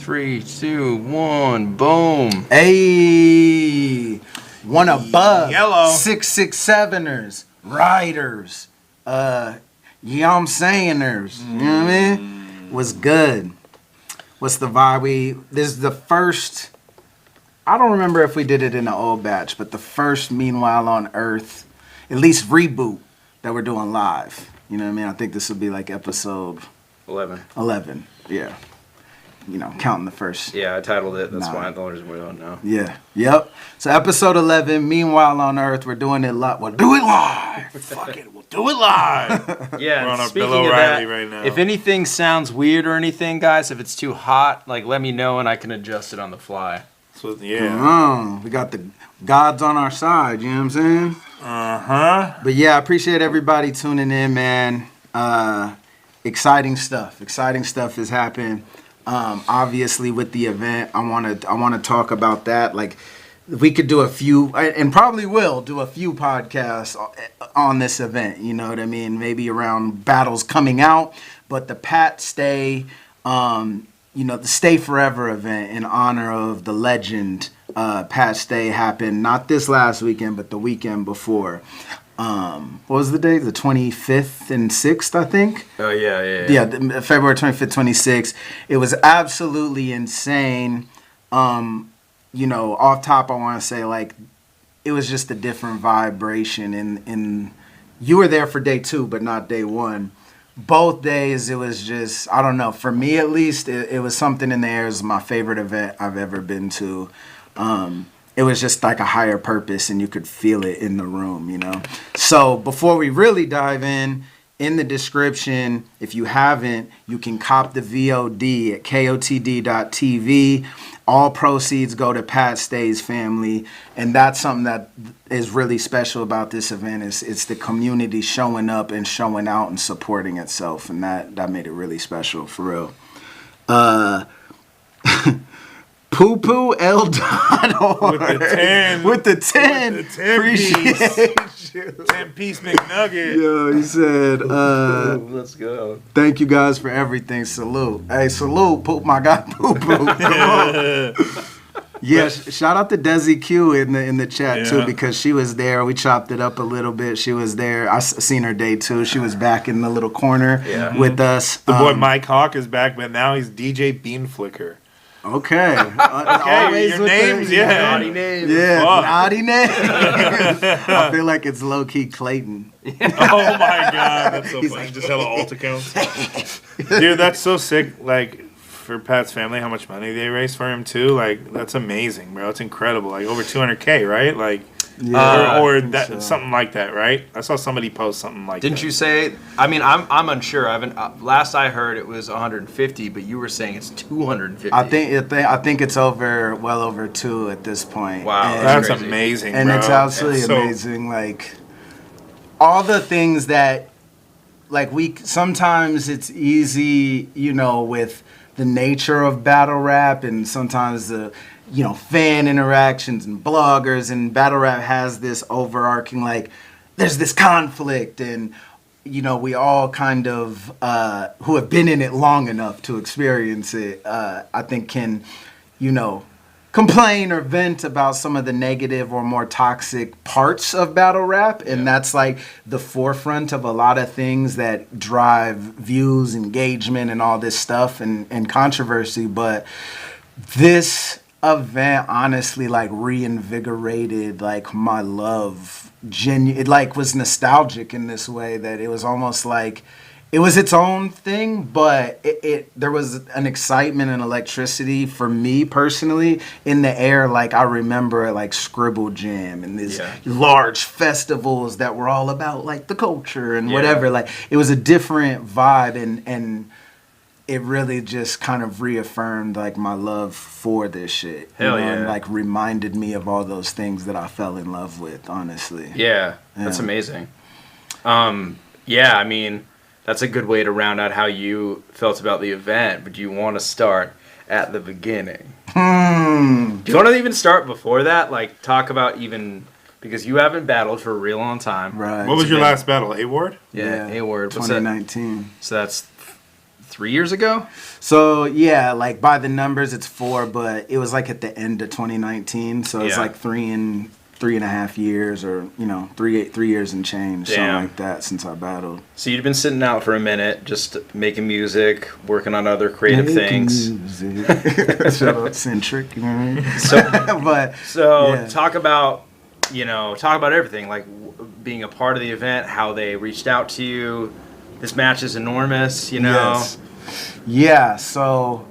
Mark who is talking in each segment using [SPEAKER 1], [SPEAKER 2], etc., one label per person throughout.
[SPEAKER 1] 3, 2, 1, boom.
[SPEAKER 2] Hey, one above.
[SPEAKER 3] Yellow.
[SPEAKER 2] 667ers, riders, you know what I'm sayingers. You know what I mean? What's good? What's the vibe? This is the first. I don't remember if we did it in the old batch, but the first Meanwhile on Earth, at least reboot that we're doing live. You know what I mean? I think this will be like episode 11. Yeah. You know, counting the first.
[SPEAKER 1] Yeah, I titled it. That's
[SPEAKER 2] 9.
[SPEAKER 1] why the only reason we don't know.
[SPEAKER 2] Yeah. Yep. So episode 11, Meanwhile on Earth, we're doing it live. We'll do it live. Fuck it. We'll do it live.
[SPEAKER 1] Yeah.
[SPEAKER 3] We're on our
[SPEAKER 1] speaking
[SPEAKER 3] Bill
[SPEAKER 1] of
[SPEAKER 3] O'Reilly
[SPEAKER 1] that,
[SPEAKER 3] right now.
[SPEAKER 1] if anything sounds weird or anything, guys, if it's too hot, like let me know and I can adjust it on the fly.
[SPEAKER 3] So,
[SPEAKER 2] Come
[SPEAKER 3] yeah.
[SPEAKER 2] on. We got the gods on our side. You know what I'm saying?
[SPEAKER 3] Uh-huh.
[SPEAKER 2] But yeah, I appreciate everybody tuning in, man. Exciting stuff. Exciting stuff is happening. Obviously, with the event, I wanna talk about that. Like, we could do a few, and probably will do a few podcasts on this event. You know what I mean? Maybe around battles coming out, but the Pat Stay, the Stay Forever event in honor of the legend Pat Stay happened not this last weekend, but the weekend before. What was the date? The 25th and 6th, I think.
[SPEAKER 1] Oh yeah.
[SPEAKER 2] Yeah, February 25th, 26th. It was absolutely insane. Off top, I want to say, like, it was just a different vibration. And you were there for day 2, but not day 1. Both days, it was just, I don't know, for me at least, it was something in the air. It was my favorite event I've ever been to. It was just like a higher purpose, and you could feel it in the room, you know? So before we really dive in the description, if you haven't, you can cop the VOD at kotd.tv. All proceeds go to Pat Stay's family, and that's something that is really special about this event. It's the community showing up and showing out and supporting itself, and that made it really special, for real. Poo Poo L.
[SPEAKER 3] With the 10.
[SPEAKER 2] With the 10.
[SPEAKER 3] With the 10
[SPEAKER 2] Appreciate
[SPEAKER 3] piece.
[SPEAKER 2] you.
[SPEAKER 3] 10-piece McNugget.
[SPEAKER 2] Yo, he said,
[SPEAKER 1] Let's go.
[SPEAKER 2] thank you guys for everything. Salute. Hey, salute. Poop, my guy, Poo Poo. Come on. Yeah, shout out to Desi Q in the chat, too, because she was there. We chopped it up a little bit. She was there. I seen her day, too. She was back in the little corner with us.
[SPEAKER 3] The boy Mike Hawk is back, but now he's DJ Bean Flicker.
[SPEAKER 2] Okay.
[SPEAKER 3] Okay, your names,
[SPEAKER 1] Naughty names.
[SPEAKER 2] Yeah,
[SPEAKER 3] Fuck.
[SPEAKER 2] naughty names. I feel like it's low-key Clayton.
[SPEAKER 3] Oh my god, that's so
[SPEAKER 2] He's
[SPEAKER 3] funny.
[SPEAKER 2] like,
[SPEAKER 3] Just hella alt accounts. Dude, that's so sick. Like, for Pat's family, how much money they raised for him too. Like, that's amazing, bro. It's incredible. Like over 200K, right? Like, or that so. Something like that, right? I saw somebody post something like.
[SPEAKER 1] Didn't
[SPEAKER 3] that.
[SPEAKER 1] you say? I mean, I'm unsure. I haven't. Last I heard, it was 150, but you were saying it's 250.
[SPEAKER 2] I think it's well over 2 at this point.
[SPEAKER 1] Wow,
[SPEAKER 2] and,
[SPEAKER 3] that's
[SPEAKER 1] crazy.
[SPEAKER 3] amazing,
[SPEAKER 2] and
[SPEAKER 3] bro.
[SPEAKER 2] it's absolutely amazing. Like all the things that, like sometimes it's easy, with the nature of battle rap, and sometimes the fan interactions and bloggers, and battle rap has this overarching, like, there's this conflict, and we all kind of who have been in it long enough to experience it, I think can complain or vent about some of the negative or more toxic parts of battle rap, and that's like the forefront of a lot of things that drive views, engagement, and all this stuff, and controversy. But this event honestly, like, reinvigorated, like, my love. It like was nostalgic in this way that it was almost like it was its own thing, but there was an excitement and electricity for me personally in the air. Like, I remember like Scribble Jam and these large festivals that were all about like the culture and whatever. Like, it was a different vibe, and it really just kind of reaffirmed like my love for this shit.
[SPEAKER 1] Hell yeah.
[SPEAKER 2] And like reminded me of all those things that I fell in love with, honestly.
[SPEAKER 1] Yeah, that's amazing. I mean, that's a good way to round out how you felt about the event, but you want to start at the beginning. Do you want to even start before that? Like, talk about even, because you haven't battled for a real long time.
[SPEAKER 2] Right.
[SPEAKER 3] What was your last battle? A-Ward?
[SPEAKER 1] Yeah, A-Word.
[SPEAKER 2] 2019.
[SPEAKER 1] So that's 3 years ago?
[SPEAKER 2] So yeah, like by the numbers it's 4, but it was like at the end of 2019, so it's like 3.5 years, or 3 years and change, something like that, since I battled.
[SPEAKER 1] So you'd been sitting out for a minute, just making music, working on other creative things.
[SPEAKER 2] Shout out Centric, you know what I mean?
[SPEAKER 1] Talk about everything, like being a part of the event, how they reached out to you. This match is enormous,
[SPEAKER 2] Yes. Yeah, so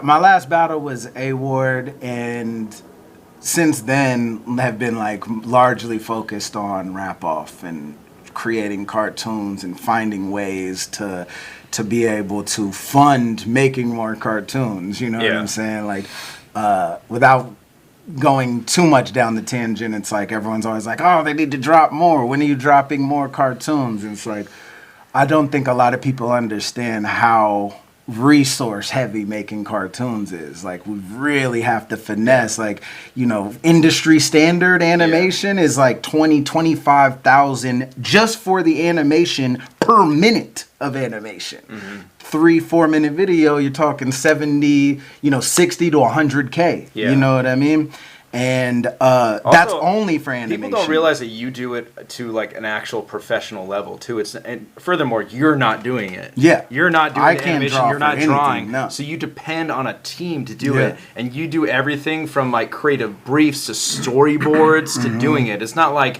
[SPEAKER 2] my last battle was A-Ward, and since then have been like largely focused on rap-off and creating cartoons and finding ways to be able to fund making more cartoons, you know what I'm saying? Like, without going too much down the tangent, it's like everyone's always like, oh, they need to drop more. When are you dropping more cartoons? And it's like, I don't think a lot of people understand how resource heavy making cartoons is. Like, we really have to finesse, like, industry standard animation is like 25,000 just for the animation per minute of animation. 3-4 minute video, you're talking 70, 60 to 100K. You know what I mean? And also, that's only for animation.
[SPEAKER 1] People don't realize that you do it to like an actual professional level too. And furthermore, you're not doing it.
[SPEAKER 2] Yeah,
[SPEAKER 1] you're not doing the animation. You're not drawing.
[SPEAKER 2] No.
[SPEAKER 1] So you depend on a team to do it, and you do everything from like creative briefs to storyboards to doing it. It's not like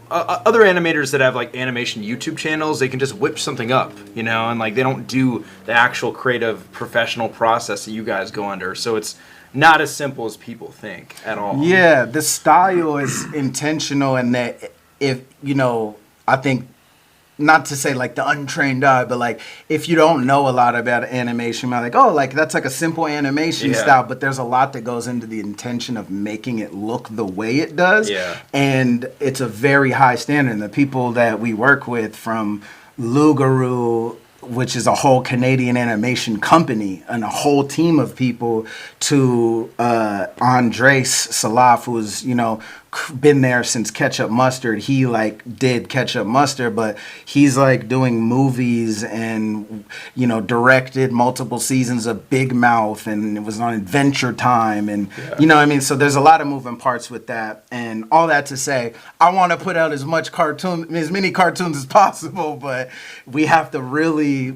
[SPEAKER 1] other animators that have like animation YouTube channels. They can just whip something up, and like they don't do the actual creative professional process that you guys go under. So it's not as simple as people think at all.
[SPEAKER 2] Yeah, the style is intentional, and that if I think, not to say like the untrained eye, but like if you don't know a lot about animation, you're like, oh, like that's like a simple animation style, but there's a lot that goes into the intention of making it look the way it does. And it's a very high standard. And the people that we work with, from Lugaroo, which is a whole Canadian animation company, and a whole team of people, to Andres Salaf, who's been there since Ketchup Mustard. He like did Ketchup Mustard, but he's like doing movies and directed multiple seasons of Big Mouth, and it was on Adventure Time, and you know what I mean. So there's a lot of moving parts with that, and all that to say, I want to put out as many cartoons as possible, but we have to really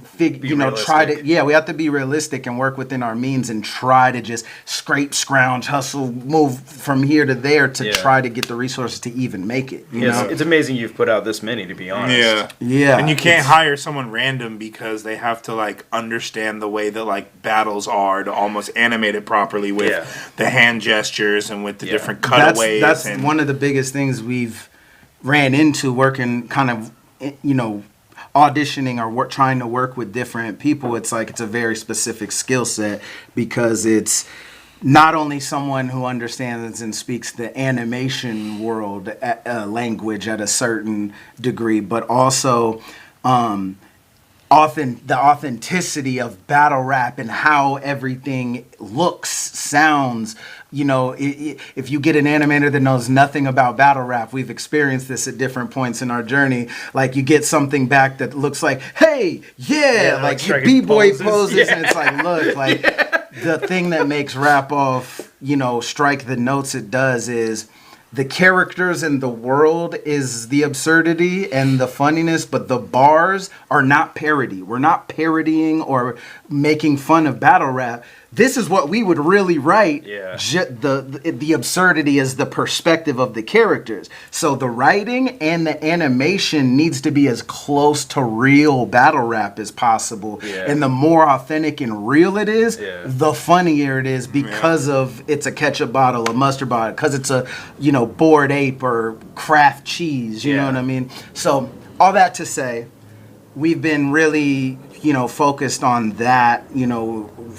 [SPEAKER 2] try to we have to be realistic and work within our means, and try to just scrape, scrounge, hustle, move from here to there to try to get the resources to even make it.
[SPEAKER 1] It's amazing you've put out this many, to be honest.
[SPEAKER 2] Yeah.
[SPEAKER 3] And you can't hire someone random, because they have to like understand the way that like battles are to almost animate it properly with the hand gestures and with the different cutaways.
[SPEAKER 2] That's one of the biggest things we've ran into working kind of, auditioning or trying to work with different people. It's like it's a very specific skill set, because it's not only someone who understands and speaks the animation world language at a certain degree, but also often the authenticity of battle rap and how everything looks, sounds. If you get an animator that knows nothing about battle rap, we've experienced this at different points in our journey. Like, you get something back that looks like, hey, like b-boy poses, and it's like, look, like the thing that makes rap off, strike the notes it does is the characters in the world is the absurdity and the funniness, but the bars are not parody. We're not parodying or making fun of battle rap. This is what we would really write. The absurdity is the perspective of the characters. So the writing and the animation needs to be as close to real battle rap as possible. And the more authentic and real it is, the funnier it is, because of it's a ketchup bottle, a mustard bottle, because it's a Bored Ape or Kraft cheese. You know what I mean? So all that to say, we've been really focused on that,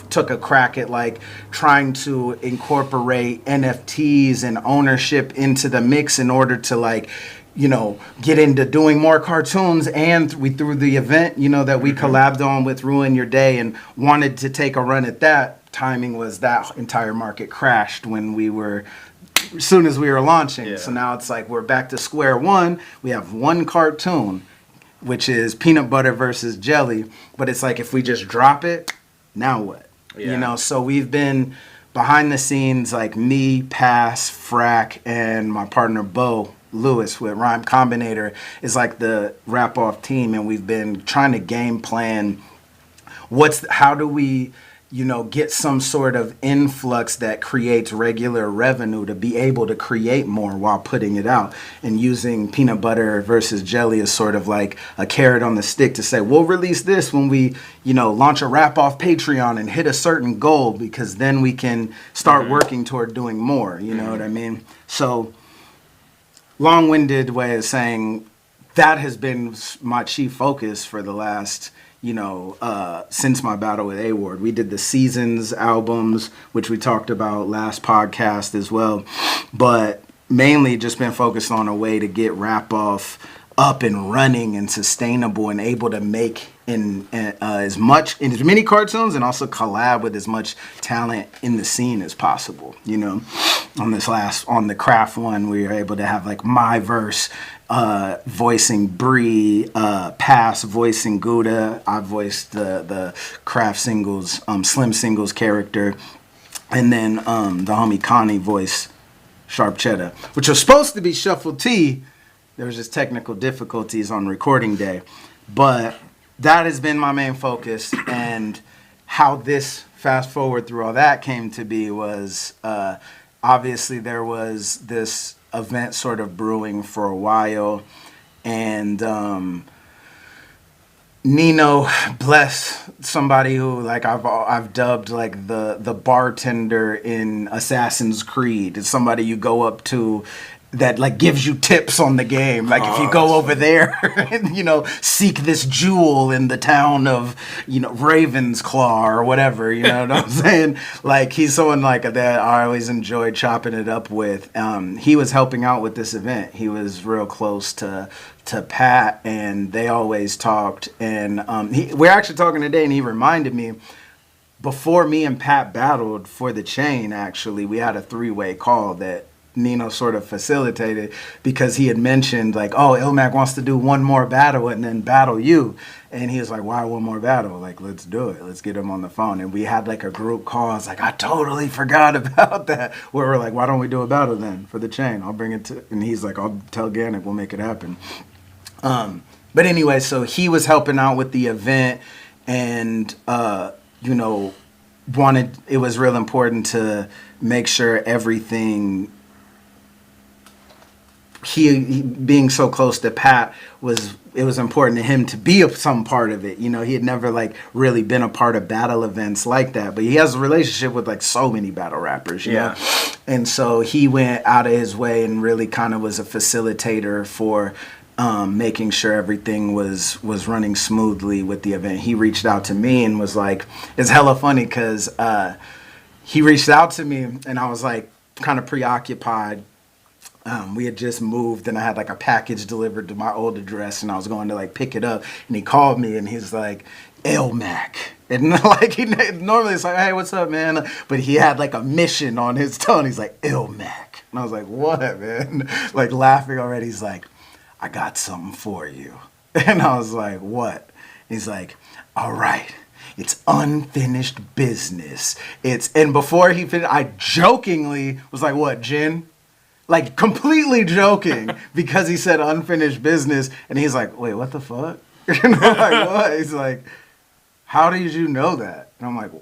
[SPEAKER 2] took a crack at like trying to incorporate NFTs and ownership into the mix in order to like, get into doing more cartoons. And we through the event, that we collabed on with Ruin Your Day and wanted to take a run at that. Timing was that entire market crashed as soon as we were launching. So now it's like we're back to square one. We have one cartoon. which is peanut butter versus jelly. But it's like, if we just drop it, now what?
[SPEAKER 1] Yeah.
[SPEAKER 2] You know, so we've been behind the scenes, like me, Pass, Frack, and my partner Bo Lewis with Rhyme Combinator is like the rap off team, and we've been trying to game plan how do we, you know, get some sort of influx that creates regular revenue to be able to create more while putting it out, and using peanut butter versus jelly as sort of like a carrot on the stick to say, we'll release this when we, you know, launch a rap off Patreon and hit a certain goal, because then we can start working toward doing more, you know what I mean? So long-winded way of saying that has been my chief focus for the last, you know, since my battle with A-Ward. We did the Seasons albums, which we talked about last podcast as well, but mainly just been focused on a way to get Rap Off up and running and sustainable and able to make in as many cartoons and also collab with as much talent in the scene as possible. You know, on the craft one, we were able to have like my verse voicing Bree, Pass voicing Gouda. I voiced the craft singles, Slim Singles character, and then the homie Connie voiced Sharp Cheddar, which was supposed to be Shuffle T. There was just technical difficulties on recording day, but that has been my main focus. And how this fast forward through all that came to be was obviously there was this event sort of brewing for a while, and Nino, bless, somebody who like I've dubbed like the bartender in Assassin's Creed. It's somebody you go up to that like gives you tips on the game. Like if you go over there and, you know, seek this jewel in the town of, you know, Ravensclaw or whatever, you know what I'm saying? Like he's someone like that I always enjoyed chopping it up with. He was helping out with this event. He was real close to Pat, and they always talked. And we're actually talking today, and he reminded me, before me and Pat battled for the chain, actually, we had a 3-way call that Nino sort of facilitated, because he had mentioned like, oh, Illmac wants to do one more battle and then battle you. And he was like, why one more battle? Like, let's do it. Let's get him on the phone. And we had like a group call. I was like, I totally forgot about that. Where we're like, why don't we do a battle then for the chain? I'll bring it to, and he's like, I'll tell Gannick, we'll make it happen. But anyway, so he was helping out with the event, and, you know, it was real important to make sure everything, he being so close to Pat, it was important to him to be some part of it. You know, he had never like really been a part of battle events like that, but he has a relationship with like so many battle rappers, you know? And so he went out of his way and really kind of was a facilitator for making sure everything was running smoothly with the event. He reached out to me and was like, it's hella funny because he reached out to me and I was like kind of preoccupied. We had just moved and I had like a package delivered to my old address and I was going to like pick it up, and he called me and he's like, Illmac. And like he normally it's like, hey, what's up, man? But he had like a mission on his tone. He's like, Illmac. And I was like, what, man? Like laughing already. He's like, I got something for you. And I was like, what? He's like, all right, it's unfinished business. And before he finished, I jokingly was like, what, Jen? Like completely joking because he said unfinished business. And he's like, wait, what the fuck? And I'm like, what? He's like, how did you know that? And I'm like,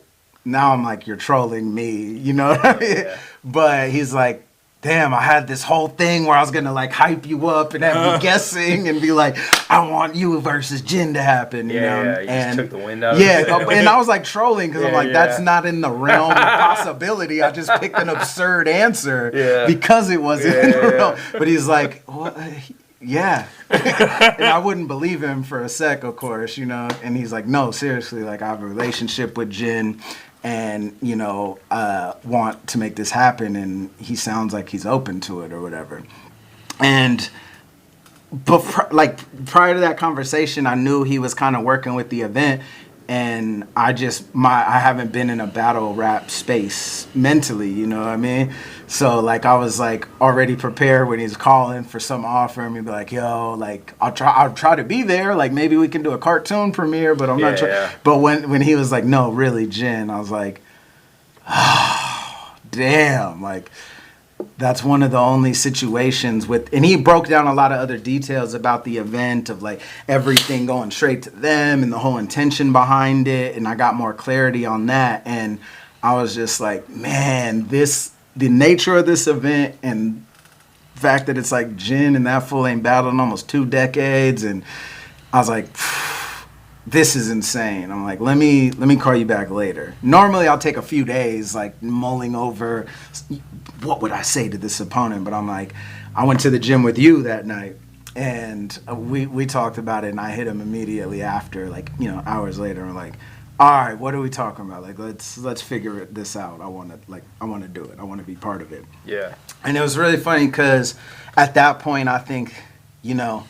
[SPEAKER 2] now I'm like, you're trolling me, you know what I mean? Yeah. But he's like, damn, I had this whole thing where I was gonna like hype you up and have you guessing and be like, I want you versus Jin to happen, you know?
[SPEAKER 1] Yeah, you
[SPEAKER 2] and
[SPEAKER 1] just took the wind out of it.
[SPEAKER 2] And I was like trolling because I'm like, that's not in the realm of possibility. I just picked an absurd answer because it wasn't in the realm. But he's like, what? Yeah. And I wouldn't believe him for a sec, of course, you know? And he's like, no, seriously, like I have a relationship with Jin. And, you know, want to make this happen, and he sounds like he's open to it or whatever. And prior to that conversation, I knew he was kind of working with the event, and I haven't been in a battle rap space mentally, you know what I mean? So like I was like already prepared when he's calling for some offer, and he'd be like, yo, like I'll try to be there, like maybe we can do a cartoon premiere, but I'm not sure. Yeah. But when he was like, no, really, Jin, I was like, oh, damn, like that's one of the only situations and he broke down a lot of other details about the event of like everything going straight to them and the whole intention behind it. And I got more clarity on that. And I was just like, man, the nature of this event and the fact that it's like Jin and that fool ain't battled in almost 2 decades. And I was like, this is insane. I'm like, let me call you back later. Normally I'll take a few days like mulling over what would I say to this opponent, but I'm like, I went to the gym with you that night and we talked about it, and I hit him immediately after, like, you know, hours later. I'm like, all right, what are we talking about? Like, let's figure this out. I want to do it. I want to be part of it.
[SPEAKER 1] Yeah.
[SPEAKER 2] And it was really funny because at that point I think, you know,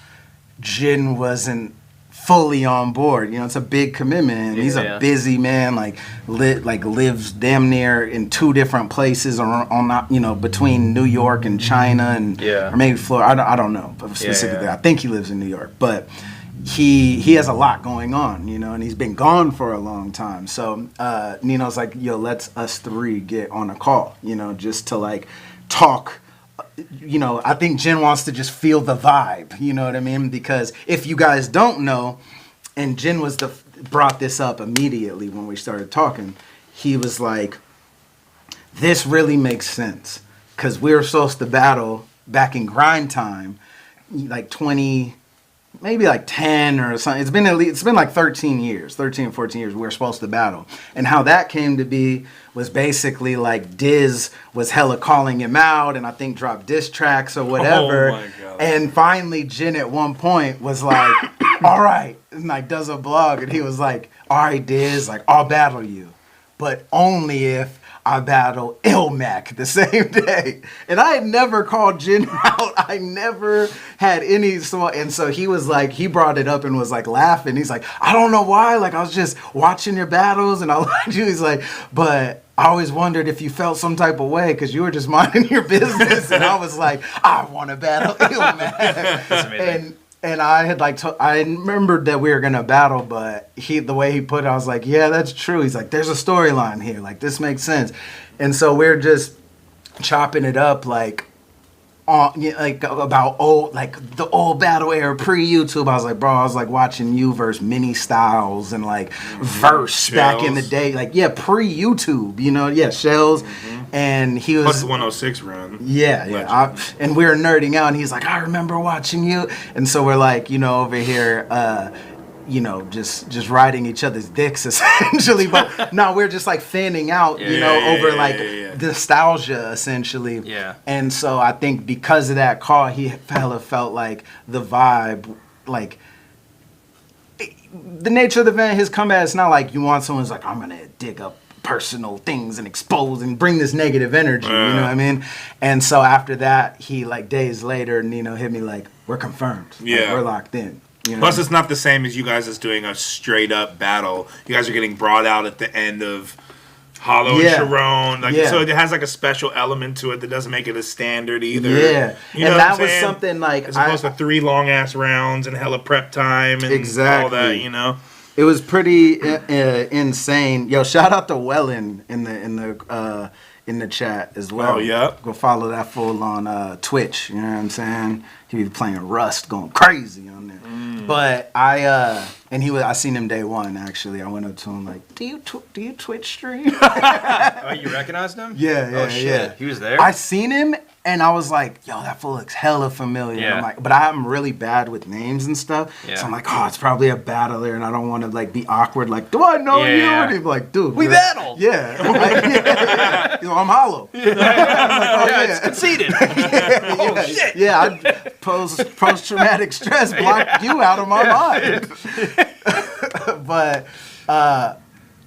[SPEAKER 2] Jin wasn't fully on board. You know, it's a big commitment. And he's a busy man, like lives damn near in 2 different places between New York and China and or maybe Florida. I don't know specifically. I think he lives in New York, but he has a lot going on, you know, and he's been gone for a long time. So Nino's like, yo, let's us 3 get on a call, you know, just to like talk. You know, I think Jin wants to just feel the vibe, you know what I mean? Because if you guys don't know, and Jin brought this up immediately when we started talking, he was like, this really makes sense. Because we were supposed to battle back in grind time, like 20, maybe like 10 or something. It's been like 13 or 14 years we were supposed to battle. And how that came to be was basically like Diz was hella calling him out, and I think dropped diss tracks or whatever. Oh my God. And finally Jin at one point was like, all right, and like does a blog, and he was like, all right, Diz, like I'll battle you, but only if I battle Illmac the same day. And I had never called Jin out. I never had any. And so he was like, he brought it up and was like laughing. He's like, I don't know why. Like, I was just watching your battles and I liked you. He's like, but I always wondered if you felt some type of way because you were just minding your business. And I was like, I want to battle Illmac. That's amazing. And I had I remembered that we were gonna battle, but the way he put it, I was like, yeah, that's true. He's like, there's a storyline here, like this makes sense. And so we're just chopping it up about the old battle era pre-YouTube. I was like, bro, I was like watching you versus Mini Styles and like Verse Shells. Back in the day, like pre-YouTube, you know, Shells. And he was
[SPEAKER 3] plus the 106 run.
[SPEAKER 2] Yeah. And we were nerding out, and he's like, I remember watching you. And so we're like, you know, over here, you know, just riding each other's dicks essentially. But no, we're just like fanning out, over nostalgia essentially. Yeah. And so I think because of that call, he felt like the vibe, like the nature of the event, his comeback, it's not like you want someone who's like, I'm going to dig up personal things and expose and bring this negative energy, you know what I mean? And so after that, he like days later, Nino hit me like, we're confirmed. Yeah. Like, we're locked in. You know?
[SPEAKER 3] Plus, it's not the same as you guys is doing a straight up battle. You guys are getting brought out at the end of Hollow and Sharon. So it has like a special element to it that doesn't make it a standard either. Yeah.
[SPEAKER 2] You know and that was something like...
[SPEAKER 3] As opposed to 3 long ass rounds and hella prep time and all that, you know?
[SPEAKER 2] It was pretty insane. Yo, shout out to Wellen in the chat as well.
[SPEAKER 3] Oh yeah.
[SPEAKER 2] Go follow that fool on Twitch. You know what I'm saying? He was playing Rust, going crazy on there. But I seen him day one actually. I went up to him like, do you Twitch stream?
[SPEAKER 1] Oh, you recognized him?
[SPEAKER 2] Yeah.
[SPEAKER 1] Oh shit,
[SPEAKER 2] yeah.
[SPEAKER 1] He was there.
[SPEAKER 2] I seen him. And I was like, yo, that fool looks hella familiar. Yeah. I'm like, but I'm really bad with names and stuff. Yeah. So I'm like, oh, it's probably a battler, and I don't want to like be awkward. Like, do I know you? And he's like, dude,
[SPEAKER 1] we battled.
[SPEAKER 2] Yeah. You know, I'm hollow.
[SPEAKER 1] Yeah. Like, oh, it's conceded.
[SPEAKER 2] Oh shit. Yeah, I post-traumatic stress blocked you out of my mind. But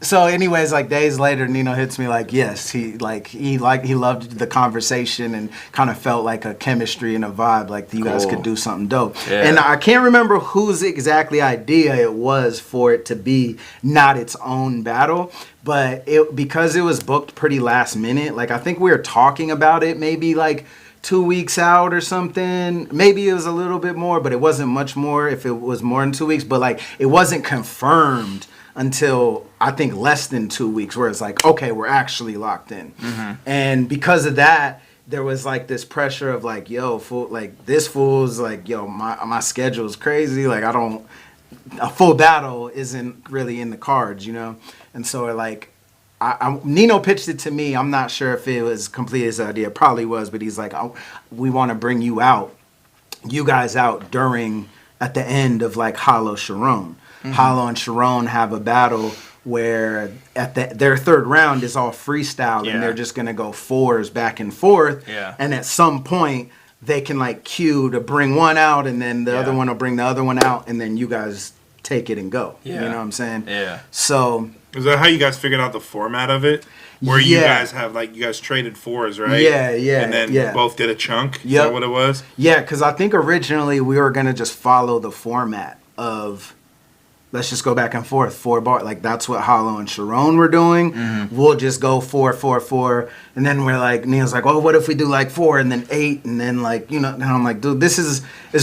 [SPEAKER 2] So anyways, like days later, Nino hits me like, yes, he loved the conversation and kind of felt like a chemistry and a vibe, like you guys could do something dope. Yeah. And I can't remember whose exactly idea it was for it to be not its own battle, but because it was booked pretty last minute, like I think we were talking about it maybe like 2 weeks out or something. Maybe it was a little bit more, but it wasn't much more if it was more than 2 weeks, but like it wasn't confirmed until I think less than 2 weeks, where it's like, okay, we're actually locked in. Mm-hmm. And because of that, there was like this pressure of like, yo, fool, like this fool's like, yo, my schedule is crazy. Like a full battle isn't really in the cards, you know? And so like, Nino pitched it to me. I'm not sure if it was completely his idea. It probably was, but he's like, we want to bring you guys out at the end of like Hollow Sharon. Mm-hmm. Hollow and Sharon have a battle where their third round is all freestyle and they're just going to go fours back and forth. Yeah. And at some point they can like cue to bring one out and then the other one will bring the other one out and then you guys take it and go. Yeah. You know what I'm saying? Yeah. So
[SPEAKER 3] is that how you guys figured out the format of it? Where you guys have like, you guys traded fours, right?
[SPEAKER 2] Yeah.
[SPEAKER 3] And then both did a chunk? Is that what it was?
[SPEAKER 2] Yeah, because I think originally we were going to just follow the format of, let's just go back and forth, 4 bar. Like, that's what Hollow and Sharon were doing. Mm-hmm. We'll just go 4, 4, 4. And then we're like, Neil's like, oh, what if we do like 4 and then 8? And then like, you know, and I'm like, dude, it's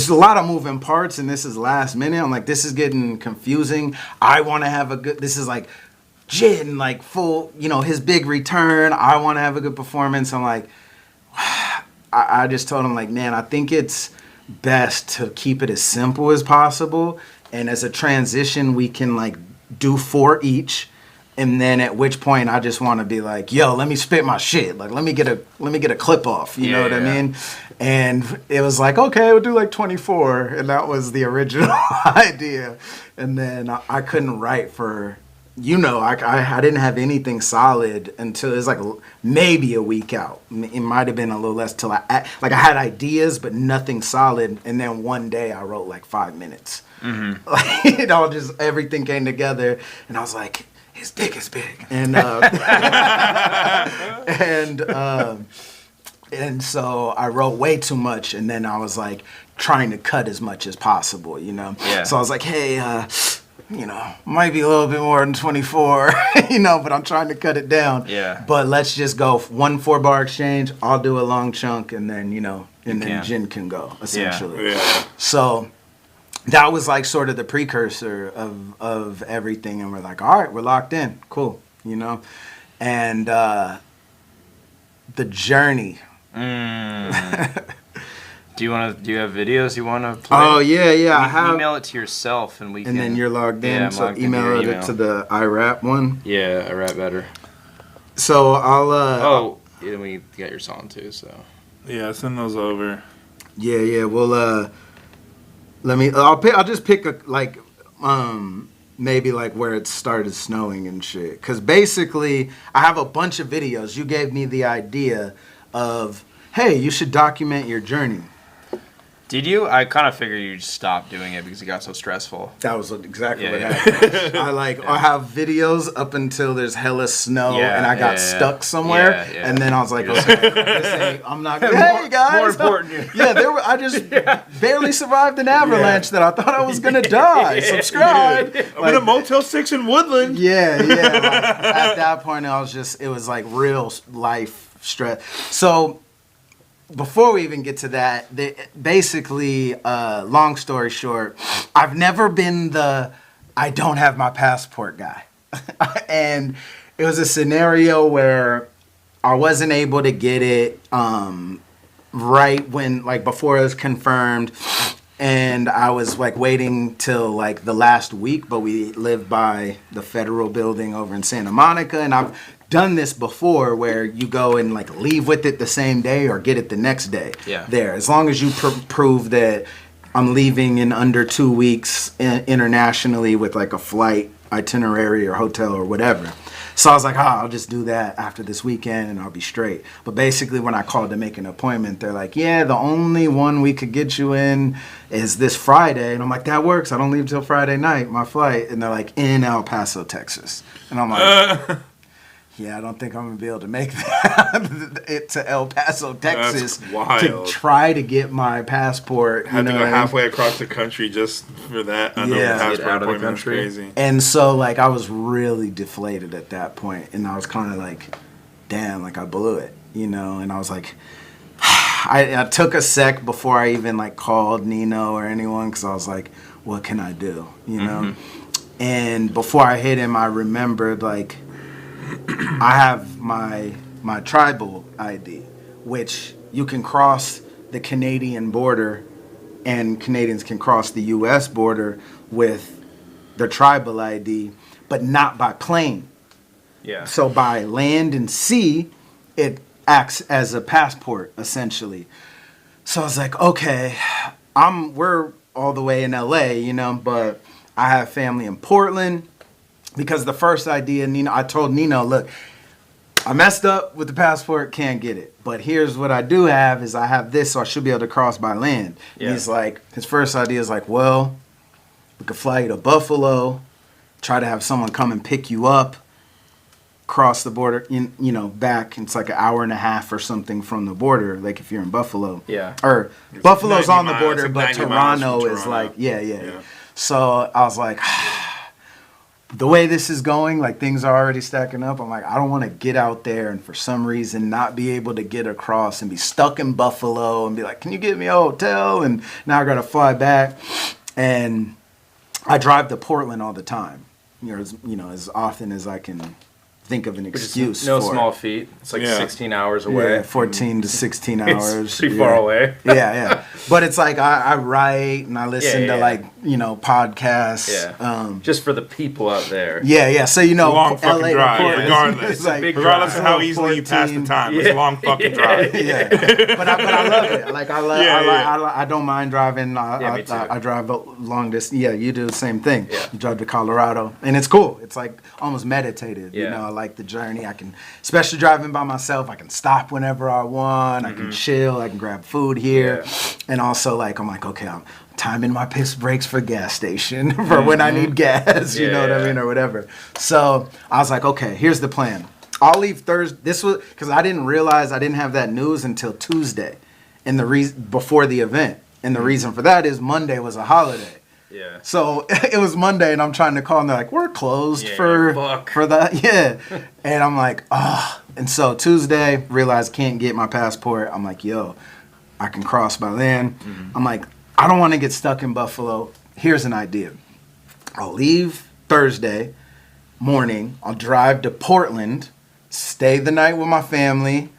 [SPEAKER 2] a lot of moving parts and this is last minute. I'm like, this is getting confusing. I want to have this is like Jin, like full, you know, his big return. I want to have a good performance. I'm like, I just told him like, man, I think it's best to keep it as simple as possible. And as a transition, we can like do 4 each, and then at which point I just want to be like, yo, let me spit my shit. Like let me get a clip off. You know what I mean? And it was like, okay, we'll do like 24, and that was the original idea. And then I couldn't write for, you know, I didn't have anything solid until it was like maybe a week out. It might have been a little less till I had ideas, but nothing solid. And then one day I wrote like 5 minutes. Mm-hmm. Like, it all just, everything came together, and I was like, his dick is big, and and so I wrote way too much, and then I was like trying to cut as much as possible, you know. Yeah. So I was like, hey, you know, might be a little bit more than 24, you know, but I'm trying to cut it down. Yeah. But let's just go 1 4-bar exchange. I'll do a long chunk, and then, you know, and then Jin can go, essentially. Yeah. So that was like sort of the precursor of everything, and we're like, all right, we're locked in, cool, you know. And the journey.
[SPEAKER 1] Do you have videos you want to play?
[SPEAKER 2] Oh yeah. I have.
[SPEAKER 1] Email it to yourself, and we. And
[SPEAKER 2] then you're logged in. Yeah, so email it to the iRap one.
[SPEAKER 1] Yeah, iRap better.
[SPEAKER 2] So I'll.
[SPEAKER 1] We got your song too. So.
[SPEAKER 3] Yeah, send those over.
[SPEAKER 2] Yeah. Well, I'll just pick maybe like where it started snowing and shit. Because basically, I have a bunch of videos. You gave me the idea of, hey, you should document your journey.
[SPEAKER 1] Did you? I kind of figured you'd stop doing it because it got so stressful.
[SPEAKER 2] That was exactly what happened. I have videos up until there's hella snow and I got stuck somewhere, and then I was like, okay, I'm not gonna. Hey guys, more important. I just barely survived an avalanche that I thought I was gonna die. Subscribe.
[SPEAKER 3] I'm in a Motel 6 in Woodland.
[SPEAKER 2] Yeah. Like, at that point, it was like real life stress. So. Before we even get to that, basically, long story short, I've never been I don't have my passport guy. And it was a scenario where I wasn't able to get it right when, like, before it was confirmed. And I was, like, waiting till, like, the last week, but we live by the federal building over in Santa Monica, and I've done this before where you go and like leave with it the same day or get it the next day. Yeah. There, as long as you prove that I'm leaving in under 2 weeks internationally with like a flight itinerary or hotel or whatever. So I was like, I'll just do that after this weekend and I'll be straight. But basically when I called to make an appointment, they're like, yeah, the only one we could get you in is this Friday. And I'm like, that works. I don't leave till Friday night, my flight. And they're like, in El Paso, Texas. And I'm like, yeah, I don't think I'm going to be able to make it to El Paso, Texas to try to get my passport.
[SPEAKER 3] Had to go halfway across the country just for that.
[SPEAKER 1] Passport out of the country.
[SPEAKER 3] Crazy.
[SPEAKER 2] And so, like, I was really deflated at that point. And I was kind of like, damn, like, I blew it, you know? And I was like, I took a sec before I even, like, called Nino or anyone because I was like, what can I do, you know? And before I hit him, I remembered, like, I have my tribal ID, which you can cross the Canadian border, and Canadians can cross the U.S. border with the tribal ID, but not by plane.
[SPEAKER 1] Yeah.
[SPEAKER 2] So by land and sea, it acts as a passport, essentially. So I was like, okay, we're all the way in L.A., you know, but I have family in Portland. Because the first idea, I told Nino, look, I messed up with the passport, can't get it. But here's what I do have is I have this, so I should be able to cross by land. Yeah. He's like, his first idea is like, well, we could fly you to Buffalo, try to have someone come and pick you up, cross the border, you know, back. It's like an hour and a half or something from the border, like if you're in Buffalo.
[SPEAKER 1] Yeah.
[SPEAKER 2] Or it's Buffalo's on the border, like but Toronto is like, yeah. So I was like... the way this is going, like things are already stacking up. I'm like, I don't want to get out there and for some reason not be able to get across and be stuck in Buffalo and be like, can you get me a hotel? And now I got to fly back. And I drive to Portland all the time, as often as I can think of an excuse.
[SPEAKER 1] No small feat. It's like 16 hours away.
[SPEAKER 2] Yeah, 14 to 16 hours.
[SPEAKER 1] It's pretty far away.
[SPEAKER 2] Yeah. But it's like I write and I listen to like, podcasts.
[SPEAKER 1] Yeah. Just for the people out there.
[SPEAKER 2] Yeah. So,
[SPEAKER 3] it's a long fucking
[SPEAKER 2] LA
[SPEAKER 3] drive, regardless.
[SPEAKER 2] Regardless
[SPEAKER 3] of how easily you pass the time. It's a long fucking drive.
[SPEAKER 2] Yeah. But I love it. Like I don't mind driving.
[SPEAKER 1] Me too.
[SPEAKER 2] I drive long distance. Yeah, you do the same thing.
[SPEAKER 1] Yeah.
[SPEAKER 2] You drive to Colorado. And it's cool. It's like almost meditative.
[SPEAKER 1] Yeah.
[SPEAKER 2] I like the journey. I can, especially driving by myself, I can stop whenever I want. I can chill. I can grab food here. Yeah. And also, like, I'm like, okay, I'm timing my piss breaks for gas station for when I need gas, you know what I mean, or whatever. So I was like, okay, here's the plan. I'll leave Thursday. This was because I didn't realize I didn't have that news until Tuesday, and before the event. And the reason for that is Monday was a holiday.
[SPEAKER 1] Yeah.
[SPEAKER 2] So it was Monday, and I'm trying to call, and they're like, "We're closed for that." Yeah. And I'm like, "Ah." And so Tuesday, realized can't get my passport. I'm like, "Yo, I can cross by land." I'm like, I don't want to get stuck in Buffalo. Here's an idea. I'll leave Thursday morning. I'll drive to Portland, stay the night with my family,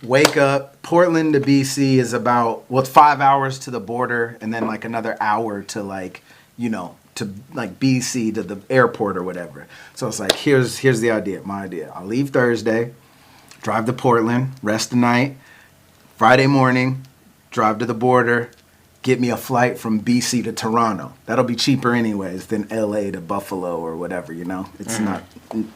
[SPEAKER 2] wake up. Portland to BC is about, it's 5 hours to the border, and then like another hour to like, to like BC to the airport or whatever. So it's like, here's the idea, my idea. I'll leave Thursday, drive to Portland, rest the night. Friday morning, drive to the border, get me a flight from BC to Toronto. That'll be cheaper anyways than LA to Buffalo or whatever, It's not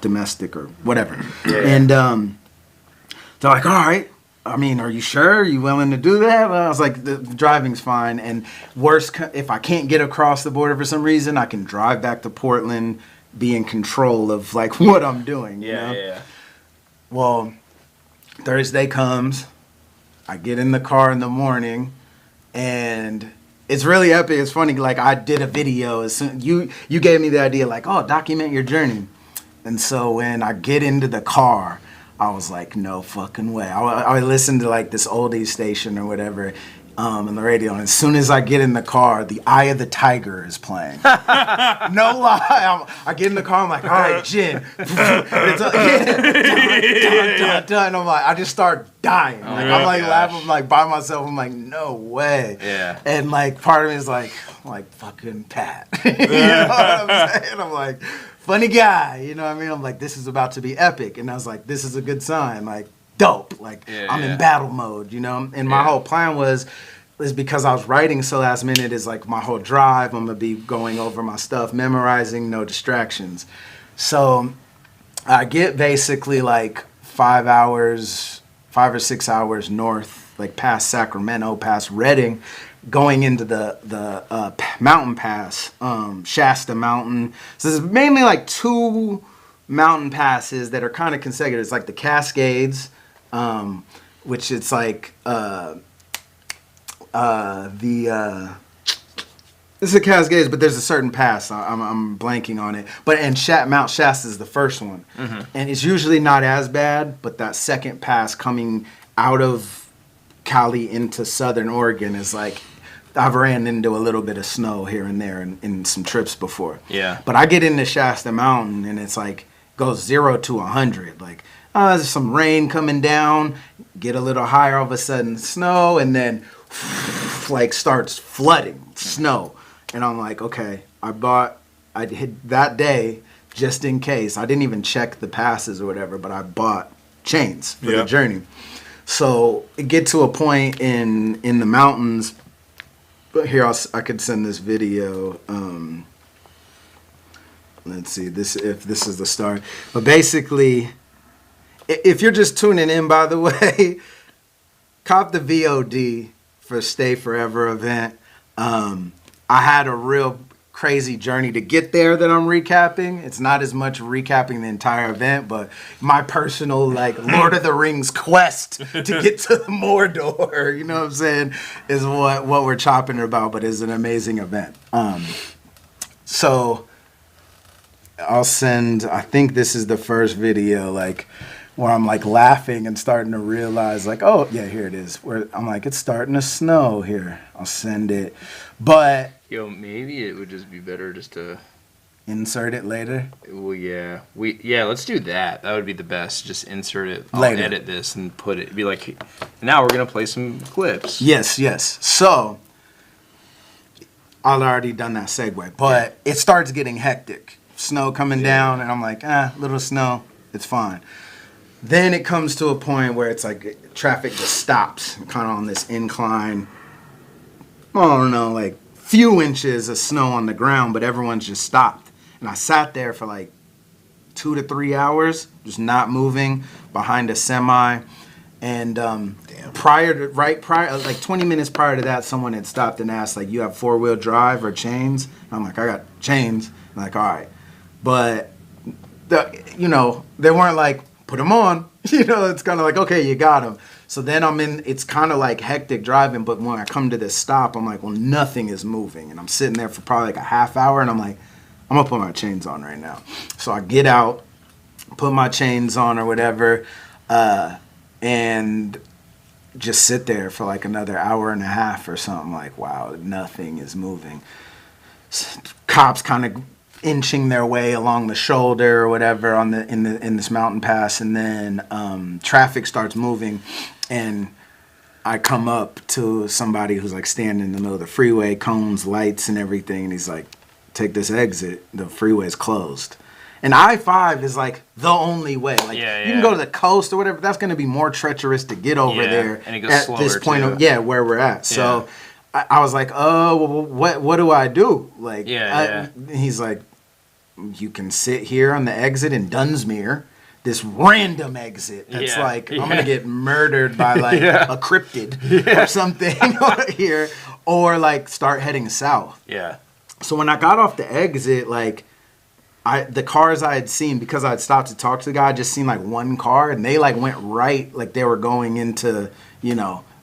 [SPEAKER 2] domestic or whatever. Yeah. And they're like, all right. I mean, are you sure? Are you willing to do that? Well, I was like, the driving's fine. And worst, if I can't get across the border for some reason, I can drive back to Portland, be in control of like what I'm doing.
[SPEAKER 1] Yeah.
[SPEAKER 2] Well, Thursday comes. I get in the car in the morning, and it's really epic. It's funny. Like I did a video as soon you gave me the idea, like, oh, document your journey. And so when I get into the car, I was like, no fucking way. I listened to like this oldies station or whatever on the radio, and as soon as I get in the car, The Eye of the Tiger is playing. No lie. I get in the car, I'm like, all right, Jen. It's dun. I'm like, I just start dying. Like, I'm like laughing like by myself. I'm like, no way.
[SPEAKER 1] Yeah.
[SPEAKER 2] And like part of me is like fucking Pat. You know what I'm saying? I'm like, funny guy, you know what I mean? I'm like, this is about to be epic. And I was like, this is a good sign. Like, dope. Like, I'm in battle mode, And my whole plan was is because I was writing so last minute. Is like my whole drive. I'm gonna be going over my stuff, memorizing, no distractions. So I get basically like 5 hours, 5 or 6 hours north, like past Sacramento, past Redding, going into the mountain pass, Shasta Mountain. So there's mainly like 2 mountain passes that are kind of consecutive. It's like the Cascades, which it's like this is the Cascades, but there's a certain pass. I'm blanking on it. And Mount Shasta is the first one. Mm-hmm. And it's usually not as bad, but that second pass coming out of Cali into southern Oregon is like, I've ran into a little bit of snow here and there in some trips before.
[SPEAKER 1] Yeah.
[SPEAKER 2] But I get into Shasta Mountain, and it's like, goes 0 to 100. Like, there's some rain coming down, get a little higher, all of a sudden snow, and then like starts flooding snow. And I'm like, okay, I hit that day just in case. I didn't even check the passes or whatever, but I bought chains for the journey. So it get to a point in the mountains. But here I could send this video. Let's see if this is the start. But basically, if you're just tuning in, by the way, cop the VOD for Stay Forever event. I had a real crazy journey to get there that I'm recapping. It's not as much recapping the entire event, but my personal like Lord of the Rings quest to get to Mordor, you know what I'm saying, is what we're chopping about, but it's an amazing event. So I'll send, I think this is the first video, like, where I'm like laughing and starting to realize like, oh yeah, here it is. Where I'm like, it's starting to snow here. I'll send it. But
[SPEAKER 1] yo, maybe it would just be better just to
[SPEAKER 2] insert it later.
[SPEAKER 1] Well, yeah, let's do that. That would be the best. Just insert it. I'll
[SPEAKER 2] later.
[SPEAKER 1] Edit this and put it. Be like, now we're gonna play some clips.
[SPEAKER 2] Yes. So I've already done that segue, but it starts getting hectic. Snow coming down, and I'm like, little snow, it's fine. Then it comes to a point where it's like traffic just stops, kind of on this incline. I don't know, like few inches of snow on the ground, but everyone's just stopped. And I sat there for like 2 to 3 hours, just not moving behind a semi. And prior, like 20 minutes prior to that, someone had stopped and asked, like, you have 4-wheel drive or chains? And I'm like, I got chains. I'm like, all right. But, they weren't like, put them on. It's kind of like, okay, you got them. So then it's kind of like hectic driving, but when I come to this stop, I'm like, well, nothing is moving. And I'm sitting there for probably like a half hour, and I'm like, I'm going to put my chains on right now. So I get out, put my chains on or whatever, and just sit there for like another hour and a half or something. Like, wow, nothing is moving. Cops kind of inching their way along the shoulder or whatever in this mountain pass, and then traffic starts moving, and I come up to somebody who's like standing in the middle of the freeway, cones, lights, and everything, and he's like, take this exit, the freeway's closed. And I-5 is like the only way. Like you can go to the coast or whatever, but that's going to be more treacherous to get over there
[SPEAKER 1] and it goes
[SPEAKER 2] at
[SPEAKER 1] slower
[SPEAKER 2] this point
[SPEAKER 1] too.
[SPEAKER 2] Where we're at. So I was like, oh, well, what do I do? Like, he's like, you can sit here on the exit in Dunsmuir, this random exit that's like, I'm going to get murdered by like a cryptid or something here, or like start heading south.
[SPEAKER 1] Yeah.
[SPEAKER 2] So when I got off the exit, like, the cars I had seen, because I had stopped to talk to the guy, I just seen like one car, and they like went right, like they were going into,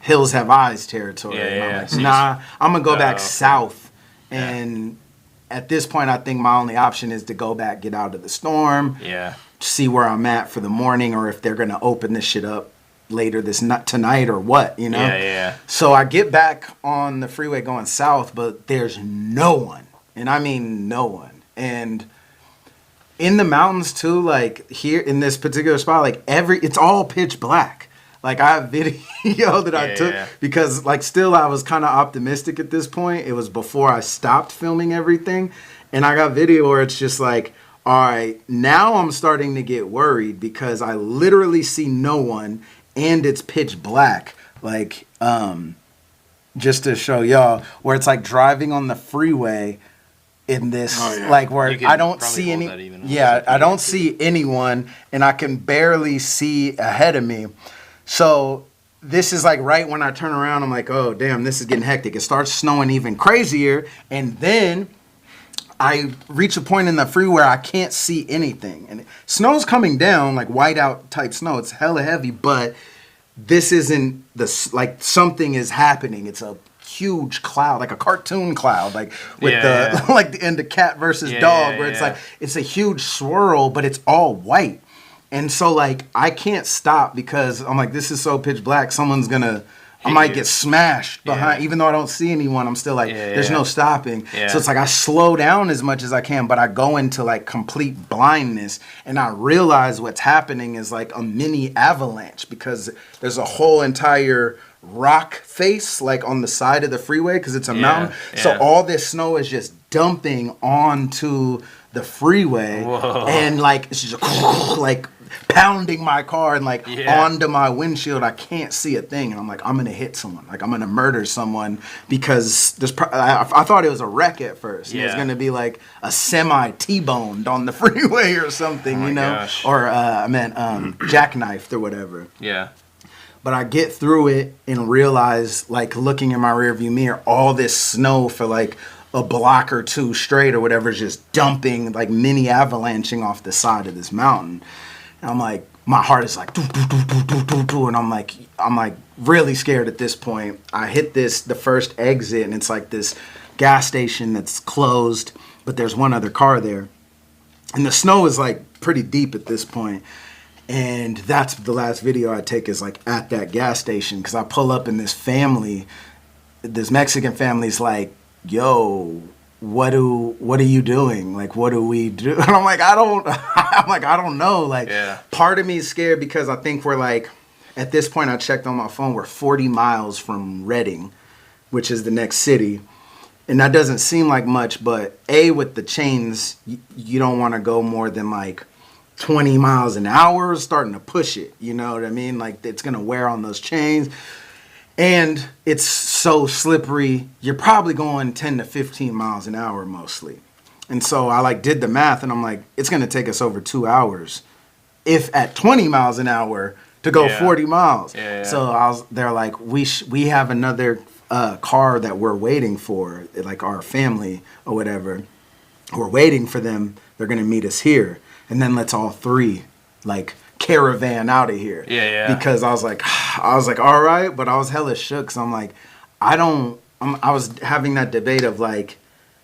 [SPEAKER 2] Hills Have Eyes territory. And I'm like, nah, I'm going to go back south. And at this point, I think my only option is to go back, get out of the storm, see where I'm at for the morning, or if they're going to open this shit up later tonight or what, So I get back on the freeway going south, but there's no one. And I mean no one. And in the mountains too, like here in this particular spot, like it's all pitch black. Like I have video that I took because like still I was kind of optimistic at this point. It was before I stopped filming everything. And I got video where it's just like, all right, now I'm starting to get worried because I literally see no one and it's pitch black. Like, just to show y'all, where it's like driving on the freeway in this, like where I don't see any. Yeah, I don't see anyone, and I can barely see ahead of me. So this is like right when I turn around, I'm like, oh damn, this is getting hectic. It starts snowing even crazier, and then I reach a point in the freeway where I can't see anything, and snow's coming down, like whiteout type snow. It's hella heavy, but this isn't like something is happening. It's a huge cloud, like a cartoon cloud, like with like the end of Cat versus Dog, where it's like it's a huge swirl, but it's all white. And so like I can't stop because I'm like, this is so pitch black. Someone's gonna. I might get smashed behind, even though I don't see anyone. I'm still like, there's no stopping. So it's like I slow down as much as I can, but I go into like complete blindness, and I realize what's happening is like a mini avalanche because there's a whole entire rock face like on the side of the freeway because it's a mountain. So all this snow is just dumping onto the freeway. Whoa. And like it's just like pounding my car and like onto my windshield. I can't see a thing, and I'm like, I'm gonna hit someone, like I'm gonna murder someone because there's I thought it was a wreck at first. It was gonna be like a semi T-boned on the freeway or something, you know, gosh. Or jackknifed or whatever.
[SPEAKER 1] Yeah.
[SPEAKER 2] But I get through it and realize, like looking in my rearview mirror, all this snow for like a block or two straight or whatever is just dumping, like mini avalanching off the side of this mountain. And I'm like, my heart is like, doo, doo, doo, doo, doo, doo, doo, and I'm like really scared at this point. I hit the first exit, and it's like this gas station that's closed, but there's one other car there. And the snow is like pretty deep at this point. And that's the last video I take is like at that gas station, because I pull up and this Mexican family's like, yo, what are you doing? Like, what do we do? And I'm like, I don't know. Like, part of me is scared because I think we're like, at this point I checked on my phone, we're 40 miles from Reading, which is the next city. And that doesn't seem like much, but with the chains, you don't want to go more than like 20 miles an hour, starting to push it. You know what I mean? Like, it's going to wear on those chains. And it's so slippery, you're probably going 10 to 15 miles an hour mostly. And so I like did the math, and I'm like, it's going to take us over 2 hours, if at 20 miles an hour, to go 40 miles. So they're like, we have another car that we're waiting for, like our family or whatever. We're waiting for them. They're going to meet us here. And then let's all three, like, caravan out of here. Because I was like, all right, but I was hella shook. So I'm like, I was having that debate of like,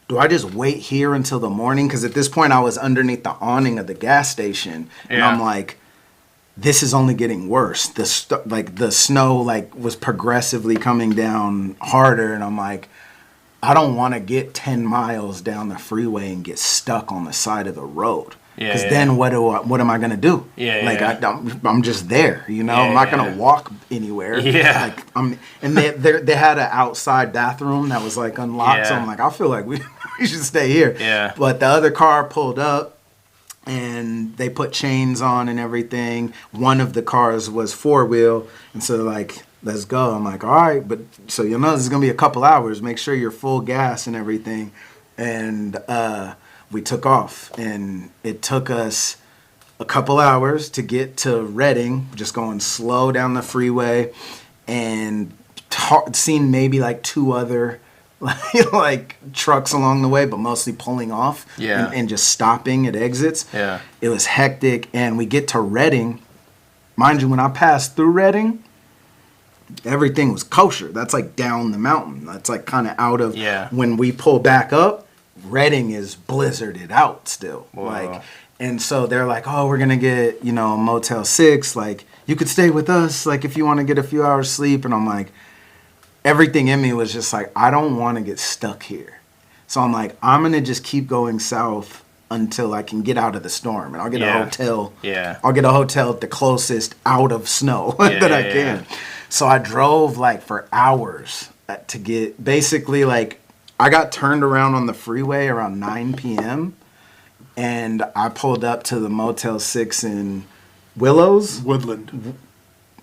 [SPEAKER 2] do I just wait here until the morning? Because at this point I was underneath the awning of the gas station, and I'm like, this is only getting worse. The snow like was progressively coming down harder, and I'm like, I don't want to get 10 miles down the freeway and get stuck on the side of the road. Because then what am I gonna do? I'm just there, you know. I'm not gonna walk anywhere. Like and they had an outside bathroom that was like unlocked. So I'm like, I feel like we should stay here. But the other car pulled up, and they put chains on and everything. One of the cars was 4-wheel, and so like, let's go. I'm like, all right, but so you know this is gonna be a couple hours. Make sure you're full gas and everything, and we took off, and it took us a couple hours to get to Reading, just going slow down the freeway, and seen maybe like 2 other like trucks along the way, but mostly pulling off and just stopping at exits. It was hectic, and we get to Reading. Mind you, when I passed through Reading, everything was kosher. That's like down the mountain. That's like kind of out of when we pull back up. Reading is blizzarded out still. Whoa. Like, and so they're like, oh, we're gonna get, you know, a Motel 6, like you could stay with us, like if you want to get a few hours sleep. And I'm like, everything in me was just like, I don't want to get stuck here. So I'm like, I'm gonna just keep going south until I can get out of the storm, and I'll get a hotel. I'll get a hotel at the closest out of snow that I can. So I drove like for hours to get, basically like, I got turned around on the freeway around 9 p.m. and I pulled up to the Motel 6 in Woodland.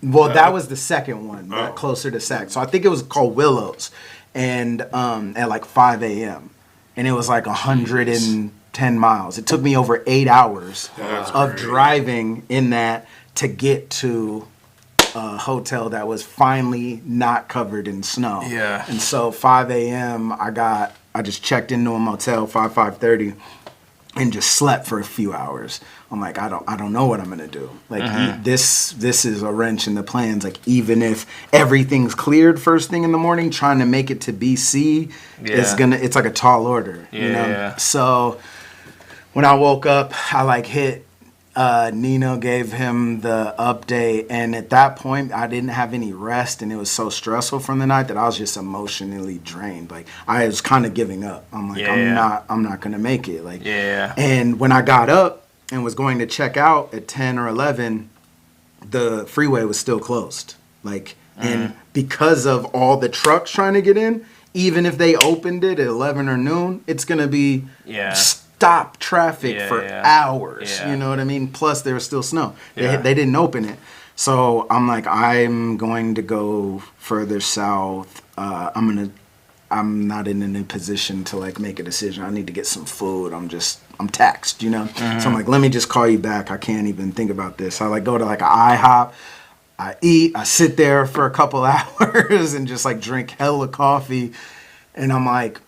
[SPEAKER 2] Well, that was the second one, closer to Sac. So I think it was called Willows, and at like 5 a.m. And it was like 110 miles. It took me over 8 hours of driving in that to get to a hotel that was finally not covered in snow.
[SPEAKER 1] Yeah.
[SPEAKER 2] And so 5 a.m. I just checked into a motel 5:30 and just slept for a few hours. I'm like, I don't know what I'm gonna do. Like this is a wrench in the plans. Like even if everything's cleared first thing in the morning, trying to make it to BC, it's like a tall order.
[SPEAKER 1] Yeah.
[SPEAKER 2] You know? Yeah. So when I woke up, I like hit Nino, gave him the update, and at that point I didn't have any rest, and it was so stressful from the night that I was just emotionally drained. Like I was kind of giving up. I'm like, I'm not gonna make it. Like and when I got up and was going to check out at 10 or 11, the freeway was still closed. Like and because of all the trucks trying to get in, even if they opened it at 11 or noon, it's gonna be stop traffic for hours. You know what I mean? Plus there was still snow. They didn't open it. So I'm like, I'm going to go further south. I'm not in a position to like make a decision. I need to get some food. I'm taxed, you know? So I'm like, let me just call you back. I can't even think about this. I like go to like an IHOP. I eat. I sit there for a couple hours and just like drink hella coffee. And I'm like,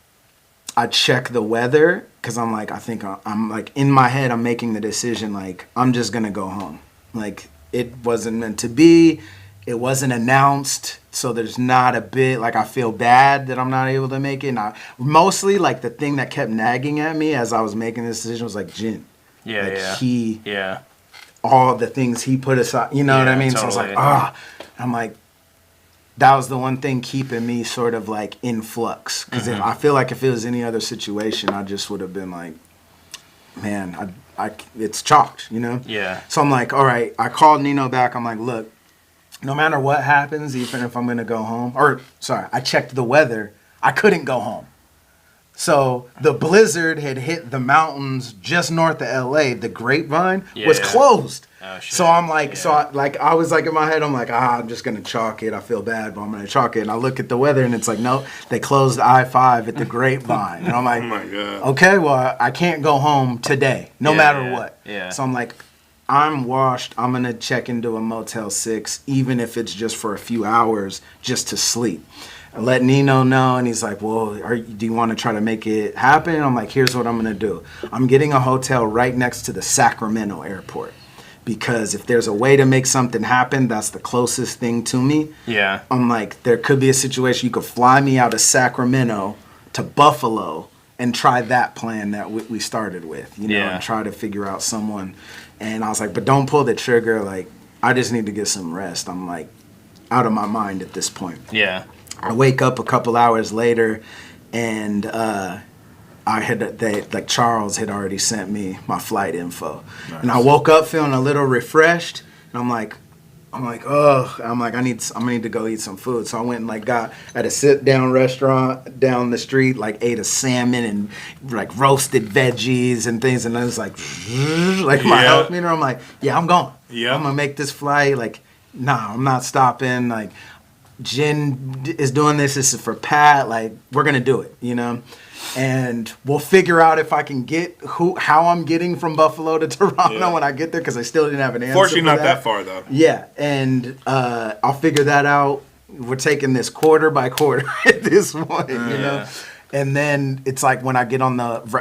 [SPEAKER 2] I check the weather because I'm like, I think I'm like in my head, I'm making the decision like I'm just going to go home. Like it wasn't meant to be. It wasn't announced. So there's not a bit like I feel bad that I'm not able to make it. And mostly like the thing that kept nagging at me as I was making this decision was like Jin. All the things he put aside, you know what I mean? Totally. So I was like, I'm like, that was the one thing keeping me sort of like in flux. Because I feel like if it was any other situation, I just would have been like, man, it's chalked, you know? Yeah. So I'm like, all right, I called Nino back. I'm like, look, no matter what happens, even if I'm going to go home, I checked the weather, I couldn't go home. So the blizzard had hit the mountains just north of LA. The Grapevine was closed. Oh, shit. So I'm like, I was like in my head, I'm like, I'm just going to chalk it. I feel bad, but I'm going to chalk it. And I look at the weather and it's like, no, they closed I-5 at the Grapevine. And I'm like, oh my God. Okay, well, I can't go home today, no matter what. Yeah. So I'm like, I'm washed. I'm going to check into a Motel 6, even if it's just for a few hours, just to sleep. I let Nino know, and he's like, well, do you want to try to make it happen? I'm like, here's what I'm going to do. I'm getting a hotel right next to the Sacramento airport. Because if there's a way to make something happen, that's the closest thing to me. Yeah. I'm like, there could be a situation you could fly me out of Sacramento to Buffalo and try that plan that we started with, you know, and try to figure out someone. And I was like, but don't pull the trigger. Like, I just need to get some rest. I'm like out of my mind at this point. Yeah. I wake up a couple hours later, and Charles had already sent me my flight info. Nice. And I woke up feeling a little refreshed, and I'm like, I need to go eat some food. So I went and like got at a sit down restaurant down the street, like ate a salmon and like roasted veggies and things. And I was like my health meter. I'm like, I'm going. Yeah, I'm gonna make this flight. Like, nah, I'm not stopping. Like, Jen is doing this. This is for Pat. Like, we're gonna do it, you know. And we'll figure out if I can get how I'm getting from Buffalo to Toronto when I get there, because I still didn't have an answer.
[SPEAKER 3] Fortunately, not that far though.
[SPEAKER 2] Yeah, and I'll figure that out. We're taking this quarter by quarter at this point, you know. And then it's like when I get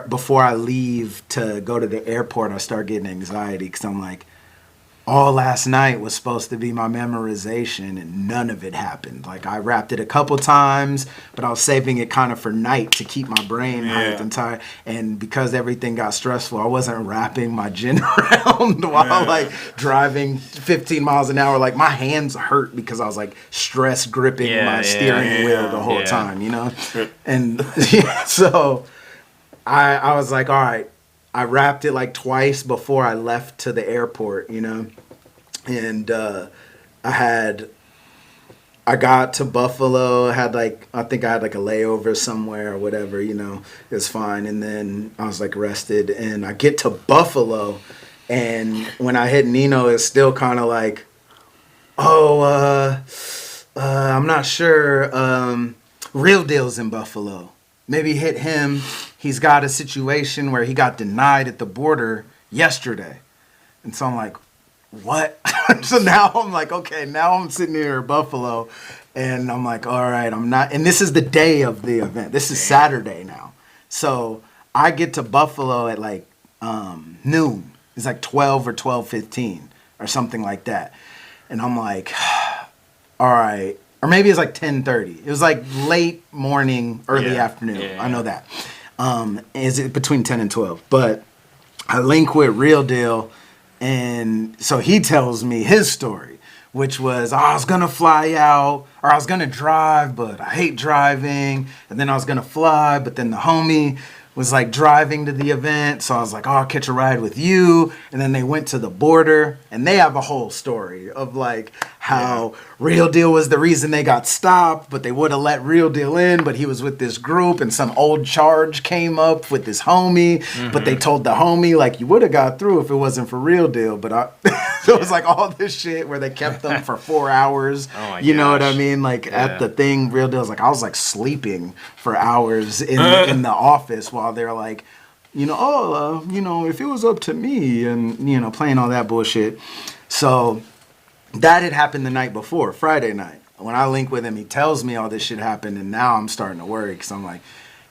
[SPEAKER 2] before I leave to go to the airport, I start getting anxiety because I'm like, all last night was supposed to be my memorization, and none of it happened. Like, I rapped it a couple times, but I was saving it kind of for night to keep my brain hyped and tired. And because everything got stressful, I wasn't wrapping my gin around while, like, driving 15 miles an hour. Like, my hands hurt because I was, like, stress gripping my steering wheel the whole time, you know? And so I was like, all right. I wrapped it like twice before I left to the airport, you know, and I got to Buffalo. I think I had like a layover somewhere or whatever, you know. It was fine, and then I was like rested, and I get to Buffalo, and when I hit Nino, it's still kind of like, oh, I'm not sure. Real Deal's in Buffalo. Maybe hit him. He's got a situation where he got denied at the border yesterday. And so I'm like, what? So now I'm like, okay, now I'm sitting here in Buffalo. And I'm like, all right, I'm not. And this is the day of the event. This is Saturday now. So I get to Buffalo at like noon. It's like 12 or 12:15 or something like that. And I'm like, all right. Or maybe it's like 10:30. It was like late morning, early afternoon. Yeah. I know that. Is it between 10 and 12? But I link with Real Deal, and so he tells me his story, which was, oh, I was going to fly out, or I was going to drive, but I hate driving. And then I was going to fly, but then the homie was like driving to the event. So I was like, oh, I'll catch a ride with you. And then they went to the border, and they have a whole story of like how Real Deal was the reason they got stopped, but they would have let Real Deal in, but he was with this group, and some old charge came up with this homie, but they told the homie, like, you would have got through if it wasn't for Real Deal. But it was like all this shit where they kept them for 4 hours. Oh my you know what I mean? Like at the thing, Real Deal's like, I was like sleeping for hours in the office while they're like, you know, if it was up to me, and, you know, playing all that bullshit. So that had happened the night before, Friday night. When I link with him, he tells me all this shit happened, and now I'm starting to worry because I'm like,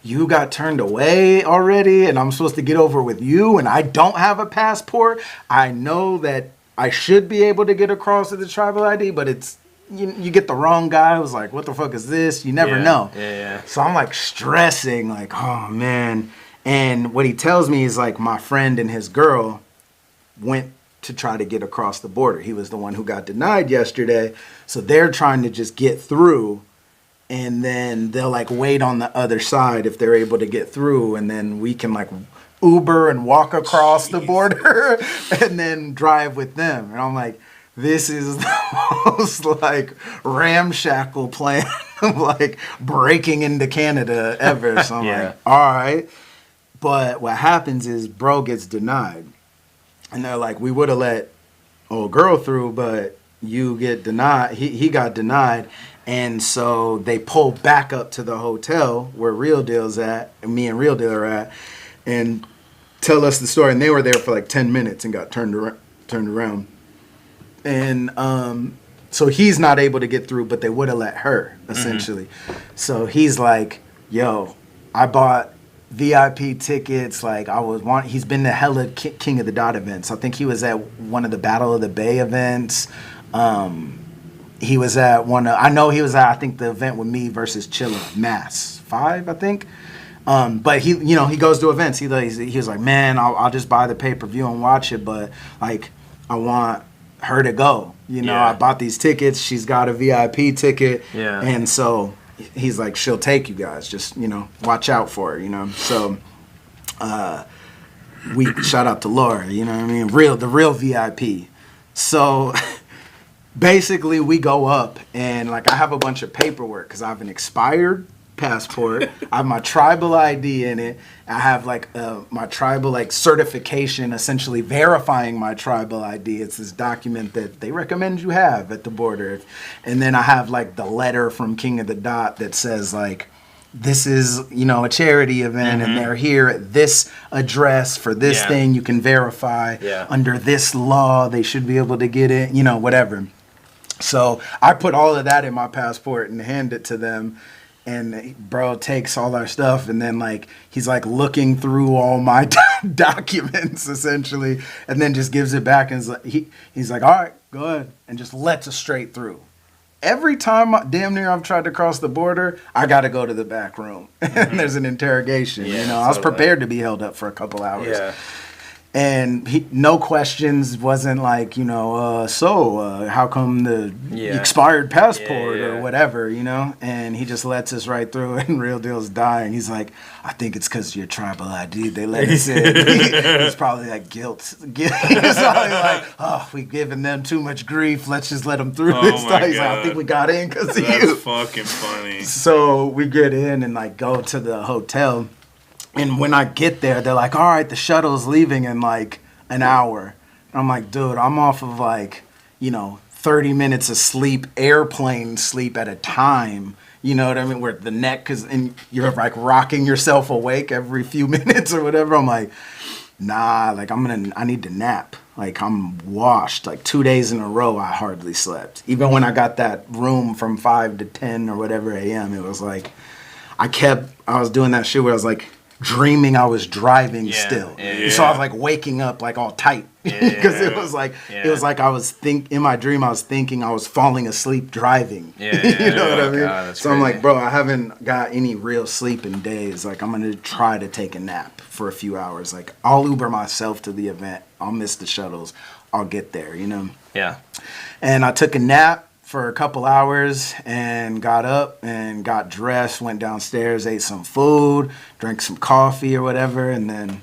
[SPEAKER 2] you got turned away already, and I'm supposed to get over with you, and I don't have a passport. I know that I should be able to get across with the tribal ID, but it's, you get the wrong guy who's like, what the fuck is this? You never know. So I'm like stressing, like, oh man. And what he tells me is like my friend and his girl went to try to get across the border. He was the one who got denied yesterday. So they're trying to just get through, and then they'll like wait on the other side if they're able to get through, and then we can like Uber and walk across the border and then drive with them. And I'm like, this is the most like ramshackle plan of like breaking into Canada ever. So I'm like, all right. But what happens is bro gets denied. And they're like, we would have let old girl through, but you get denied. He got denied. And so they pull back up to the hotel where Real Deal's at, and me and Real Deal are at, and tell us the story. And they were there for like 10 minutes and got turned around. And so he's not able to get through, but they would have let her, essentially. So he's like, yo, I bought VIP tickets. Like, he's been to hella King of the Dot events. I think he was at one of the Battle of the Bay events. He was at I think the event with me versus Chilla, Mass 5, I think. But he goes to events. He was like, man, I'll just buy the pay-per-view and watch it, but like, I want her to go. I bought these tickets. She's got a VIP ticket. Yeah. And so he's like, she'll take you guys. Just, watch out for her, So we shout out to Laura, you know what I mean? The real VIP. So basically we go up, and like I have a bunch of paperwork because I have an expired passport. I have my tribal ID in it. I have like my tribal like certification, essentially verifying my tribal ID. It's this document that they recommend you have at the border. And then I have like the letter from King of the Dot that says like, this is, a charity event, and they're here at this address for this thing. You can verify under this law. They should be able to get it, whatever. So I put all of that in my passport and hand it to them. And bro takes all our stuff, and then like he's like looking through all my documents essentially, and then just gives it back, and he's like, all right, go ahead, and just lets us straight through. Every time damn near I've tried to cross the border, I got to go to the back room, and there's an interrogation. I was prepared to be held up for a couple hours. Yeah. And no questions, wasn't like, how come the expired passport or whatever, And he just lets us right through, and Real Deal's dying. He's like, I think it's because of your tribal ID. They let us in. He's probably like guilt. He's probably like, oh, we've given them too much grief. Let's just let them through this time. He's like, I think we got in because of you.
[SPEAKER 3] That's fucking funny.
[SPEAKER 2] So we get in and like go to the hotel. And when I get there, they're like, all right, the shuttle's leaving in like an hour. And I'm like, dude, I'm off of like, 30 minutes of sleep, airplane sleep at a time. You know what I mean? Where the neck is, and you're like rocking yourself awake every few minutes or whatever. I'm like, nah, like I need to nap. Like I'm washed. Like 2 days in a row, I hardly slept. Even when I got that room from 5 to 10 or whatever a.m., it was like, I was doing that shit where I was like dreaming I was driving still.
[SPEAKER 1] Yeah.
[SPEAKER 2] So I was like waking up like all tight because it was like I was in my dream I was thinking I was falling asleep driving. You know what I mean?
[SPEAKER 1] God,
[SPEAKER 2] so I'm like, bro, I haven't got any real sleep in days. Like I'm gonna try to take a nap for a few hours. Like I'll Uber myself to the event. I'll miss the shuttles. I'll get there. You know?
[SPEAKER 1] Yeah.
[SPEAKER 2] And I took a nap for a couple hours and got up and got dressed, went downstairs, ate some food, drank some coffee or whatever, and then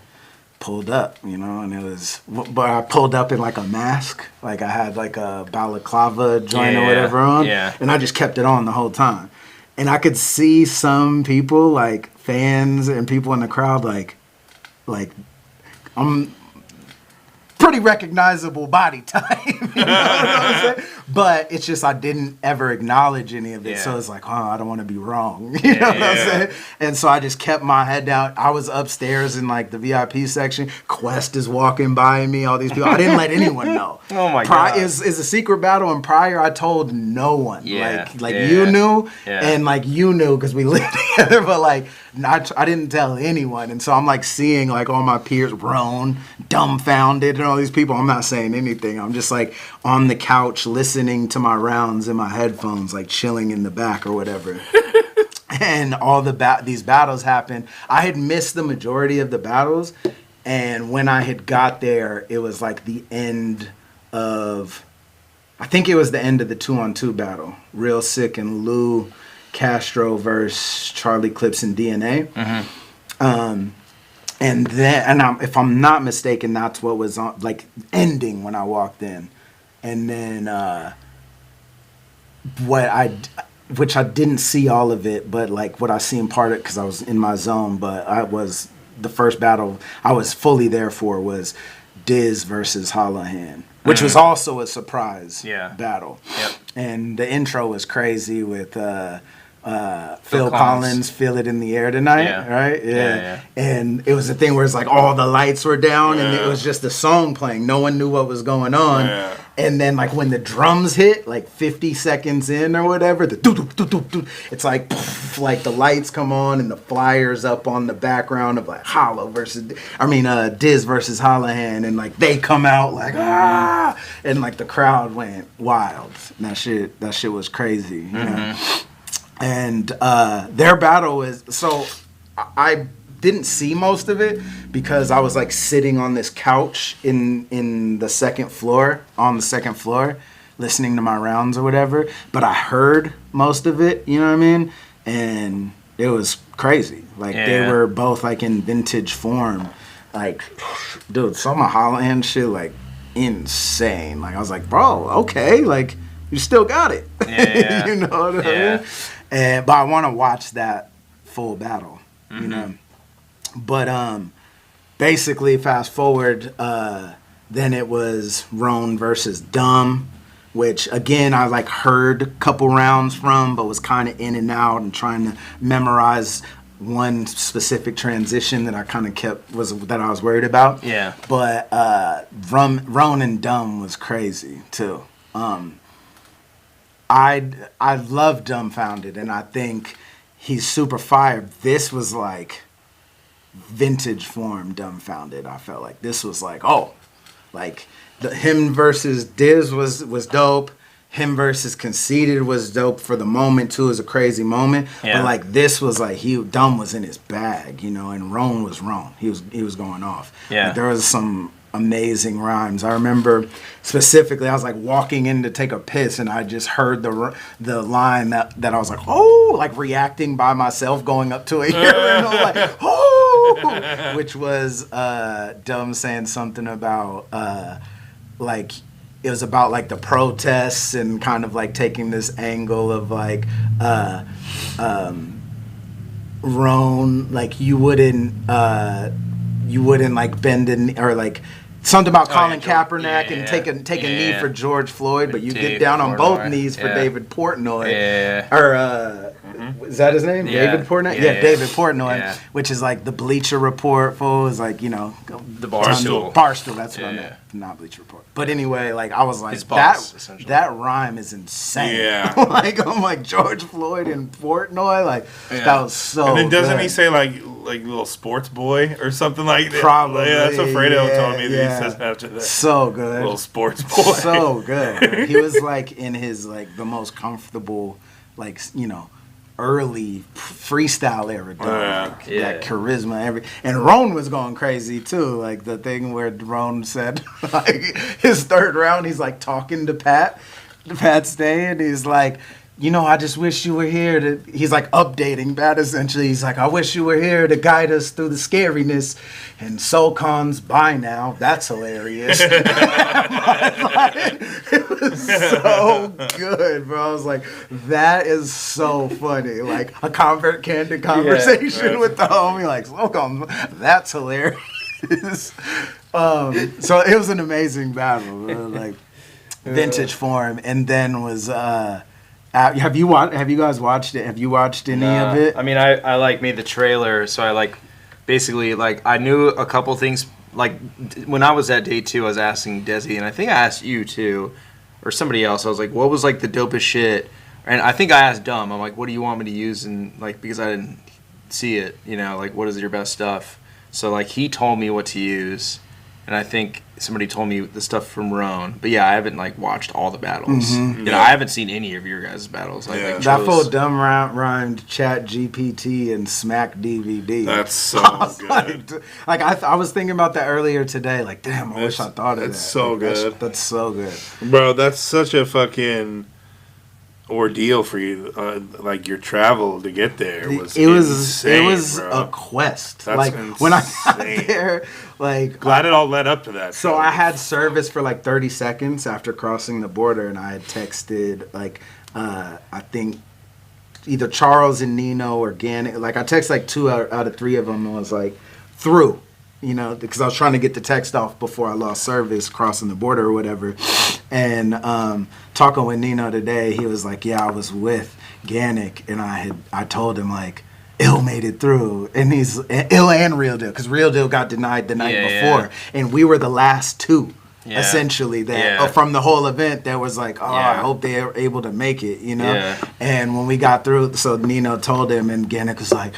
[SPEAKER 2] pulled up, you know, and it was, but I pulled up in like a mask, like I had like a balaclava joint or whatever on, and I just kept it on the whole time. And I could see some people, like fans and people in the crowd, like I'm pretty recognizable body type, you know what I'm saying? But it's just I didn't ever acknowledge any of it, so it's like, oh, I don't want to be wrong, you know what I'm saying? And so I just kept my head down. I was upstairs in like the VIP section. Quest is walking by me, all these people. I didn't let anyone know.
[SPEAKER 1] Oh my God.
[SPEAKER 2] Is a secret battle, and prior I told no one. You knew, and like you knew because we lived together, but like I didn't tell anyone. And so I'm like seeing like all my peers, Roan, dumbfounded, and all these people. I'm not saying anything. I'm just like on the couch listening to my rounds in my headphones, like chilling in the back or whatever. And all these battles happened. I had missed the majority of the battles, and when I had got there, it was like the end of, I think it was the end of the 2-on-2 battle. Real Sick and Lou Castro versus Charlie Clips and DNA. And then, if I'm not mistaken, that's what was on, like ending when I walked in. And then which I didn't see all of it, but like what I seen part of it because I was in my zone. But the first battle I was fully there for was Diz versus Holohan, which was also a surprise battle.
[SPEAKER 1] Yep.
[SPEAKER 2] And the intro was crazy with Phil Collins, Feel It in the Air Tonight, right? Yeah. And it was a thing where it's like all the lights were down and it was just the song playing. No one knew what was going on. Yeah. And then like when the drums hit, like 50 seconds in or whatever, the doo-doo-doo-doo-doo, it's like poof, like the lights come on and the flyers up on the background of like Diz versus Holohan, and like they come out like ah, and like the crowd went wild. And that shit was crazy, you know? And their battle is, so I didn't see most of it because I was like sitting on this couch in the second floor, listening to my rounds or whatever. But I heard most of it, you know what I mean? And it was crazy. Like they were both like in vintage form. Like, dude, some of Holohan shit, like insane. Like I was like, bro, okay, like you still got it. You know what I mean? But I want to watch that full battle, you know. But basically, fast forward, then it was Roan versus Dumb, which again I like heard a couple rounds from, but was kind of in and out and trying to memorize one specific transition that I kind of that I was worried about. Yeah. But Roan and Dumb was crazy too. I love Dumbfounded, and I think he's super fire. This was like vintage form Dumbfounded. I felt like this was like, him versus Diz was dope. Him versus Conceited was dope for the moment too. It was a crazy moment. Yeah. But like this was like Dumb was in his bag, you know, and Roan was Roan. He was going off. Yeah. Like, there was some amazing rhymes. I remember specifically I was like walking in to take a piss and I just heard the line that I was like, oh, like reacting by myself going up to a urinal like, oh, which was Dumb saying something about like it was about like the protests and kind of like taking this angle of like Roan, like you wouldn't like bend in or like something about
[SPEAKER 1] Oh,
[SPEAKER 2] Colin
[SPEAKER 1] yeah,
[SPEAKER 2] Kaepernick and take a knee for George Floyd, but you
[SPEAKER 1] Dave
[SPEAKER 2] get down on both
[SPEAKER 1] Portnoy.
[SPEAKER 2] knees for David Portnoy.
[SPEAKER 1] Yeah.
[SPEAKER 2] Or is that his name?
[SPEAKER 1] Yeah.
[SPEAKER 2] David Portnoy?
[SPEAKER 1] Yeah, yeah.
[SPEAKER 2] David Portnoy,
[SPEAKER 1] Yeah.
[SPEAKER 2] which is like the Bleacher Report, fool, is like, the
[SPEAKER 1] Barstool.
[SPEAKER 2] Barstool, that's what I
[SPEAKER 1] Yeah.
[SPEAKER 2] meant. Not Bleacher Report. But anyway, like I was like,
[SPEAKER 1] His boss, essentially.
[SPEAKER 2] that rhyme is insane.
[SPEAKER 3] Yeah.
[SPEAKER 2] I'm like George Floyd and Portnoy, like that was so
[SPEAKER 3] And then doesn't
[SPEAKER 2] good.
[SPEAKER 3] he say like little sports boy or something like that?
[SPEAKER 2] Probably,
[SPEAKER 3] Yeah, that's what Fredo told me that
[SPEAKER 2] yeah.
[SPEAKER 3] he says after that.
[SPEAKER 2] So good.
[SPEAKER 3] Little sports boy.
[SPEAKER 2] So good. He was like in his like the most comfortable, like early freestyle era. Dog. That charisma, and Roan was going crazy too. Like the thing where Roan said, like his third round, he's like talking to Pat Stay, and he's like, I just wish you were here he's like updating Pat essentially. He's like, I wish you were here to guide us through the scariness. And SoCon's by now. That's hilarious. It was so good, bro. I was like, that is so funny. Like a candid conversation with the homie. Like, SoCon, that's hilarious. So it was an amazing battle. Like vintage form. And then was have you guys watched it? Have you watched any of it?
[SPEAKER 1] I mean, I like made the trailer, so I like basically like I knew a couple things. Like when I was at day 2, I was asking Desi, and I think I asked you too, or somebody else. I was like, what was like the dopest shit? And I think I asked Dumb. I'm like, what do you want me to use? And like because I didn't see it, like what is your best stuff? So like he told me what to use. And I think somebody told me the stuff from Roan. But yeah, I haven't like watched all the battles.
[SPEAKER 2] Mm-hmm.
[SPEAKER 1] I haven't seen any of your guys' battles. Like
[SPEAKER 2] that full dumb rhymed Chat GPT and Smack DVD.
[SPEAKER 3] That's so good.
[SPEAKER 2] Like I was thinking about that earlier today. Like, damn, I wish I thought of that.
[SPEAKER 3] That's so good.
[SPEAKER 2] That's so good,
[SPEAKER 3] bro. That's such a fucking ordeal for you. Like your travel to get there was insane,
[SPEAKER 2] it was
[SPEAKER 3] bro.
[SPEAKER 2] a quest.
[SPEAKER 3] That's
[SPEAKER 2] like
[SPEAKER 3] insane.
[SPEAKER 2] When I got there, like
[SPEAKER 3] glad it all led up to that.
[SPEAKER 2] So I had service for like 30 seconds after crossing the border, and I had texted like I think either Charles and Nino or Gannick. Like I texted like 2 out of 3 of them, and was like through. Because I was trying to get the text off before I lost service crossing the border or whatever. And talking with Nino today, he was like, yeah, I was with Gannick, and I told him like, Ill made it through, and he's Ill and Real Deal, because Real Deal got denied the night before, and we were the last 2. Yeah. Essentially, that from the whole event, that was like, I hope they are able to make it, And when we got through, so Nino told him, and Gannick was like,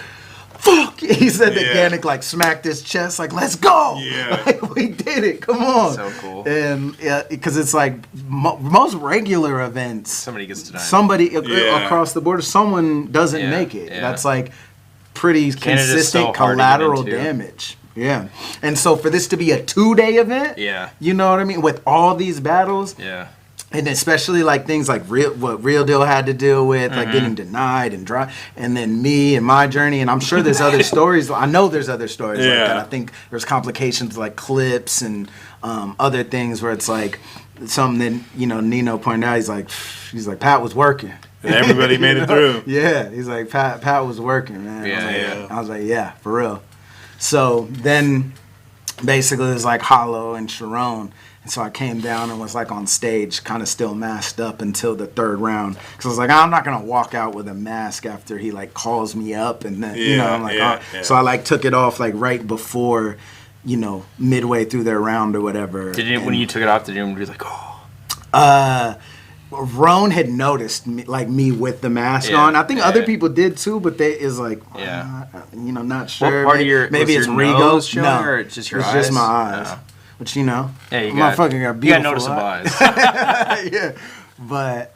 [SPEAKER 2] fuck! He said that Gannick like smacked his chest, like, let's go!
[SPEAKER 3] Yeah.
[SPEAKER 2] Like, we did it, come on!
[SPEAKER 1] So cool.
[SPEAKER 2] And because it's like most regular events,
[SPEAKER 1] somebody gets denied.
[SPEAKER 2] Somebody across the border, someone doesn't make it. Yeah. That's like pretty consistent collateral damage. Yeah. And so for this to be a 2-day event, you know what I mean? With all these battles, and especially like things like what Real Deal had to deal with, like getting denied and dry, and then me and my journey, and I'm sure there's other stories. I know there's other stories like that. I think there's complications like clips and other things where it's like something that Nino pointed out. He's like Pat was working.
[SPEAKER 3] And everybody made it through.
[SPEAKER 2] Yeah, he's like Pat was working, man. I was like, yeah, for real. So then basically it was like Hollow and Sharon. And so I came down and was like on stage, kind of still masked up until the 3rd round. Because I was like, I'm not going to walk out with a mask after he like calls me up. And then, I'm like, So I like took it off like right before, midway through their round or whatever.
[SPEAKER 1] When you took it off, did you be like, oh?
[SPEAKER 2] Roan had noticed me with the mask on. I think other people did too, but they is like, not sure.
[SPEAKER 1] What part of your
[SPEAKER 2] maybe it's Rigo
[SPEAKER 1] showing, or it's just your eyes?
[SPEAKER 2] It's just my eyes.
[SPEAKER 1] No.
[SPEAKER 2] But
[SPEAKER 1] you
[SPEAKER 2] got beautiful.
[SPEAKER 1] You got noticeable eyes.
[SPEAKER 2] Yeah, but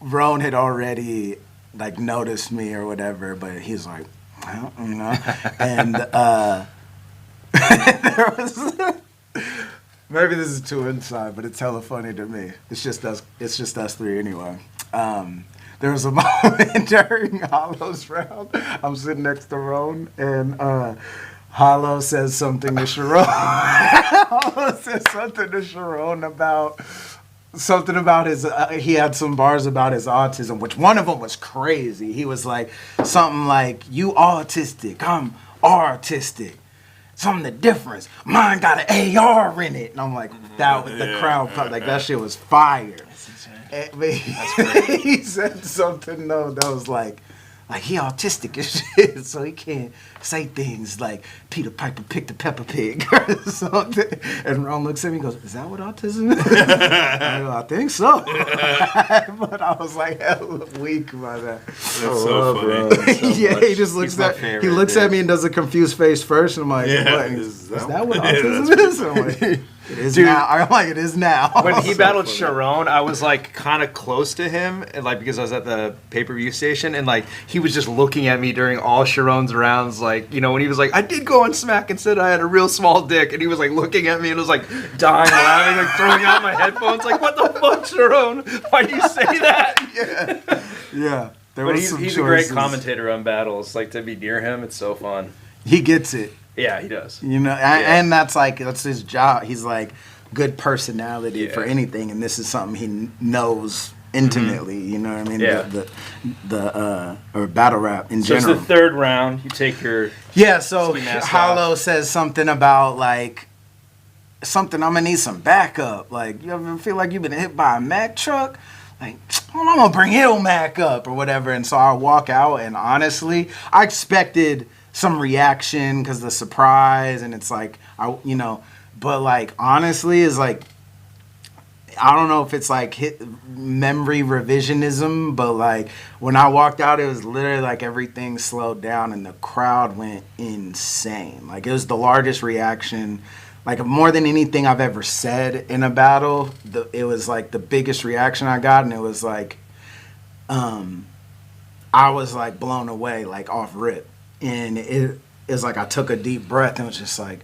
[SPEAKER 2] Roan had already like noticed me or whatever, but he's like, well, and there was. Maybe this is too inside, but it's hella funny to me. It's just us 3 anyway. There was a moment during Hollow's round. I'm sitting next to Roan, and Hollow says something to Sharon. Hollow says something to Sharon about his. He had some bars about his autism, which one of them was crazy. He was like something like, "You autistic, I'm artistic." something the difference. Mine got an AR in it. And I'm like, the crowd, like, that shit was fire. But he said something, though, that was like he autistic as shit, so he can't say things like Peter Piper picked a Peppa Pig or something. And Ron looks at me and goes, "Is that what autism is?" I go, "I think so." But I was like hella weak by that.
[SPEAKER 3] That's so funny.
[SPEAKER 2] Yeah, he just looks at me and does a confused face first, and I'm like, "What? Is that what autism is?" I'm like, it is now. I'm like, it is now.
[SPEAKER 1] When he battled Sharon, I was like kind of close to him, and like because I was at the pay-per-view station, and like he was just looking at me during all Sharon's rounds, like, you know, when he was like, "I did go on Smack and said I had a real small dick," and he was like looking at me and was like dying laughing, like throwing out my headphones, like, "What the fuck, Sharon? Why'd you say that?"
[SPEAKER 2] Yeah.
[SPEAKER 1] But he's a great commentator on battles. Like, to be near him, it's so fun.
[SPEAKER 2] He gets it.
[SPEAKER 1] Yeah, he does.
[SPEAKER 2] You know, and that's his job. He's like good personality for anything, and this is something he knows intimately. You know what I mean?
[SPEAKER 3] Yeah.
[SPEAKER 2] Or battle rap in general.
[SPEAKER 1] So it's the third round. You take your
[SPEAKER 2] So Hollow says something about like I'm gonna need some backup. Like, you ever feel like you've been hit by a Mack truck? Like, I'm gonna bring Illmac up or whatever. And so I walk out, and honestly, I expected some reaction because the surprise, and it's like, but like, honestly, is like, I don't know if it's like memory revisionism, but like when I walked out, it was literally like everything slowed down and the crowd went insane. Like, it was the largest reaction, like more than anything I've ever said in a battle. It was like the biggest reaction I got, and it was like, I was like blown away, like off rip. And it is like I took a deep breath and was just like,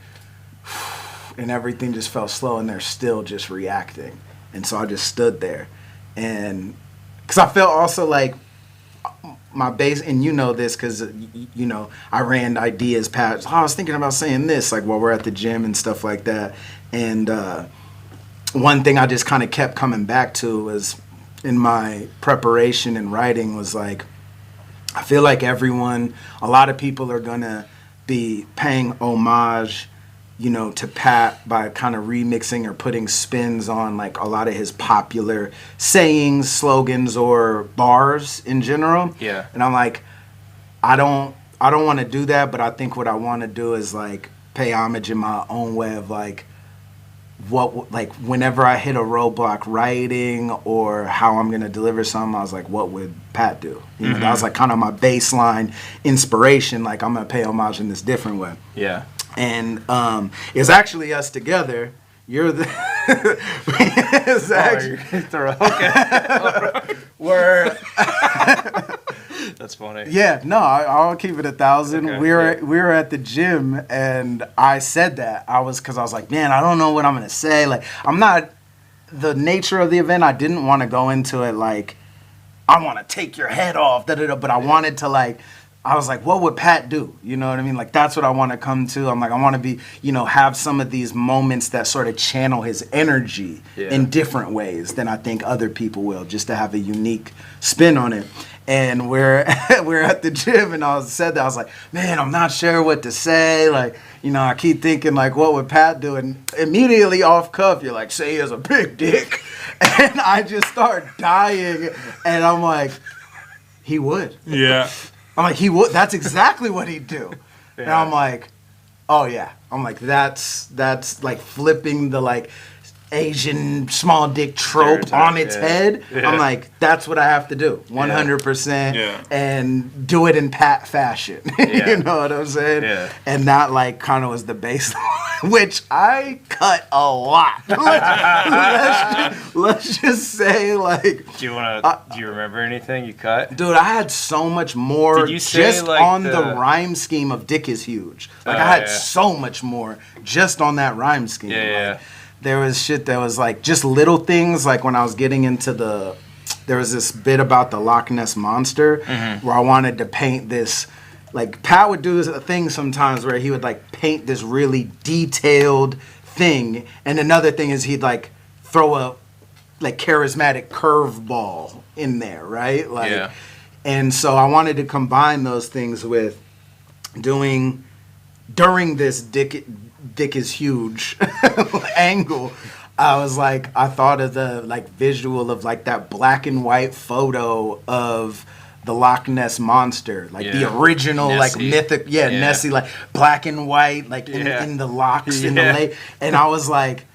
[SPEAKER 2] and everything just felt slow, and they're still just reacting. And so I just stood there, and because I felt also like my base, and you know this because you know I ran ideas past. I was thinking about saying this like while we're at the gym and stuff like that. And one thing I just kind of kept coming back to was in my preparation and writing was like, I feel like a lot of people are gonna be paying homage, you know, to Pat by kind of remixing or putting spins on like a lot of his popular sayings, slogans, or bars in general.
[SPEAKER 1] Yeah.
[SPEAKER 2] And I'm like, I don't want to do that, but I think what I want to do is like pay homage in my own way of like whenever I hit a roadblock writing or how I'm gonna deliver something, I was like, what would Pat do? You know, that was like kind of my baseline inspiration. Like, I'm gonna pay homage in this different way.
[SPEAKER 1] Yeah.
[SPEAKER 2] And it's actually us together. You're the. It's actually.
[SPEAKER 1] Okay.
[SPEAKER 2] We're.
[SPEAKER 1] That's funny.
[SPEAKER 2] Yeah, no, I'll keep it 1,000.
[SPEAKER 1] Okay,
[SPEAKER 2] we were at the gym, and I said that because I was like, man, I don't know what I'm gonna say. Like, I'm not the nature of the event. I didn't want to go into it like I want to take your head off, but I wanted to like. I was like, what would Pat do? You know what I mean? Like, that's what I want to come to. I'm like, I want to be, have some of these moments that sort of channel his energy in different ways than I think other people will, just to have a unique spin on it. And we're at the gym, and I was like, man, I'm not sure what to say. Like, I keep thinking, like, what would Pat do? And immediately off cuff, you're like, say he has a big dick. And I just start dying, and I'm like, he would.
[SPEAKER 3] Yeah.
[SPEAKER 2] I'm like, he would. That's exactly what he'd do. Yeah. And I'm like, oh yeah. I'm like, that's like flipping the like Asian small dick trope on its head. Yeah. I'm like, that's what I have to do, 100%, and do it in Pat fashion. You know what I'm saying? Yeah. And that like kind of was the baseline, which I cut a lot. let's just say like.
[SPEAKER 1] Do you remember anything you cut?
[SPEAKER 2] Dude, I had so much more.
[SPEAKER 1] Did you say
[SPEAKER 2] just
[SPEAKER 1] like
[SPEAKER 2] on the rhyme scheme of Dick is Huge. Like I had so much more just on that rhyme scheme.
[SPEAKER 1] Yeah.
[SPEAKER 2] There was shit that was like just little things, like when I was getting into there was this bit about the Loch Ness Monster where I wanted to paint this, like Pat would do a thing sometimes where he would like paint this really detailed thing, and another thing is he'd like throw a like charismatic curveball in there, right? Like, and so I wanted to combine those things with doing during this dick is huge angle, I was like, I thought of the like visual of like that black and white photo of the Loch Ness monster, like the original, Nessie. Like mythic, Nessie, like black and white, like in the locks in the lake, and I was like,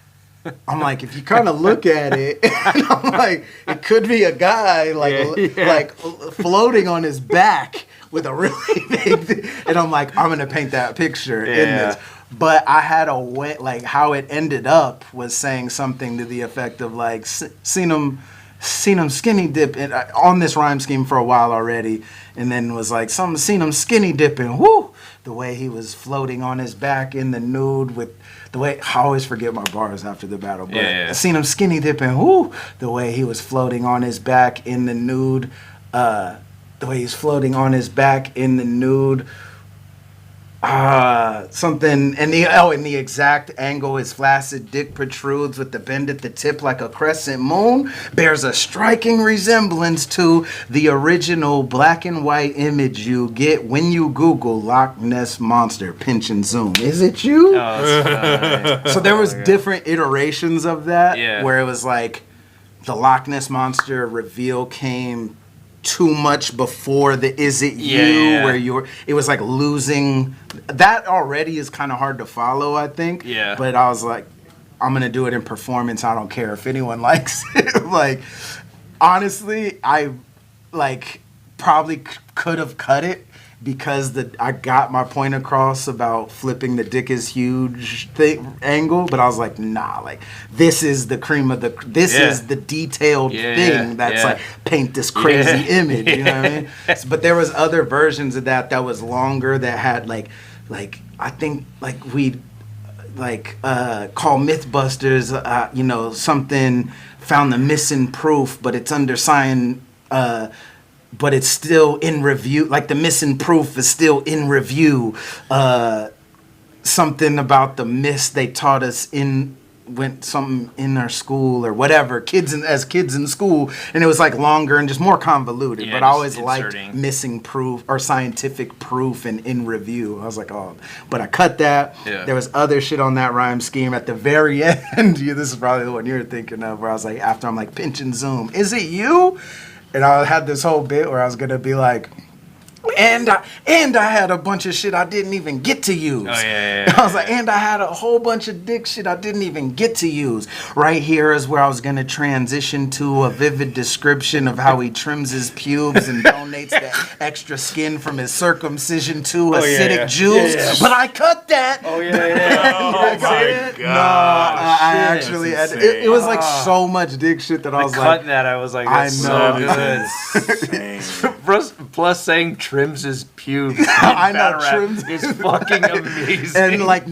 [SPEAKER 2] if you kind of look at it, and I'm like, it could be a guy like floating on his back with a really big, and I'm like, I'm gonna paint that picture in this. But I had a way, like how it ended up was saying something to the effect of like, seen him skinny dip on this rhyme scheme for a while already, and then was like, seen him skinny dipping, whoo, the way he was floating on his back in the nude with the way, I always forget my bars after the battle, but I seen him skinny dipping, whoo, the way he was floating on his back in the nude, the way he's floating on his back in the nude, something, and the exact angle his flaccid dick protrudes with the bend at the tip like a crescent moon bears a striking resemblance to the original black and white image you get when you Google Loch Ness monster pinch and zoom. Is it you?
[SPEAKER 1] Oh, that's funny.
[SPEAKER 2] So there was different iterations of that, where it was like the Loch Ness monster reveal came too much before the is it you where it was like losing that already is kind of hard to follow, I think, but I was like, I'm gonna do it in performance, I don't care if anyone likes it. Like honestly, I like probably could have cut it because I got my point across about flipping the dick is huge angle, but I was like, nah, like this is the cream of the, is the detailed thing that's like paint this crazy image, you know what I mean? But there was other versions of that was longer that had like I think like we'd like call Mythbusters, something found the missing proof, but it's under sign. But it's still in review. Like the missing proof is still in review. Something about the myths they taught us something in our school or whatever. Kids in school, and it was like longer and just more convoluted.
[SPEAKER 1] Yeah,
[SPEAKER 2] but I always liked missing proof or scientific proof and in review. I was like, oh, but I cut that. Yeah. There was other shit on that rhyme scheme at the very end. This is probably the one you're thinking of, where I was like, after I'm like pinch and zoom, is it you? And I had this whole bit where I was gonna be like, and I had a bunch of shit I didn't even get to use. Oh, yeah. I was like, and I had a whole bunch of dick shit I didn't even get to use. Right here is where I was gonna transition to a vivid description of how he trims his pubes and donates the extra skin from his circumcision to acidic Jews. Yeah. But I cut that.
[SPEAKER 3] Oh yeah. Oh my god.
[SPEAKER 2] No, I actually had, it was like so much dick shit that I was like,
[SPEAKER 1] cut that. I was like, that's so good. Plus saying trims his pubes.
[SPEAKER 2] I know, trims
[SPEAKER 1] is fucking amazing.
[SPEAKER 2] And like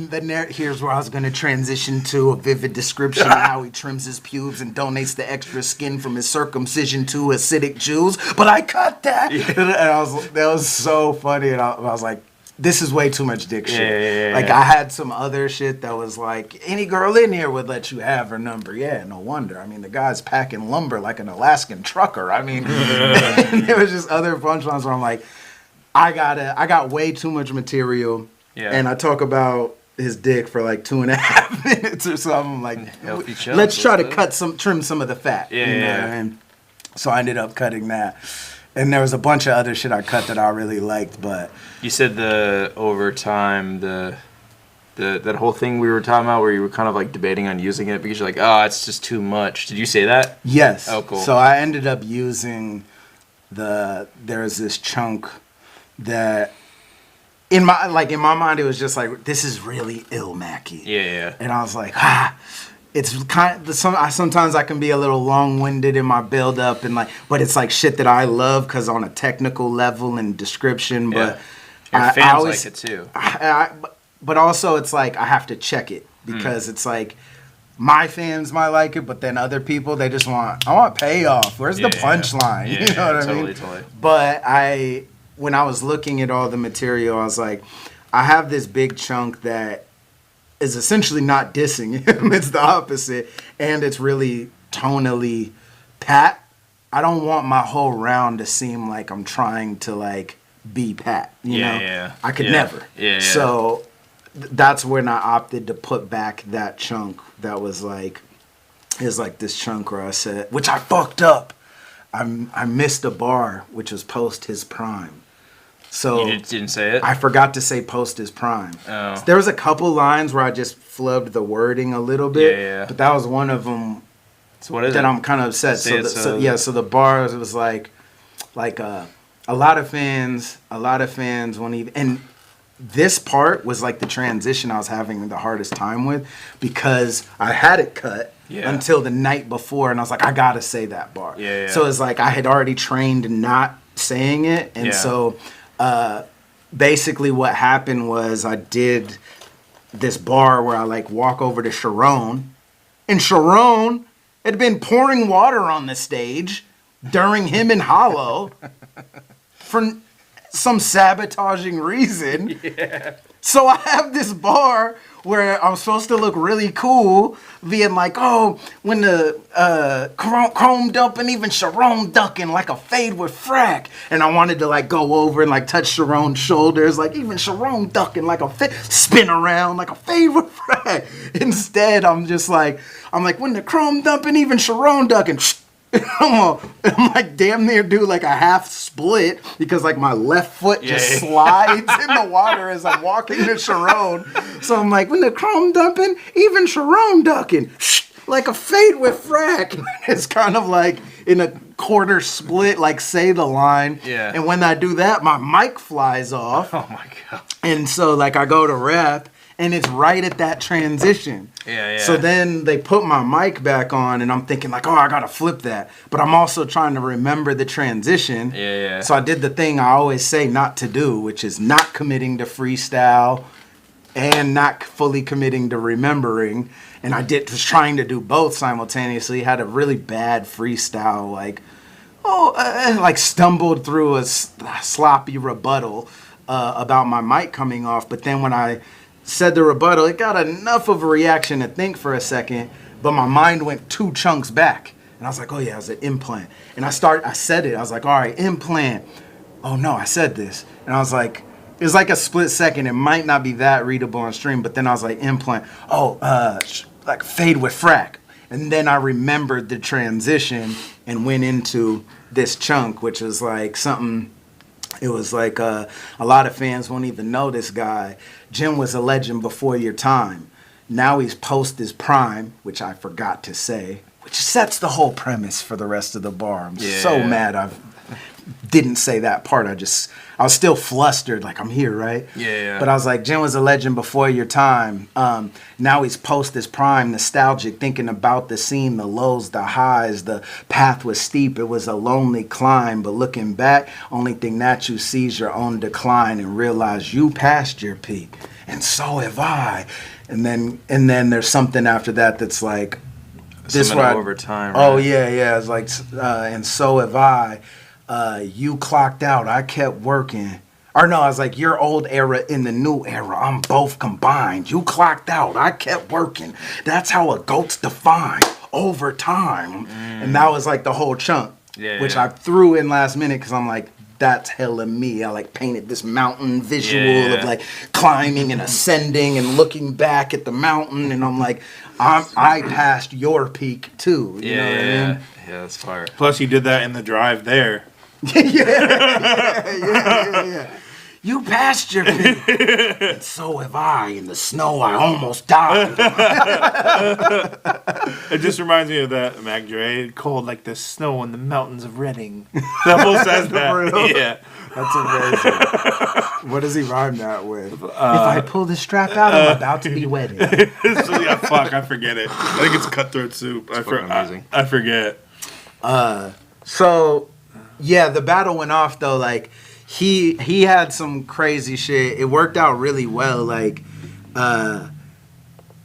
[SPEAKER 2] here's where I was gonna transition to a vivid description of how he trims his pubes and donates the extra skin from his circumcision to acidic Jews. But I cut that, and that was so funny. And I was like, this is way too much dick shit. Like I had some other shit that was like, any girl in here would let you have her number. Yeah, no wonder. I mean, the guy's packing lumber like an Alaskan trucker. I mean, there was just other punchlines where I'm like, I got way too much material, and I talk about his dick for like 2.5 minutes or something. Like, let's try to trim some of the fat. You know what I mean? So I ended up cutting that. And there was a bunch of other shit I cut that I really liked, but
[SPEAKER 1] you said the overtime, that whole thing we were talking about, where you were kind of like debating on using it because you're like, oh, it's just too much. Did you say that?
[SPEAKER 2] Yes.
[SPEAKER 1] Oh, cool.
[SPEAKER 2] So I ended up using there's this chunk that in my mind it was just like, this is really Illmac-y.
[SPEAKER 1] Yeah.
[SPEAKER 2] And I was like, it's kind of sometimes I can be a little long-winded in my build-up and like, but it's like shit that I love because on a technical level and description. But
[SPEAKER 1] your fans always like it too.
[SPEAKER 2] But also it's like I have to check it because it's like my fans might like it, but then other people they just I want payoff. Where's the punchline? You know what I mean?
[SPEAKER 1] Totally.
[SPEAKER 2] But when I was looking at all the material, I was like, I have this big chunk that is essentially not dissing him. It's the opposite. And it's really tonally pat. I don't want my whole round to seem like I'm trying to like be pat. You know? I could never. So that's when I opted to put back that chunk that was like, is like this chunk where I said, which I fucked up. I missed a bar, which was post his prime. So
[SPEAKER 1] you didn't say it?
[SPEAKER 2] I forgot to say post his prime.
[SPEAKER 1] Oh.
[SPEAKER 2] So there was a couple lines where I just flubbed the wording a little bit.
[SPEAKER 1] Yeah.
[SPEAKER 2] But that was one of them.
[SPEAKER 1] So what is
[SPEAKER 2] that
[SPEAKER 1] it?
[SPEAKER 2] I'm kind of upset.
[SPEAKER 1] Say
[SPEAKER 2] So the bars, it was like a lot of fans won't even. And this part was like the transition I was having the hardest time with, because I had it cut until the night before, and I was like, I gotta say that bar.
[SPEAKER 1] Yeah.
[SPEAKER 2] So it's like I had already trained not saying it, and so basically what happened was I did this bar where I like walk over to Sharon, and Sharon had been pouring water on the stage during him and Hollow for some sabotaging reason. Yeah. So I have this bar where I'm supposed to look really cool, being like, oh, when the chrome dumping, even Sharon ducking like a fade with frack. And I wanted to like go over and like touch Sharon's shoulders, like even Sharon ducking like a spin around like a fade with frack. Instead, I'm like, when the chrome dumping, even Sharon ducking. I'm like damn near do like a half split, because like my left foot just slides in the water as I'm walking to Sharon. So I'm like, when the chrome dumping, even Sharon ducking, like a fade with frack. It's kind of like in a quarter split, like say the line.
[SPEAKER 1] Yeah.
[SPEAKER 2] And when I do that, my mic flies off.
[SPEAKER 1] Oh my God.
[SPEAKER 2] And so like I go to rap, and it's right at that transition.
[SPEAKER 1] Yeah.
[SPEAKER 2] So then they put my mic back on, and I'm thinking like, oh, I gotta flip that. But I'm also trying to remember the transition.
[SPEAKER 1] Yeah.
[SPEAKER 2] So I did the thing I always say not to do, which is not committing to freestyle and not fully committing to remembering. And was trying to do both simultaneously. Had a really bad freestyle, like stumbled through a sloppy rebuttal about my mic coming off. But then when I said the rebuttal, it got enough of a reaction to think for a second, but my mind went 2 chunks back. And I was like, oh yeah, it was an implant. And I said it. I was like, all right, implant. Oh no, I said this. And I was like, it was like a split second. It might not be that readable on stream, but then I was like, implant. Oh, like fade with frack. And then I remembered the transition and went into this chunk, which was like something. It was like a lot of fans won't even know this guy. Jim was a legend before your time. Now he's post his prime, which I forgot to say, which sets the whole premise for the rest of the bar. I'm so mad I didn't say that part. I was still flustered, like I'm here, right?
[SPEAKER 1] Yeah.
[SPEAKER 2] But I was like, Jim was a legend before your time. Now he's post his prime, nostalgic, thinking about the scene, the lows, the highs. The path was steep, it was a lonely climb. But looking back, only thing that you see is your own decline, and realize you passed your peak, and so have I. And then there's something after that that's like this
[SPEAKER 1] right over time. Right?
[SPEAKER 2] Oh yeah. It's like and so have I. You clocked out, I kept working. Or no, I was like, your old era in the new era, I'm both combined. You clocked out, I kept working. That's how a goat's defined, over time. And that was like the whole chunk, which I threw in last minute because I'm like, that's hella me. I like painted this mountain visual of like climbing and ascending and looking back at the mountain, and I'm like, I passed your peak too. You know what I mean?
[SPEAKER 1] Yeah, that's fire.
[SPEAKER 3] Plus, you did that in the drive there.
[SPEAKER 2] Yeah. You passed your peak, and so have I. In the snow, I almost died.
[SPEAKER 3] It just reminds me of that Mac Dre, cold like the snow in the mountains of Reading. That fool says that. Yeah.
[SPEAKER 2] That's amazing. What does he rhyme that with? If I pull the strap out, I'm about to be wedded.
[SPEAKER 3] I forget it. I think it's Cutthroat Soup.
[SPEAKER 1] Amazing.
[SPEAKER 3] I forget.
[SPEAKER 2] So, yeah, the battle went off, though. Like, he had some crazy shit. It worked out really well. Like,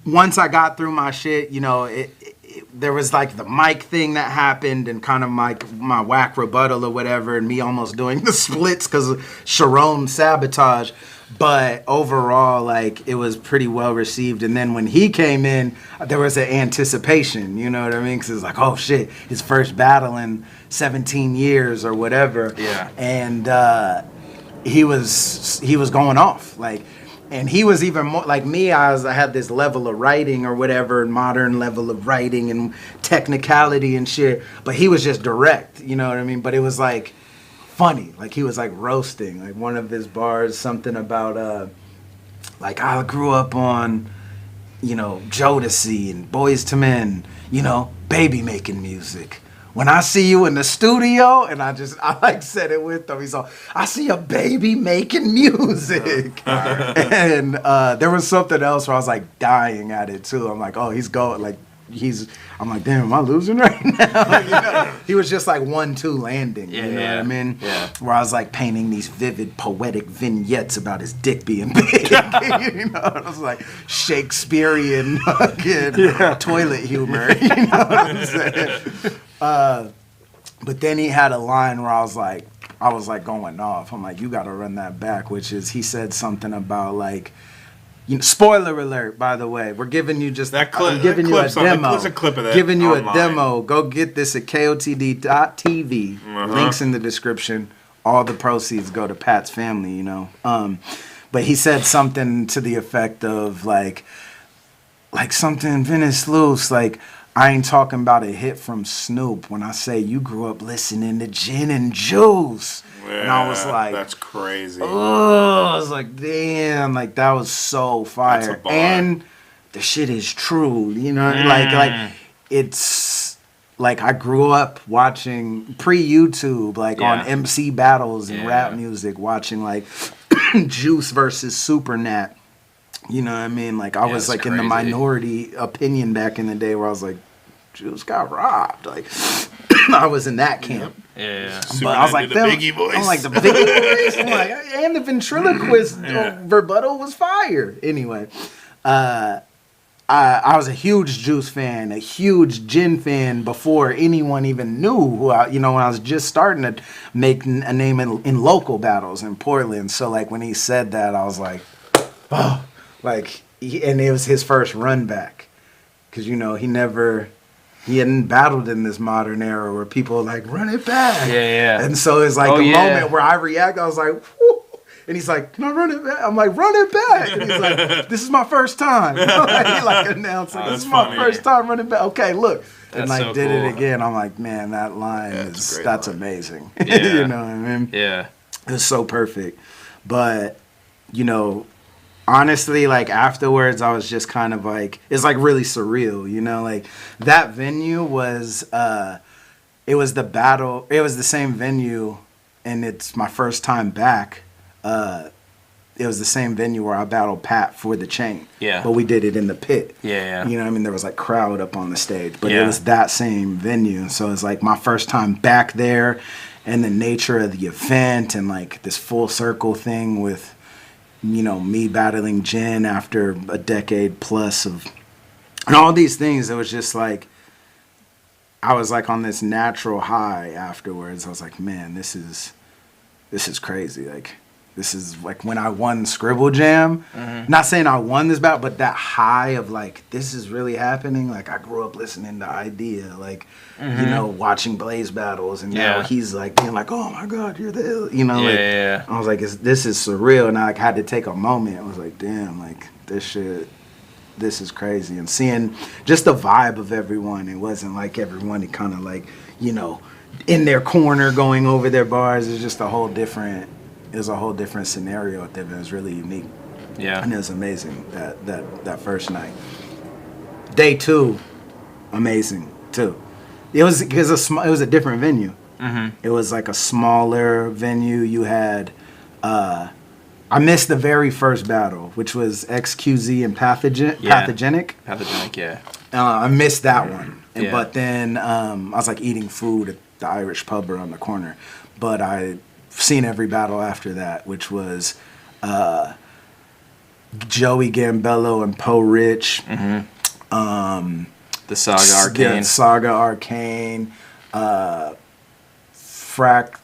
[SPEAKER 2] once I got through my shit, you know, there was like the mic thing that happened, and kind of my whack rebuttal or whatever, and me almost doing the splits because of Sharon's sabotage. But overall, like, it was pretty well received. And then when he came in, there was an anticipation, you know what I mean? Because it was like, oh shit, his first battle in 17 years or whatever.
[SPEAKER 1] Yeah.
[SPEAKER 2] And he was going off. Like, And he was even more like me. I had this level of writing or whatever, modern level of writing and technicality and shit. But he was just direct, you know what I mean? But it was like funny. Like he was like roasting. Like one of his bars, something about like I grew up on, you know, Jodeci and Boys to Men, you know, baby making music. When I see you in the studio, and I like said it with him. He's all, I see a baby making music. And there was something else where I was like dying at it too. I'm like, oh, he's going, like, I'm like, damn, am I losing right now? You know? He was just like 1-2 landing, you know what I mean? Yeah. Where I was like painting these vivid poetic vignettes about his dick being big. You know, it was like Shakespearean fucking toilet humor. You know what I'm saying? But then he had a line where I was like going off. I'm like, you got to run that back, which is he said something about like, you know, spoiler alert, by the way. We're giving you just that clip. I'm giving you a demo.
[SPEAKER 3] There's a clip of that.
[SPEAKER 2] Giving you
[SPEAKER 3] online.
[SPEAKER 2] a demo. Go get this at KOTD.tv. Links in the description. All the proceeds go to Pat's family, you know. But he said something to the effect of like something Venice Loose, like, I ain't talking about a hit from Snoop when I say you grew up listening to Gin and Juice.
[SPEAKER 3] Yeah,
[SPEAKER 2] and I was like,
[SPEAKER 3] that's crazy.
[SPEAKER 2] Oh, I was like, damn, like that was so fire. And the shit is true, you know, like it's like I grew up watching pre-YouTube, like on MC battles and rap music, watching like Juice versus Supernat. You know what I mean? Like, I was, like, crazy. In the minority opinion back in the day where I was like, Juice got robbed. Like, I was in that camp.
[SPEAKER 1] Yeah.
[SPEAKER 2] But I was like,
[SPEAKER 3] the Biggie voice.
[SPEAKER 2] I'm like, the Biggie voice? I'm like, and the ventriloquist rebuttal was fire. Anyway, I was a huge Juice fan, a huge Gin fan before anyone even knew who I, you know, when I was just starting to make a name in local battles in Portland. So, like, when he said that, I was like, oh. Like, and it was his first run back. Because, you know, he hadn't battled in this modern era where people are like, run it back.
[SPEAKER 1] Yeah.
[SPEAKER 2] And so it's like moment where I react, I was like, whoo. And he's like, can I run it back? I'm like, run it back. And he's like, this is my first time. He like announced, like, this is my first time running back. Okay, look. And like so did cool. It again. I'm like, man, that line that's amazing.
[SPEAKER 1] Yeah.
[SPEAKER 2] You know what I mean?
[SPEAKER 1] Yeah.
[SPEAKER 2] It's so perfect. But, you know, honestly, like afterwards, I was just kind of like, it's like really surreal, you know, like that venue was, it was the same venue, and it's my first time back. It was the same venue where I battled Pat for the chain. Yeah. But we did it in the pit.
[SPEAKER 1] Yeah.
[SPEAKER 2] You know what I mean? There was like crowd up on the stage, but it was that same venue. So it's like my first time back there, and the nature of the event and like this full circle thing with, you know, me battling Jen after a decade plus of, and all these things. It was just like, I was like on this natural high afterwards. I was like, man, this is crazy. Like, this is like when I won Scribble Jam. Mm-hmm. Not saying I won this battle, but that high of like, this is really happening. Like, I grew up listening to Idea, like, you know, watching Blaze battles, and now he's like being like, oh my God, you're the, you know, I was like, this is surreal, and I like, had to take a moment. I was like, damn, like this is crazy, and seeing just the vibe of everyone. It wasn't like everyone kind of like, you know, in their corner going over their bars. It's just a whole different scenario out there. It was really unique. Yeah. And it was amazing that first night. Day 2, amazing too. It was a different venue. Mm-hmm. It was like a smaller venue. You had, I missed the very first battle, which was XQZ and Pathogenic.
[SPEAKER 1] Pathogenic, yeah.
[SPEAKER 2] I missed that one. But then I was like eating food at the Irish pub around the corner. But I've seen every battle after that, which was Joey Gambello and Poe Rich. Mm-hmm.
[SPEAKER 1] The Saga Arcane.
[SPEAKER 2] The Saga Arcane. Frack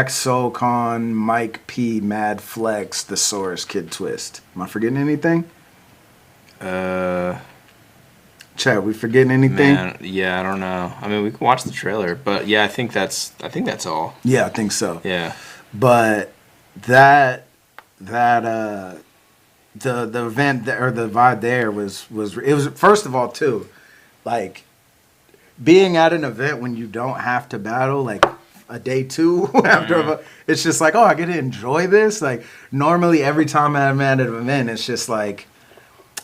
[SPEAKER 2] Soulcon, Mike P, Mad Flex, The Source, Kid Twist. Am I forgetting anything? Chad, we forgetting anything?
[SPEAKER 1] Man, yeah, I don't know. I mean, we can watch the trailer, but yeah, I think that's all.
[SPEAKER 2] Yeah, I think so.
[SPEAKER 1] Yeah.
[SPEAKER 2] But that the event or the vibe there was it was first of all too, like being at an event when you don't have to battle like a day two after it's just like, oh, I get to enjoy this. Like normally every time I'm at an event, it's just like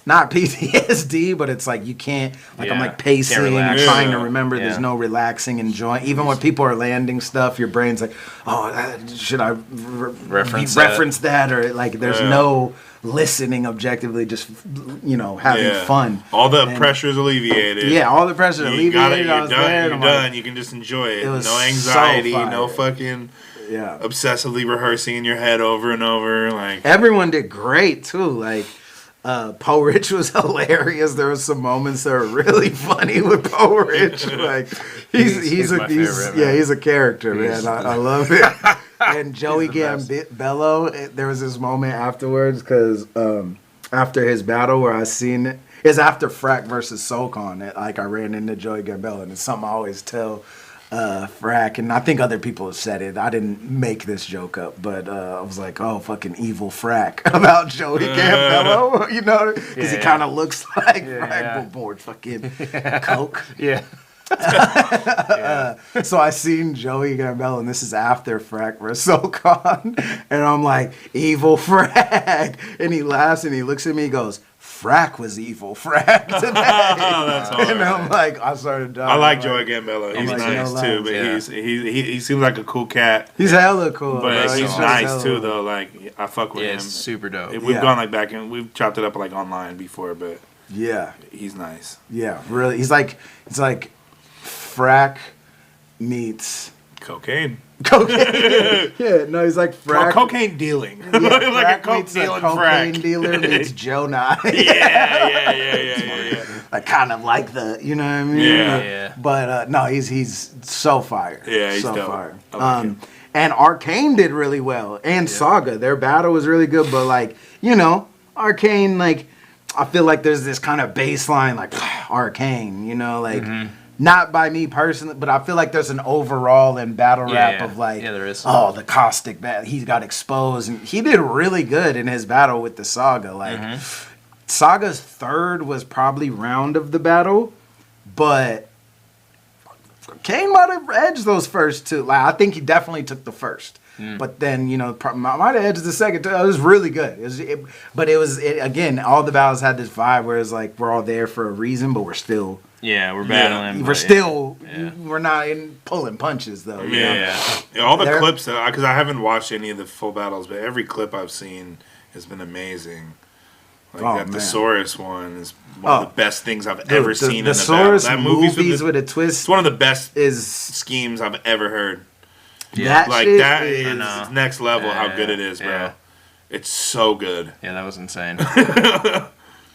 [SPEAKER 2] not PTSD, but it's like you can't like I'm like pacing and trying to remember. There's no relaxing, enjoying. Even when people are landing stuff, your brain's like, oh, should I reference that? Or like there's no listening objectively, just having fun.
[SPEAKER 3] All the pressure's alleviated.
[SPEAKER 2] Yeah, all the pressure alleviated.
[SPEAKER 3] You're done. You can just enjoy it. No anxiety, no fucking obsessively rehearsing in your head over and over. Like
[SPEAKER 2] everyone did great too. Like Poe Rich was hilarious. There were some moments that were really funny with Poe Rich. Like he's a character, man. I love it. And Joey Gambello, there was this moment afterwards because after his battle where I seen it, it's after Frack versus Sokon. Like I ran into Joey Gambello, and it's something I always tell Frack, and I think other people have said it. I didn't make this joke up, but I was like, "Oh, fucking evil Frack" about Joey Gambello, because he kind of looks like Frack, but fucking coke.
[SPEAKER 1] Yeah.
[SPEAKER 2] So I seen Joey Gambello, and this is after Frack vs. Sokon, and I'm like, evil Frack, and he laughs and he looks at me, he goes, Frack was evil Frack today. That's and I'm like, I started dying.
[SPEAKER 3] I like Joey Gambello. He's nice too, but he seems like a cool cat.
[SPEAKER 2] He's hella cool,
[SPEAKER 3] but he's nice too, though. Like I fuck with him.
[SPEAKER 1] It's super dope.
[SPEAKER 3] We've gone like back and we've chopped it up like online before, but he's nice.
[SPEAKER 2] Yeah, really. He's like Frack meets
[SPEAKER 3] cocaine.
[SPEAKER 2] Yeah, no, he's like Frack.
[SPEAKER 3] Cocaine dealing.
[SPEAKER 2] Yeah,
[SPEAKER 3] like a coke dealing
[SPEAKER 2] cocaine
[SPEAKER 3] Frack.
[SPEAKER 2] dealer meets Joe Nye.
[SPEAKER 3] Yeah.
[SPEAKER 2] Like kind of like the, you know what I mean?
[SPEAKER 3] Yeah.
[SPEAKER 2] But no, he's so fire.
[SPEAKER 3] Yeah, he's
[SPEAKER 2] so
[SPEAKER 3] dope.
[SPEAKER 2] fire.
[SPEAKER 3] Like
[SPEAKER 2] and Arcane did really well, and Saga, their battle was really good. But like, Arcane, like I feel like there's this kind of baseline, like Arcane, like. Mm-hmm. Not by me personally, but I feel like there's an overall in battle rap of like,
[SPEAKER 1] there is
[SPEAKER 2] the caustic battle. He got exposed, and he did really good in his battle with the Saga. Like, Saga's third was probably round of the battle, but Kane might have edged those first two. Like, I think he definitely took the first. But then, might have edged the second. It was really good. But again, all the battles had this vibe where it's like we're all there for a reason, but we're still...
[SPEAKER 1] Yeah, we're battling.
[SPEAKER 2] We're still, we're not pulling punches though.
[SPEAKER 3] Yeah. All the clips, because I haven't watched any of the full battles, but every clip I've seen has been amazing. Like that Thesaurus one is one of the best things I've ever seen in the battle. That
[SPEAKER 2] movies with a twist.
[SPEAKER 3] It's one of the best schemes I've ever heard.
[SPEAKER 2] Yeah,
[SPEAKER 3] that is next level. How good it is, bro.
[SPEAKER 1] Yeah.
[SPEAKER 3] It's so good.
[SPEAKER 1] Yeah, that was insane.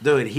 [SPEAKER 2] Dude,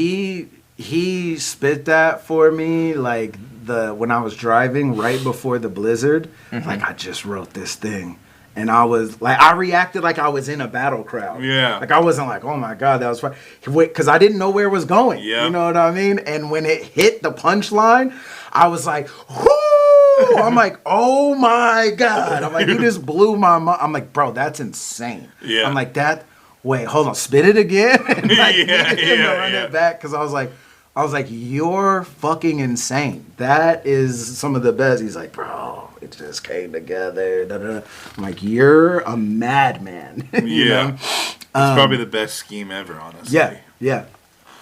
[SPEAKER 2] he spit that for me like when I was driving right before the blizzard. Like I just wrote this thing, and I was like, I reacted like I was in a battle crowd.
[SPEAKER 3] Yeah,
[SPEAKER 2] like I wasn't like, oh my god, that was fun, because I didn't know where it was going.
[SPEAKER 3] Yeah,
[SPEAKER 2] you know what I mean. And when it hit the punchline, I was like, whoo! I'm like, oh my god! I'm like, you just blew my mind. I'm like, bro, that's insane.
[SPEAKER 3] Yeah,
[SPEAKER 2] I'm like that. Wait, hold on, spit it again. And like, run it back because I was like, you're fucking insane. That is some of the best. He's like, bro, it just came together. Da-da. I'm like, you're a madman.
[SPEAKER 3] It's probably the best scheme ever, honestly.
[SPEAKER 2] Yeah.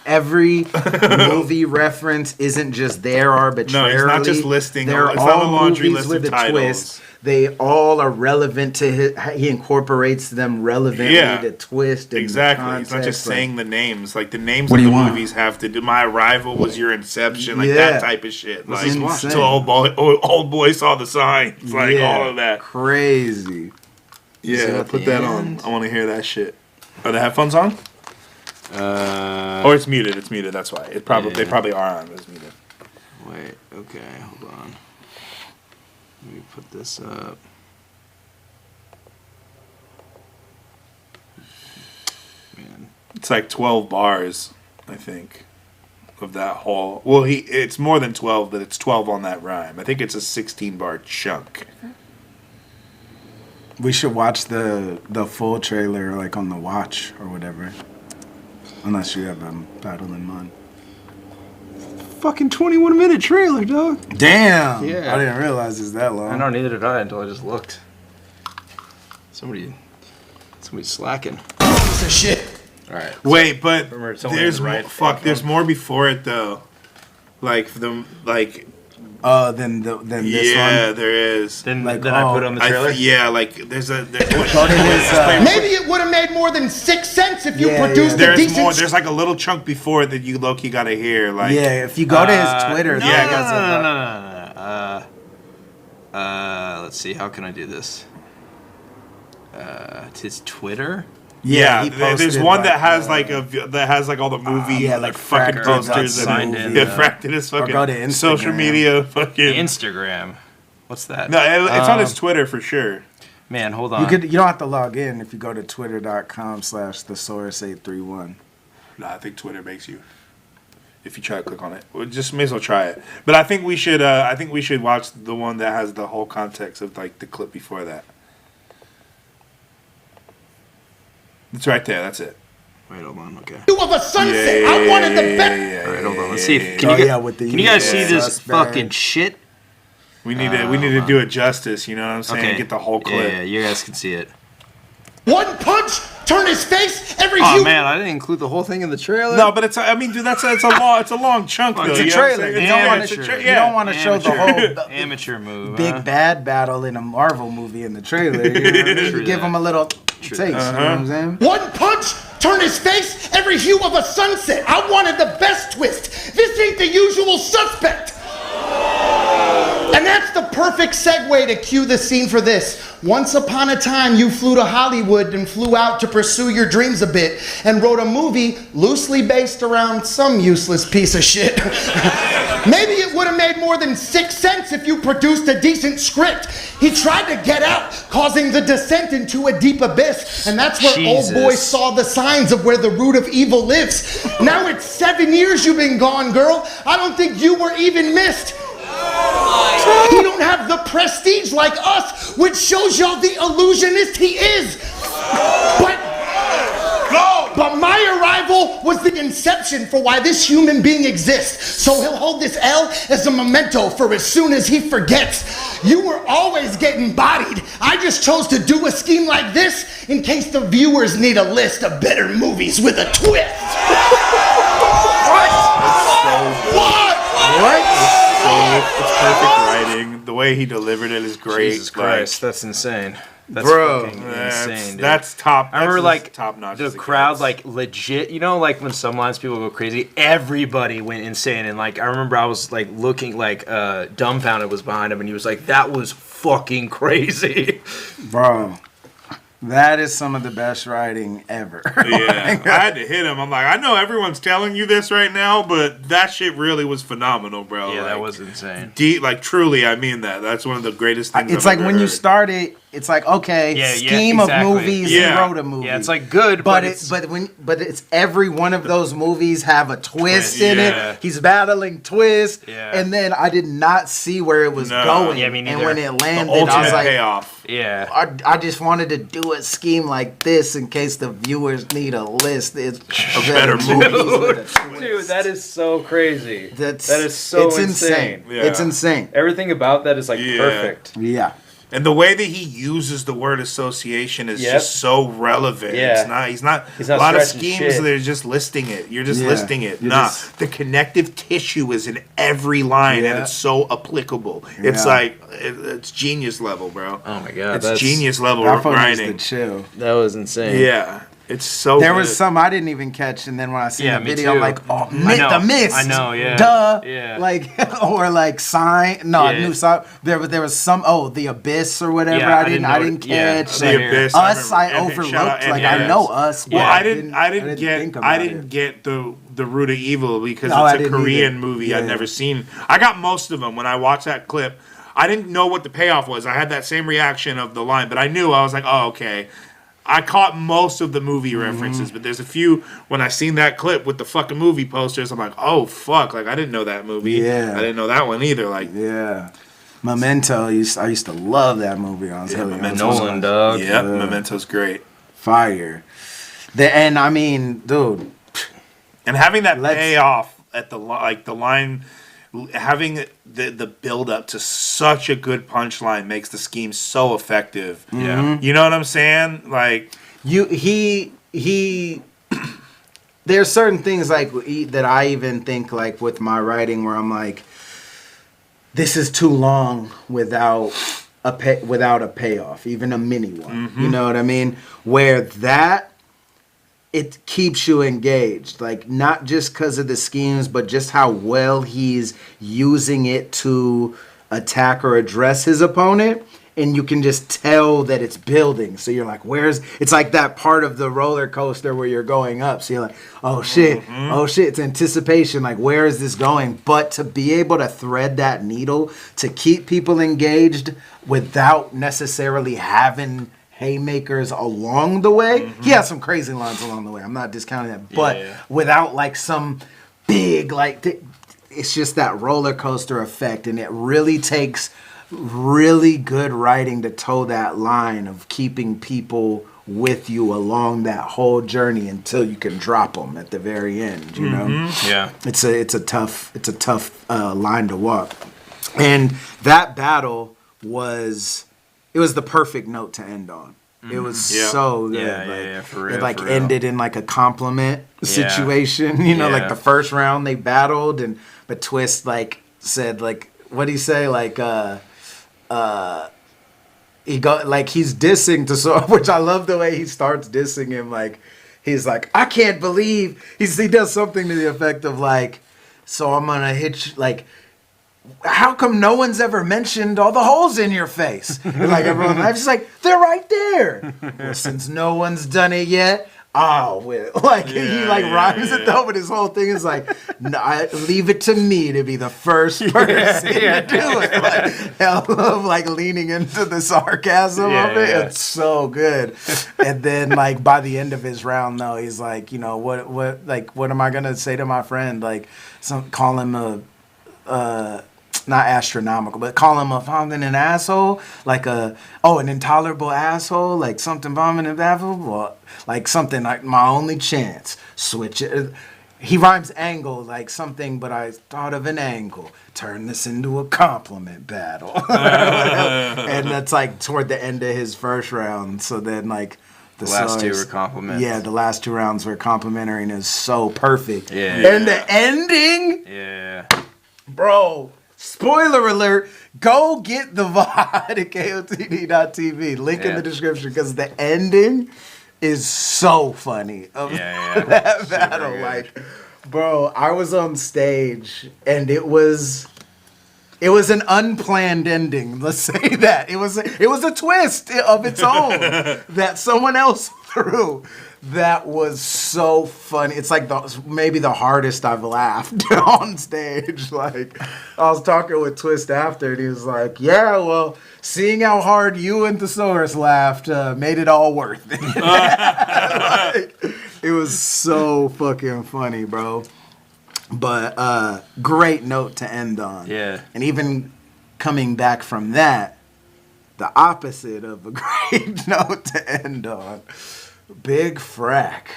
[SPEAKER 2] Every movie reference isn't just there arbitrarily.
[SPEAKER 3] No, it's not just listing.
[SPEAKER 2] They're
[SPEAKER 3] it's
[SPEAKER 2] all
[SPEAKER 3] not a laundry
[SPEAKER 2] movies
[SPEAKER 3] list
[SPEAKER 2] with
[SPEAKER 3] of
[SPEAKER 2] a
[SPEAKER 3] titles.
[SPEAKER 2] twist. They all are relevant to he incorporates them relevantly to twist and
[SPEAKER 3] exactly. He's not just saying the names. Like the names of the movies have to do. My Arrival was your Inception, like that type of shit. Like so old boy saw the signs, like all of that.
[SPEAKER 2] Crazy.
[SPEAKER 3] Yeah, put that on. I want to hear that shit. Are the headphones on? Or it's muted. It's muted. That's why. They probably are on. But it's muted.
[SPEAKER 1] Wait. Okay. Hold on. Let me put this up. Man.
[SPEAKER 3] It's like 12 bars, I think, of that whole... Well, it's more than 12, but it's 12 on that rhyme. I think it's a 16-bar chunk.
[SPEAKER 2] We should watch the full trailer, like, on the watch or whatever. Unless you have Battle in mind.
[SPEAKER 1] Fucking 21-minute trailer, dog.
[SPEAKER 2] Damn.
[SPEAKER 1] Yeah.
[SPEAKER 2] I didn't realize it's that long.
[SPEAKER 1] I know, neither did I until I just looked. Somebody's slacking.
[SPEAKER 2] Piece of shit.
[SPEAKER 1] All right.
[SPEAKER 3] Wait, but
[SPEAKER 1] Remember, it's only
[SPEAKER 3] there's
[SPEAKER 1] the right
[SPEAKER 3] more, fuck.
[SPEAKER 1] thing.
[SPEAKER 3] There's more before it though. Like the like.
[SPEAKER 2] Than this one.
[SPEAKER 3] Yeah, there is.
[SPEAKER 1] Then
[SPEAKER 2] Like,
[SPEAKER 1] I put on the trailer.
[SPEAKER 3] Yeah, like there's a.
[SPEAKER 2] Go to his,
[SPEAKER 4] Maybe it would have made more than 6 cents if you
[SPEAKER 2] Yeah,
[SPEAKER 4] produced
[SPEAKER 2] yeah.
[SPEAKER 4] a
[SPEAKER 3] There's
[SPEAKER 4] decent.
[SPEAKER 3] more. There's like a little chunk before it that you low-key gotta hear. Like
[SPEAKER 2] yeah, if you go to his Twitter,
[SPEAKER 1] No,
[SPEAKER 3] Yeah,
[SPEAKER 2] he has
[SPEAKER 1] no. Let's see. How can I do this? It's his Twitter.
[SPEAKER 3] Yeah,
[SPEAKER 2] he
[SPEAKER 3] there's
[SPEAKER 2] posted,
[SPEAKER 3] one that
[SPEAKER 2] like,
[SPEAKER 3] has like all the movie
[SPEAKER 2] yeah,
[SPEAKER 3] like
[SPEAKER 2] like
[SPEAKER 3] fucking
[SPEAKER 2] Fracked
[SPEAKER 3] posters
[SPEAKER 2] got
[SPEAKER 3] and
[SPEAKER 1] signed in,
[SPEAKER 3] yeah, Fracked in his
[SPEAKER 2] Or
[SPEAKER 3] fucking
[SPEAKER 2] go to
[SPEAKER 3] social
[SPEAKER 2] Instagram.
[SPEAKER 3] media fucking.
[SPEAKER 1] Instagram. What's that?
[SPEAKER 3] No, it's on his Twitter for sure.
[SPEAKER 1] Man, hold on.
[SPEAKER 2] You don't have to log in if you go to twitter.com/thesaurus831.
[SPEAKER 3] No, I think Twitter makes you. If you try to click on it, well, just may as well try it. But I think we should. I think we should watch the one that has the whole context of like the clip before that. It's right there. That's it.
[SPEAKER 1] Wait, hold on. Okay.
[SPEAKER 4] Of a sunset. I wanted the best.
[SPEAKER 1] All right, hold on. Let's see if
[SPEAKER 2] yeah.
[SPEAKER 1] can
[SPEAKER 2] Oh,
[SPEAKER 1] you
[SPEAKER 2] yeah, with the
[SPEAKER 1] can you guys see this
[SPEAKER 2] suspect.
[SPEAKER 1] fucking shit?
[SPEAKER 3] We need to do it justice. You know what I'm saying?
[SPEAKER 1] Okay.
[SPEAKER 3] Get the whole clip.
[SPEAKER 1] Yeah, you guys can see it.
[SPEAKER 4] One punch, turn his face. Every
[SPEAKER 1] Oh
[SPEAKER 4] hue.
[SPEAKER 1] man, I didn't include the whole thing in the trailer.
[SPEAKER 3] No, but it's. I mean, dude, it's a long chunk though.
[SPEAKER 2] It's a
[SPEAKER 3] you know what I'm
[SPEAKER 2] trailer.
[SPEAKER 3] saying?
[SPEAKER 2] You don't
[SPEAKER 3] Yeah,
[SPEAKER 2] wanna
[SPEAKER 3] it's a
[SPEAKER 2] show-
[SPEAKER 3] tra-
[SPEAKER 2] you don't want to show the
[SPEAKER 1] Amateur.
[SPEAKER 2] whole
[SPEAKER 1] Amateur move.
[SPEAKER 2] big
[SPEAKER 1] huh?
[SPEAKER 2] bad battle in a Marvel movie in the trailer. You know what I mean?
[SPEAKER 1] True
[SPEAKER 2] You give
[SPEAKER 1] that.
[SPEAKER 2] him a little taste. You know what I'm saying?
[SPEAKER 4] One punch, turn his face. Every hue of a sunset. I wanted the best twist. This ain't the usual suspect. And that's the perfect segue to cue the scene for this. Once upon a time, you flew to Hollywood and flew out to pursue your dreams a bit and wrote a movie loosely based around some useless piece of shit. Maybe it would have made more than 6 cents if you produced a decent script. He tried to get out, causing the descent into a deep abyss, and that's where
[SPEAKER 1] Jesus.
[SPEAKER 4] old boy saw the signs of where the root of evil lives. Now it's 7 years you've been gone, girl. I don't think you were even missed. He don't have the prestige like us, which shows y'all the illusionist he is. But my arrival was the inception for why this human being exists. So he'll hold this L as a memento for as soon as he forgets. You were always getting bodied. I just chose to do a scheme like this in case the viewers need a list of better movies with a twist.
[SPEAKER 3] It's perfect writing. The way he delivered it is great.
[SPEAKER 1] Jesus Christ, that's insane. That's
[SPEAKER 2] Bro,
[SPEAKER 1] fucking insane, dude.
[SPEAKER 3] That's top.
[SPEAKER 1] I remember like
[SPEAKER 3] top notch.
[SPEAKER 1] the crowd, like legit. You know, like when some lines people go crazy, everybody went insane. And like I remember, I was like looking, like dumbfounded was behind him, and he was like, "That was fucking crazy."
[SPEAKER 2] Bro, that is some of the best writing ever.
[SPEAKER 3] Yeah, I had to hit him. I'm like, I know everyone's telling you this right now, but that shit really was phenomenal, bro.
[SPEAKER 1] Yeah,
[SPEAKER 3] like,
[SPEAKER 1] that was insane.
[SPEAKER 3] like truly, I mean that. That's one of the greatest things.
[SPEAKER 2] It's
[SPEAKER 3] I've
[SPEAKER 2] like
[SPEAKER 3] ever
[SPEAKER 2] when you
[SPEAKER 3] heard.
[SPEAKER 2] start it, it's like, okay,
[SPEAKER 1] Yeah,
[SPEAKER 2] scheme
[SPEAKER 1] exactly.
[SPEAKER 2] of movies,
[SPEAKER 3] Yeah.
[SPEAKER 2] he wrote a movie.
[SPEAKER 1] Yeah, it's like good, but it's
[SPEAKER 2] but it's every one of those movies have a twist in
[SPEAKER 1] Yeah.
[SPEAKER 2] it. He's battling twist,
[SPEAKER 1] Yeah.
[SPEAKER 2] and then I did not see where it was
[SPEAKER 3] No.
[SPEAKER 2] going.
[SPEAKER 1] Yeah, me
[SPEAKER 2] and
[SPEAKER 1] neither.
[SPEAKER 2] when it landed,
[SPEAKER 3] ultimate
[SPEAKER 2] I was like,
[SPEAKER 3] payoff.
[SPEAKER 1] yeah.
[SPEAKER 2] I just wanted to do a scheme like this in case the viewers need a list. It's better movies with a twist.
[SPEAKER 1] Dude, that is so crazy.
[SPEAKER 2] That
[SPEAKER 1] is so
[SPEAKER 2] it's
[SPEAKER 1] insane.
[SPEAKER 3] Yeah.
[SPEAKER 2] It's insane.
[SPEAKER 1] Everything about that is like
[SPEAKER 3] Yeah.
[SPEAKER 1] perfect.
[SPEAKER 2] Yeah.
[SPEAKER 3] And the way that he uses the word association is
[SPEAKER 1] Yep.
[SPEAKER 3] just so relevant.
[SPEAKER 1] Yeah.
[SPEAKER 3] It's not. He's not
[SPEAKER 1] He's not
[SPEAKER 3] a lot of
[SPEAKER 1] stretching
[SPEAKER 3] schemes.
[SPEAKER 1] shit.
[SPEAKER 3] They're just listing it. You're just
[SPEAKER 2] Yeah.
[SPEAKER 3] listing it.
[SPEAKER 2] You're
[SPEAKER 3] Nah,
[SPEAKER 2] just-
[SPEAKER 3] the connective tissue is in every line, and
[SPEAKER 2] Yeah.
[SPEAKER 3] it's so applicable. It's
[SPEAKER 2] Yeah.
[SPEAKER 3] like it's genius level, bro.
[SPEAKER 1] Oh my god,
[SPEAKER 3] It's genius level
[SPEAKER 2] That phone is the
[SPEAKER 3] writing.
[SPEAKER 2] chill.
[SPEAKER 1] That was insane.
[SPEAKER 3] Yeah, it's so.
[SPEAKER 2] There
[SPEAKER 3] good.
[SPEAKER 2] was some I didn't even catch, and then when I seen
[SPEAKER 1] Yeah,
[SPEAKER 2] the
[SPEAKER 1] me
[SPEAKER 2] video,
[SPEAKER 1] too.
[SPEAKER 2] I'm like, oh,
[SPEAKER 1] I know.
[SPEAKER 2] the mist.
[SPEAKER 1] I know, yeah.
[SPEAKER 2] Duh.
[SPEAKER 1] Yeah.
[SPEAKER 2] Like, or like sign. No, I
[SPEAKER 1] Yeah.
[SPEAKER 2] knew some. There was some. Oh, the abyss or whatever.
[SPEAKER 1] Yeah,
[SPEAKER 2] I didn't
[SPEAKER 1] yeah.
[SPEAKER 2] catch.
[SPEAKER 1] Same
[SPEAKER 3] The
[SPEAKER 1] here.
[SPEAKER 3] Abyss.
[SPEAKER 2] Us, I
[SPEAKER 3] remember- and
[SPEAKER 2] overlooked.
[SPEAKER 3] shout out
[SPEAKER 2] Like,
[SPEAKER 3] Ed
[SPEAKER 2] I know
[SPEAKER 3] Harris.
[SPEAKER 2] us.
[SPEAKER 3] Well,
[SPEAKER 2] but
[SPEAKER 3] I didn't
[SPEAKER 2] think about
[SPEAKER 3] I
[SPEAKER 2] it.
[SPEAKER 3] didn't get the root of evil because
[SPEAKER 2] No, I
[SPEAKER 3] it's a
[SPEAKER 2] didn't
[SPEAKER 3] Korean
[SPEAKER 2] either.
[SPEAKER 3] movie I'd
[SPEAKER 2] Yeah.
[SPEAKER 3] never seen. I got most of them when I watched that clip. I didn't know what the payoff was. I had that same reaction of the line, but I knew. I was like, oh, okay. I caught most of the movie references, but there's a few when I seen that clip with the fucking movie posters. I'm like, oh fuck! Like I didn't know that movie.
[SPEAKER 2] Yeah.
[SPEAKER 3] I didn't know that one either. Like,
[SPEAKER 2] Yeah. Memento. I used to love that movie on
[SPEAKER 3] Yeah,
[SPEAKER 2] television.
[SPEAKER 3] Memento.
[SPEAKER 1] Nolan, dog.
[SPEAKER 3] yeah, Memento's great.
[SPEAKER 2] Fire. And I mean, dude,
[SPEAKER 3] And having that payoff at the line, having the build up to such a good punchline makes the scheme so effective.
[SPEAKER 1] Yeah.
[SPEAKER 3] You know what I'm saying? Like
[SPEAKER 2] he there's certain things like that I even think like with my writing where I'm like, this is too long without a payoff, even a mini one. You know what I mean? Where that it keeps you engaged, like not just because of the schemes, but just how well he's using it to attack or address his opponent. And you can just tell that it's building. So you're like, it's like that part of the roller coaster where you're going up. So you're like, oh shit, it's anticipation. Like, where is this going? But to be able to thread that needle to keep people engaged without necessarily having haymakers along the way. He has some crazy lines along the way. I'm not discounting that. But without like some big, like, it's just that roller coaster effect. And it really takes really good writing to toe that line of keeping people with you along that whole journey until you can drop them at the very end, you know?
[SPEAKER 1] Yeah.
[SPEAKER 2] It's a tough line to walk. And that battle was the perfect note to end on. It was so good.
[SPEAKER 1] Yeah, for real.
[SPEAKER 2] It like
[SPEAKER 1] for real.
[SPEAKER 2] ended in like a compliment situation, you know, like the first round they battled but Twist like said like, what'd he say? Like he got like he's dissing to so, which I love the way he starts dissing him. Like he's like, I can't believe he does something to the effect of like, so I'm gonna hit you, like, how come no one's ever mentioned all the holes in your face? And like everyone laughs, he's like, they're right there. Well, since no one's done it yet, like he like rhymes it though, but his whole thing is like, no, leave it to me to be the first person to do it. Like, I love like leaning into the sarcasm of it. It's so good. And then like by the end of his round though, he's like, you know, what am I gonna say to my friend? Like, call him not astronomical, but call him an asshole, like an intolerable asshole, like something vomiting apple, well, like something like my only chance. Switch it. He rhymes angle like something, but I thought of an angle. Turn this into a compliment battle. And that's like toward the end of his first round. So then like
[SPEAKER 1] the last two were compliments.
[SPEAKER 2] Yeah, the last two rounds were complimentary and is so perfect.
[SPEAKER 1] Yeah.
[SPEAKER 2] And the ending.
[SPEAKER 1] Yeah.
[SPEAKER 2] Bro. Spoiler alert, go get the VOD at KOTD.tv. Link in the description because the ending is so funny of that battle. Like, bro, I was on stage and it was an unplanned ending. Let's say that. It was a twist of its own that someone else threw. That was so funny. It's like maybe the hardest I've laughed on stage. Like, I was talking with Twist after, and he was like, "Yeah, well, seeing how hard you and Thesaurus laughed made it all worth it." Like, it was so fucking funny, bro. But great note to end on.
[SPEAKER 1] Yeah. And
[SPEAKER 2] even coming back from that, the opposite of a great note to end on. Big Frack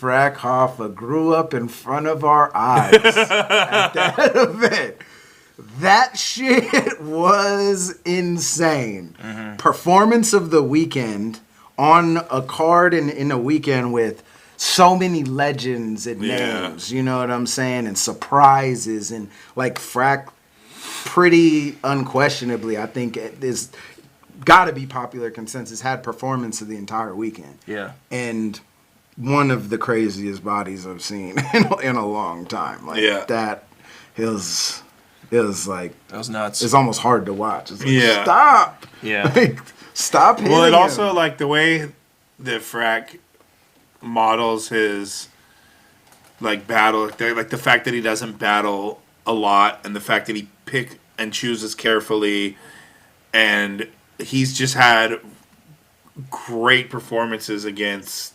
[SPEAKER 2] Hoffa grew up in front of our eyes at that event. That shit was insane. Performance of the weekend on a card in a weekend with so many legends and names, you know what I'm saying? And surprises and like Frack pretty unquestionably, I think is gotta be popular consensus, had performance of the entire weekend.
[SPEAKER 1] Yeah.
[SPEAKER 2] And one of the craziest bodies I've seen in a long time. Like that it was like
[SPEAKER 1] that was nuts.
[SPEAKER 2] It's almost hard to watch. It's like,
[SPEAKER 3] Yeah.
[SPEAKER 2] stop.
[SPEAKER 1] Yeah.
[SPEAKER 2] Like, stop hitting
[SPEAKER 3] Well, it
[SPEAKER 2] him.
[SPEAKER 3] also like the way that Frack models his like battle, like the fact that he doesn't battle a lot, and the fact that he pick and chooses carefully, and he's just had great performances against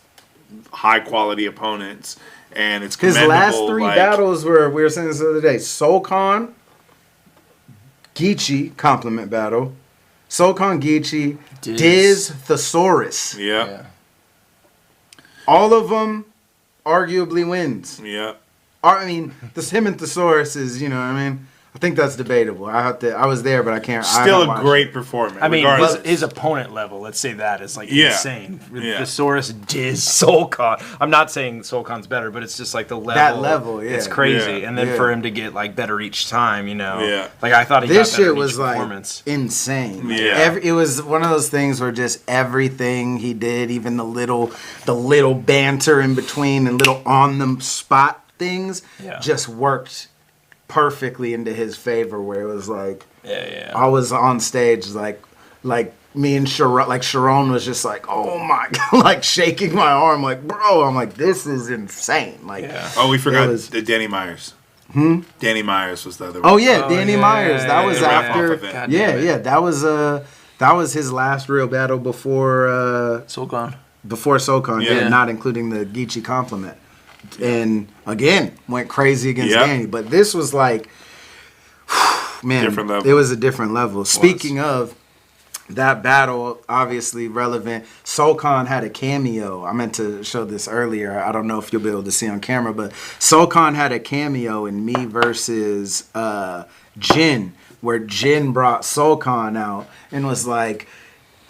[SPEAKER 3] high quality opponents, and it's
[SPEAKER 2] his
[SPEAKER 3] commendable.
[SPEAKER 2] last three battles were, we were saying this the other day, Solcon, Geechee, compliment battle, Solcon, Geechee, Diz, Thesaurus.
[SPEAKER 3] Yeah.
[SPEAKER 2] All of them arguably wins.
[SPEAKER 3] Yeah.
[SPEAKER 2] I mean, this him and Thesaurus is, you know what I mean? I think that's debatable. I was there, but I can't.
[SPEAKER 3] Still a great performance.
[SPEAKER 5] I mean,
[SPEAKER 3] regardless.
[SPEAKER 5] his opponent level, let's say that, is like
[SPEAKER 3] Yeah.
[SPEAKER 5] insane.
[SPEAKER 3] Yeah.
[SPEAKER 5] Thesaurus, Diz, Soulcon. I'm not saying Soulcon's better, but it's just like the level.
[SPEAKER 2] That level, yeah.
[SPEAKER 5] It's crazy.
[SPEAKER 3] Yeah.
[SPEAKER 5] And then
[SPEAKER 2] Yeah.
[SPEAKER 5] for him to get like better each time, you know.
[SPEAKER 3] Yeah.
[SPEAKER 5] Like I thought he
[SPEAKER 2] This
[SPEAKER 5] got better
[SPEAKER 2] shit
[SPEAKER 5] in each
[SPEAKER 2] was like
[SPEAKER 5] performance.
[SPEAKER 2] insane.
[SPEAKER 3] Yeah.
[SPEAKER 2] It was one of those things where just everything he did, even the little banter in between and little on the spot things, just worked perfectly into his favor. Where it was like, I was on stage like me and Sharon, like Sharon was just like, oh my god, like shaking my arm, like bro, I'm like, this is insane. Like,
[SPEAKER 3] Oh, we forgot
[SPEAKER 2] was-
[SPEAKER 3] the Danny Myers. Danny Myers was the other
[SPEAKER 2] oh
[SPEAKER 3] one.
[SPEAKER 2] yeah, Danny Myers. That was
[SPEAKER 3] the wrap-off
[SPEAKER 2] after.
[SPEAKER 3] event.
[SPEAKER 2] Yeah, that was his last real battle before
[SPEAKER 5] Soulcon.
[SPEAKER 2] Socon,
[SPEAKER 3] Yeah.
[SPEAKER 2] not including the Geechee compliment. And again, went crazy against
[SPEAKER 3] Yep.
[SPEAKER 2] Danny. But this was like, man,
[SPEAKER 3] Different level.
[SPEAKER 2] it was a different level. Speaking of that battle, obviously relevant, Socon had a cameo. I meant to show this earlier. I don't know if you'll be able to see on camera, but Socon had a cameo in me versus Jin, where Jin brought Socon out and was like,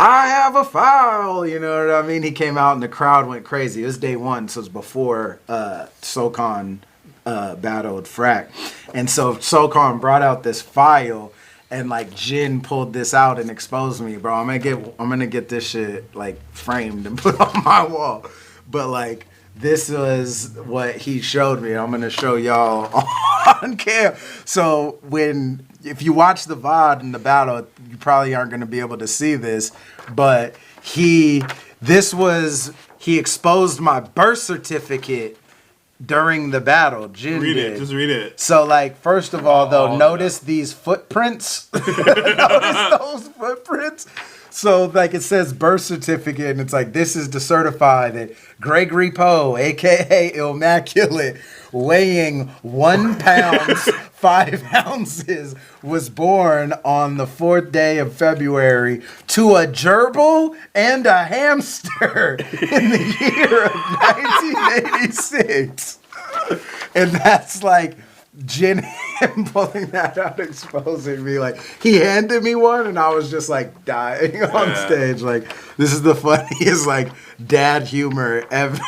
[SPEAKER 2] I have a file, you know what I mean? He came out and the crowd went crazy. It was day one, so it was before Socon battled Frack. And so Socon brought out this file and like Jin pulled this out and exposed me, bro. I'm gonna get this shit like framed and put on my wall. But like this was what he showed me. I'm gonna show y'all on cam. So if you watch the VOD in the battle, you probably aren't gonna be able to see this, but he exposed my birth certificate during the battle. Jin did.
[SPEAKER 3] Just read it.
[SPEAKER 2] So, like, first of all, though, notice these footprints. Notice those footprints. So, like, it says birth certificate, and it's like, this is to certify that Gregory Poe, a.k.a. Immaculate, weighing 1 pound, 5 ounces, was born on the 4th day of February to a gerbil and a hamster in the year of 1986. And that's like Jin him pulling that out, exposing me. Like, he handed me one, and I was just like dying on stage. Like, this is the funniest like dad humor ever.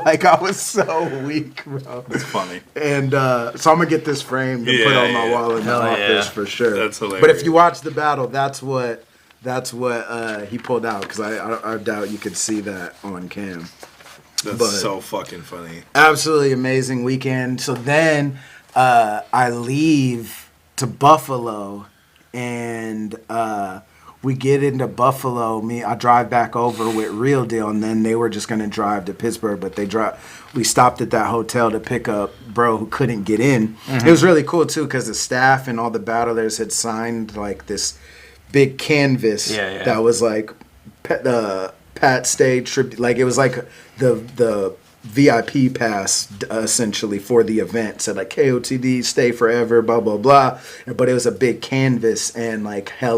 [SPEAKER 2] Like, I was so weak, bro.
[SPEAKER 3] It's funny.
[SPEAKER 2] And so I'm gonna get this framed and put on my wall in the office for sure.
[SPEAKER 3] That's hilarious.
[SPEAKER 2] But if you watch the battle, that's what he pulled out, because I doubt you could see that on cam.
[SPEAKER 3] That's so fucking funny.
[SPEAKER 2] Absolutely amazing weekend. So then I leave to Buffalo, and we get into Buffalo. I drive back over with Real Deal, and then they were just gonna drive to Pittsburgh, but we stopped at that hotel to pick up bro who couldn't get in. It was really cool too, because the staff and all the battlers had signed like this big canvas that was like Pat Stay tribute. Like, it was like the VIP pass essentially for the event. Said like KOTD, stay forever, blah blah blah. But it was a big canvas, and like I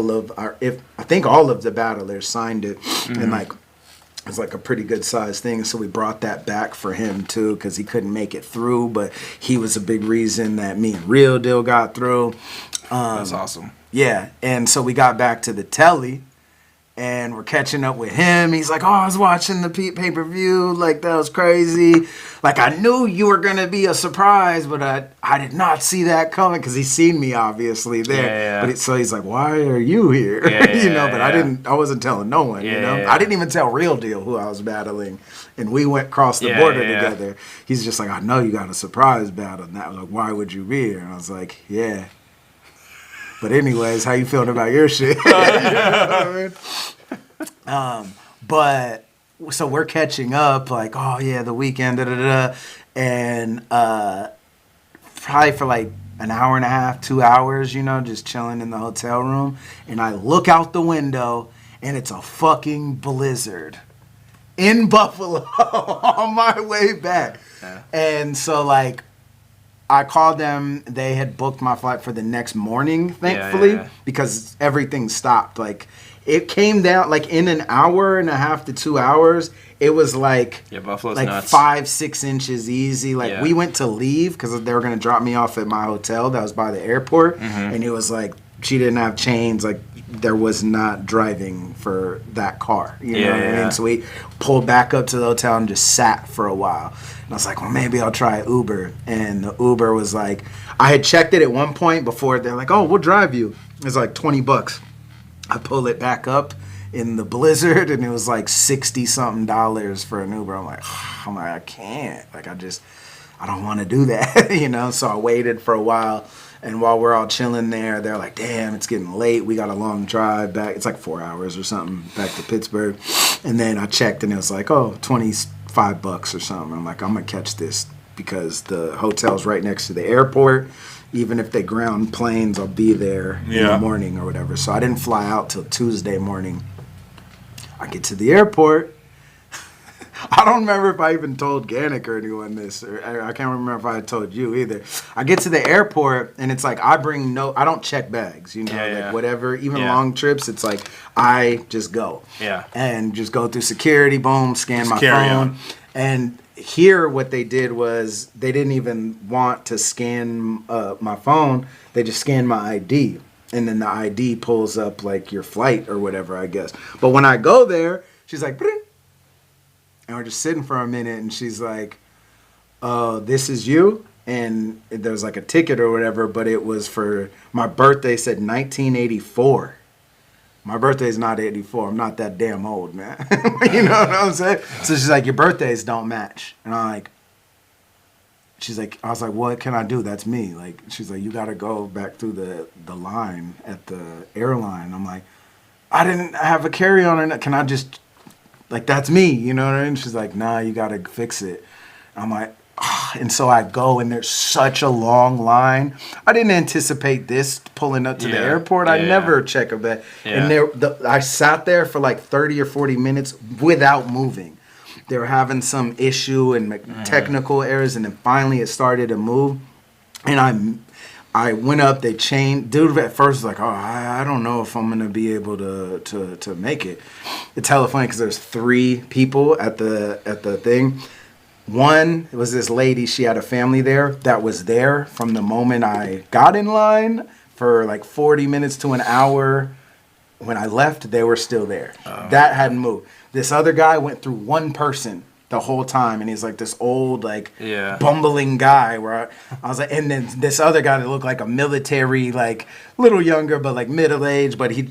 [SPEAKER 2] think all of the battlers signed it, and like it was like a pretty good sized thing. So we brought that back for him too, because he couldn't make it through, but he was a big reason that me and Real Deal got through.
[SPEAKER 5] That's awesome.
[SPEAKER 2] Yeah, and so we got back to the telly, and we're catching up with him. He's like, oh, I was watching the pay-per-view. Like, that was crazy. Like, I knew you were going to be a surprise, but I did not see that coming, because he's seen me, obviously, there. But so he's like, why are you here? But I wasn't telling no one, you know? I didn't even tell Real Deal who I was battling. And we went across the border together. He's just like, I know you got a surprise battle. And I was like, why would you be here? And I was like, yeah. But anyways, how you feeling about your shit? You know what I mean? But so we're catching up, like, oh yeah, the weekend, and probably for like an hour and a half, 2 hours, you know, just chilling in the hotel room, and I look out the window, and it's a fucking blizzard in Buffalo on my way back, and so like I called them. They had booked my flight for the next morning, thankfully, because everything stopped. Like, it came down, like, in an hour and a half to 2 hours. It was like,
[SPEAKER 1] Buffalo's
[SPEAKER 2] like
[SPEAKER 1] nuts.
[SPEAKER 2] 5-6 inches easy. Like, we went to leave because they were going to drop me off at my hotel that was by the airport. And it was like, she didn't have chains. Like, there was not driving for that car. You know what I mean? So we pulled back up to the hotel and just sat for a while. And I was like, well, maybe I'll try Uber. And the Uber was like, I had checked it at one point before. They're like, oh, we'll drive you. It's like $20. I pull it back up in the blizzard, and it was like $60-something for an Uber. I'm like, I can't. Like, I don't want to do that, you know? So I waited for a while. And while we're all chilling there, they're like, damn, it's getting late. We got a long drive back. It's like 4 hours or something back to Pittsburgh. And then I checked, and it was like, oh, $25 or something. I'm like, I'm going to catch this because the hotel's right next to the airport. Even if they ground planes, I'll be there in the morning or whatever. So I didn't fly out till Tuesday morning. I get to the airport. I don't remember if I even told Gannick or anyone this. Or I can't remember if I told you either. I get to the airport, and it's like I don't check bags, you know, like whatever, even long trips, it's like I just go. Yeah. And just go through security, boom, scan my phone. And here what they did was they didn't even want to scan my phone. They just scanned my ID. And then the ID pulls up like your flight or whatever, I guess. But when I go there, she's like, Bring. And we're just sitting for a minute, and she's like, this is you? And there's like a ticket or whatever, but it was for my birthday, said 1984. My birthday's not 84. I'm not that damn old, man. You know what I'm saying? So she's like, your birthdays don't match. And I'm like, I was like, what can I do? That's me. Like, she's like, you got to go back through the line at the airline. I'm like, I didn't have a carry-on. Or can I just... Like, that's me, you know what I mean? She's like, nah, you got to fix it. I'm like, and so I go, and there's such a long line. I didn't anticipate this pulling up to the airport. I never check a bag. And I sat there for like 30 or 40 minutes without moving. They were having some issue and technical errors, and then finally it started to move. And I went up, they changed. Dude at first was like, oh, I don't know if I'm going to be able to make it. It's hella funny because there's 3 people at the thing. One was this lady, she had a family there that was there from the moment I got in line for like 40 minutes to an hour. When I left, they were still there. That hadn't moved. This other guy went through one person the whole time, and he's like this old, like, bumbling guy where I was like, and then this other guy that looked like a military, like, little younger, but like middle-aged, but he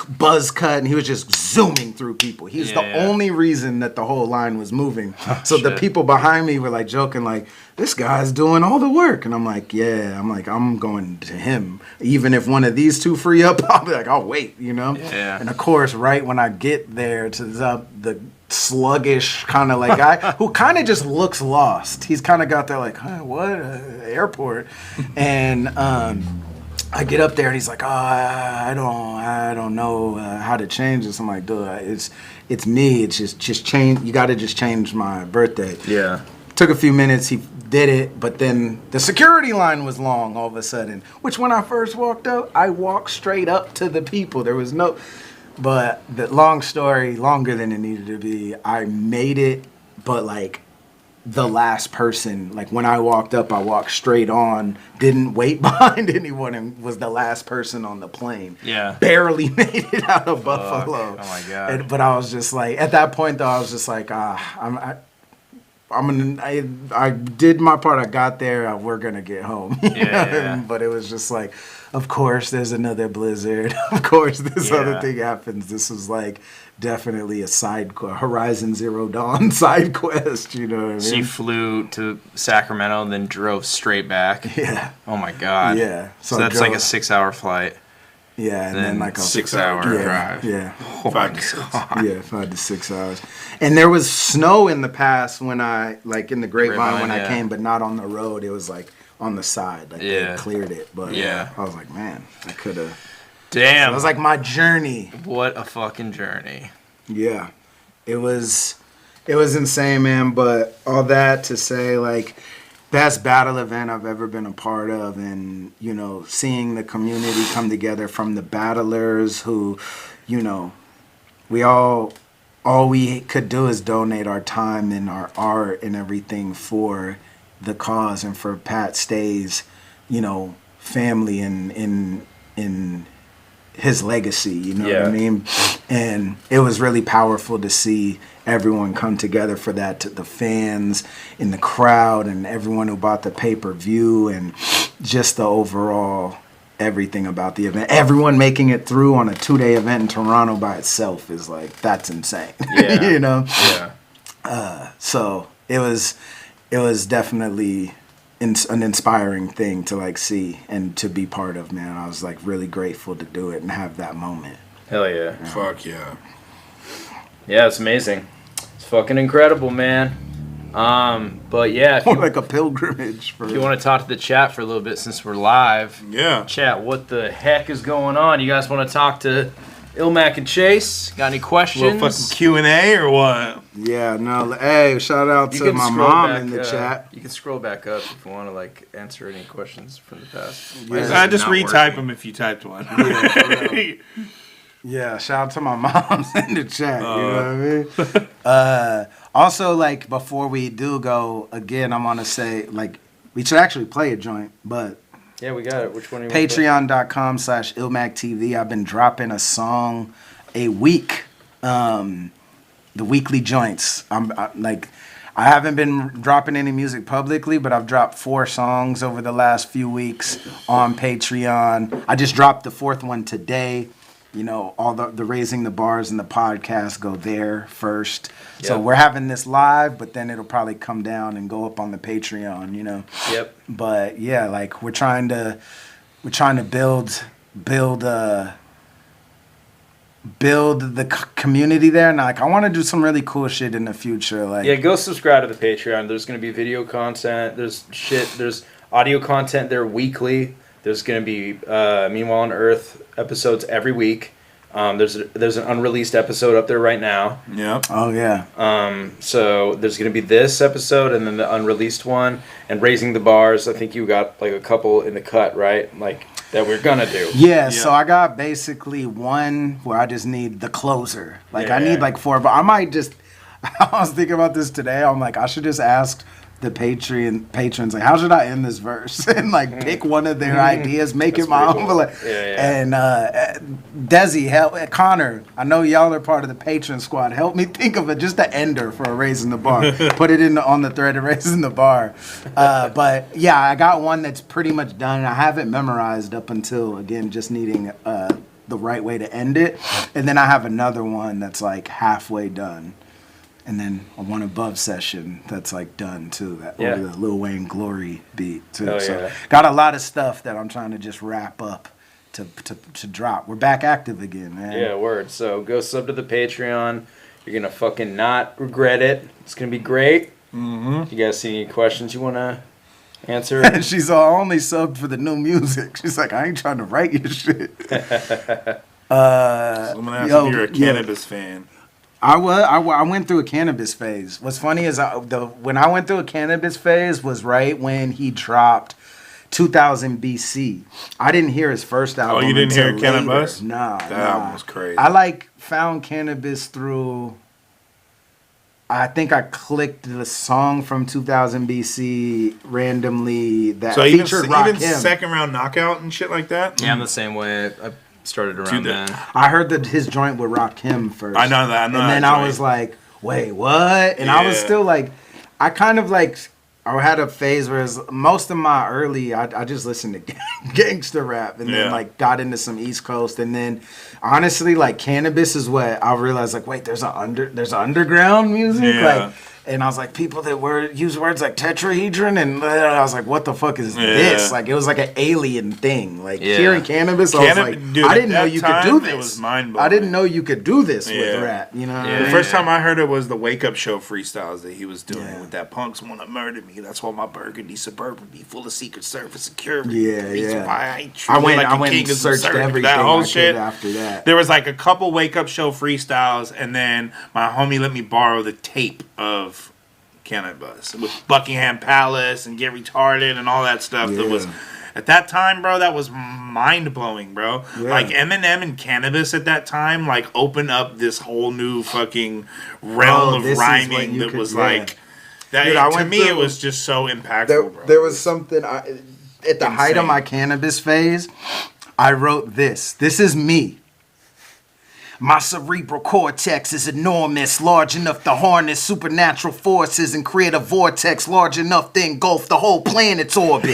[SPEAKER 2] buzz cut, and he was just zooming through people. He's the only reason that the whole line was moving. So the people behind me were like joking, like, this guy's doing all the work. And I'm like, I'm going to him. Even if one of these 2 free up, I'll be like, I'll wait, you know? Yeah. And of course, right when I get there to the sluggish kind of like guy who kind of just looks lost. He's kind of got that like, what? Airport. And I get up there, and he's like, oh, I don't know how to change this. I'm like, dude, it's me. It's just change. You got to just change my birthday. Yeah. Took a few minutes. He did it, but then the security line was long all of a sudden, which when I first walked out, I walked straight up to the people. There was no... But the long story, longer than it needed to be, I made it, but like the last person, like when I walked up, I walked straight on, didn't wait behind anyone, and was the last person on the plane. Yeah. Barely made it out of Buffalo. Oh my God. But I was just like, at that point though, I was just like, I did my part. I got there. We're gonna get home. Yeah. But it was just like, of course, there's another blizzard. Of course, this other thing happens. This was like definitely a Horizon Zero Dawn side quest. You know what I mean?
[SPEAKER 1] So you flew to Sacramento and then drove straight back. Yeah. Oh my God. Yeah. So that's like a 6-hour flight.
[SPEAKER 2] Yeah, and then like a
[SPEAKER 1] 6-hour drive.
[SPEAKER 2] Yeah.
[SPEAKER 1] Oh my God.
[SPEAKER 2] Yeah, 5 to 6 hours. And there was snow in the past when I, like in the Grapevine when I came, but not on the road. It was like on the side. Like they cleared it. But I was like, man, I could have.
[SPEAKER 1] Damn.
[SPEAKER 2] So it was like my journey.
[SPEAKER 1] What a fucking journey.
[SPEAKER 2] Yeah. It was insane, man. But all that to say, like, best battle event I've ever been a part of, and seeing the community come together from the battlers who, we all we could do is donate our time and our art and everything for the cause and for Pat Stay's, family and in his legacy, you know what I mean? And it was really powerful to see everyone come together for that, the fans in the crowd and everyone who bought the pay-per-view and just the overall everything about the event. Everyone making it through on a 2-day event in Toronto by itself is like, that's insane.
[SPEAKER 1] Yeah.
[SPEAKER 2] So it was definitely an inspiring thing to like see and to be part of, man. I was like really grateful to do it and have that moment.
[SPEAKER 1] Hell yeah.
[SPEAKER 3] Fuck yeah.
[SPEAKER 1] Yeah, it's amazing. It's fucking incredible, man. But yeah,
[SPEAKER 2] More like a pilgrimage.
[SPEAKER 1] If you want to talk to the chat for a little bit since we're live.
[SPEAKER 3] Yeah.
[SPEAKER 1] Chat, what the heck is going on? You guys want to talk to Illmac and Chase? Got any questions?
[SPEAKER 3] Little fucking Q&A or what?
[SPEAKER 2] Yeah, no. Hey, shout out
[SPEAKER 1] You
[SPEAKER 2] to
[SPEAKER 1] can
[SPEAKER 2] my
[SPEAKER 1] scroll
[SPEAKER 2] mom
[SPEAKER 1] back,
[SPEAKER 2] in the chat.
[SPEAKER 1] You can scroll back up if you want to like answer any questions from the past.
[SPEAKER 3] I just retype them if you typed one.
[SPEAKER 2] Yeah, for real. Yeah, shout out to my moms in the chat. You know what I mean? Also, like, before we do go, again, I want to say, like, we should actually play a joint, but
[SPEAKER 1] Yeah, we got it. Which one do you want to play?
[SPEAKER 2] Patreon.com/IllmacTV. I've been dropping a song a week. The weekly joints. I haven't been dropping any music publicly, but I've dropped 4 songs over the last few weeks on Patreon. I just dropped the 4th one today. All the Raising the Bars and the podcast go there first. Yep. So we're having this live, but then it'll probably come down and go up on the Patreon,
[SPEAKER 1] Yep.
[SPEAKER 2] But yeah, like we're trying to build the community there, and like I want to do some really cool shit in the future. Like,
[SPEAKER 1] Yeah, go subscribe to the Patreon. There's going to be video content. There's audio content there weekly. There's going to be Meanwhile on Earth episodes every week. There's an unreleased episode up there right now.
[SPEAKER 3] Yep.
[SPEAKER 2] oh yeah,
[SPEAKER 1] So there's going to be this episode and then the unreleased one and Raising the Bars. I think you got like a couple in the cut, right? Like that we're going to do.
[SPEAKER 2] yeah. So I got basically one where I just need the closer. Like I
[SPEAKER 1] Yeah.
[SPEAKER 2] need like 4, but I might just. I was thinking about this today. I'm like, I should just ask the patrons, like, how should I end this verse? And like pick one of their ideas, make it my own.
[SPEAKER 1] cool.
[SPEAKER 2] But, like,
[SPEAKER 1] Yeah.
[SPEAKER 2] And Desi, Connor, I know y'all are part of the patron squad. Help me think of just an ender for a Raising the Bar. Put it on the thread of Raising the Bar. But yeah, I got one that's pretty much done. I have it memorized up until, again, just needing the right way to end it. And then I have another one that's like halfway done. And then a One Above session that's like done too. Over the Lil Wayne Glory beat too.
[SPEAKER 1] Oh,
[SPEAKER 2] So
[SPEAKER 1] yeah.
[SPEAKER 2] got a lot of stuff that I'm trying to just wrap up to drop. We're back active again, man.
[SPEAKER 1] Yeah, word. So go sub to the Patreon. You're going to fucking not regret it. It's going to be great. Mm-hmm. You guys see any questions you want to answer?
[SPEAKER 2] And she's only subbed for the new music. She's like, I ain't trying to write your shit.
[SPEAKER 3] Someone asked if you're a cannabis fan.
[SPEAKER 2] I went through a cannabis phase. What's funny is when I went through a cannabis phase was right when he dropped 2000 BC. I didn't hear his first album.
[SPEAKER 3] Oh, you didn't hear
[SPEAKER 2] until
[SPEAKER 3] Cannabis?
[SPEAKER 2] later. Nah,
[SPEAKER 3] That was crazy.
[SPEAKER 2] I found Cannabis through. I think I clicked the song from 2000 BC randomly that
[SPEAKER 3] So
[SPEAKER 2] featured
[SPEAKER 3] even
[SPEAKER 2] Rakim.
[SPEAKER 3] second round knockout and shit like that?
[SPEAKER 1] Yeah, I'm the same way. I started around then.
[SPEAKER 2] I heard that his joint would Rakim first.
[SPEAKER 3] I know that.
[SPEAKER 2] And then I was like, wait, what? And I was
[SPEAKER 3] Yeah.
[SPEAKER 2] still like, I kind of like, I had a phase where most of my early, I just listened to gangster rap and then like got into some East Coast. And then honestly, like Cannabis is what I realized, like, wait, there's underground music?
[SPEAKER 3] Yeah.
[SPEAKER 2] Like, and I was like, people that use words like tetrahedron, and I was like, what the fuck is this? Like, it was like an alien thing. Like, hearing Cannabis, I was like,
[SPEAKER 3] dude,
[SPEAKER 2] I didn't
[SPEAKER 3] at
[SPEAKER 2] know
[SPEAKER 3] that
[SPEAKER 2] you
[SPEAKER 3] time,
[SPEAKER 2] could do this.
[SPEAKER 3] it was mind-blowing.
[SPEAKER 2] I didn't know you could do this with
[SPEAKER 3] Yeah.
[SPEAKER 2] rap, you know?
[SPEAKER 1] Yeah.
[SPEAKER 3] The first time I heard it was the Wake Up Show freestyles that he was doing with that punks want to murder me. That's why my burgundy suburban be full of Secret Service security.
[SPEAKER 2] Yeah,
[SPEAKER 3] The reason
[SPEAKER 2] yeah.
[SPEAKER 3] why I ain't
[SPEAKER 2] I went
[SPEAKER 3] a
[SPEAKER 2] and
[SPEAKER 3] king is
[SPEAKER 2] searched
[SPEAKER 3] absurd.
[SPEAKER 2] everything
[SPEAKER 3] That whole
[SPEAKER 2] I
[SPEAKER 3] shit.
[SPEAKER 2] could after that.
[SPEAKER 3] There was like a couple Wake Up Show freestyles, and then my homie let me borrow the tape of cannabis with Buckingham Palace and Get Retarded and all that stuff. That was at that time, bro. That was mind blowing, bro.
[SPEAKER 2] Yeah.
[SPEAKER 3] Like Eminem and cannabis at that time, like opened up this whole new fucking realm of rhyming that was like. That
[SPEAKER 2] Dude,
[SPEAKER 3] to me, it was just so impactful, bro.
[SPEAKER 2] There was something at the height of my cannabis phase. I wrote this. This is me. My cerebral cortex is enormous, large enough to harness supernatural forces and create a vortex large enough to engulf the whole planet's orbit.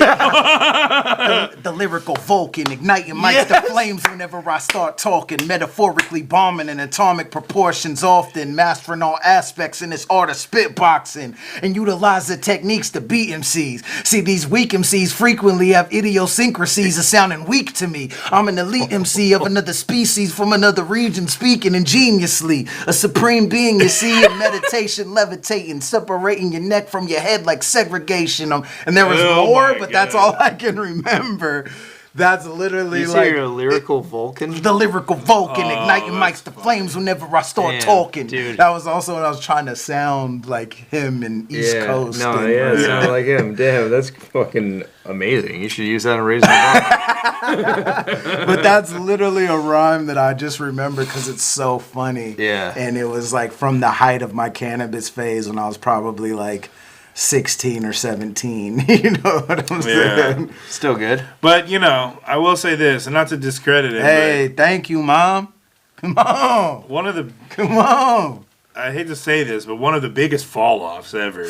[SPEAKER 2] the lyrical Vulcan, igniting mics to flames whenever I start talking, metaphorically bombing in atomic proportions often, mastering all aspects in this art of spitboxing, and utilize the techniques to beat MCs. See, these weak MCs frequently have idiosyncrasies of sounding weak to me. I'm an elite MC of another species from another region, speaking ingeniously, a supreme being you see in meditation, levitating, separating your neck from your head like segregation. And there was more, but that's all I can remember. That's literally
[SPEAKER 5] You say
[SPEAKER 2] like
[SPEAKER 5] you're a lyrical Vulcan?
[SPEAKER 2] the lyrical Vulcan, igniting mics to flames whenever I start talking.
[SPEAKER 5] Dude.
[SPEAKER 2] That was also when I was trying to sound like him in East Coast.
[SPEAKER 5] Sound like him. Damn, that's fucking amazing. You should use that in Raising the Bar.
[SPEAKER 2] But that's literally a rhyme that I just remember because it's so funny.
[SPEAKER 5] Yeah.
[SPEAKER 2] And it was like from the height of my cannabis phase when I was probably like 16 or 17. You know what I'm saying?
[SPEAKER 5] Still good.
[SPEAKER 3] But, you know, I will say this, and not to discredit it,
[SPEAKER 2] Hey, thank you, Mom. Come on. Come on.
[SPEAKER 3] I hate to say this, but one of the biggest fall-offs ever.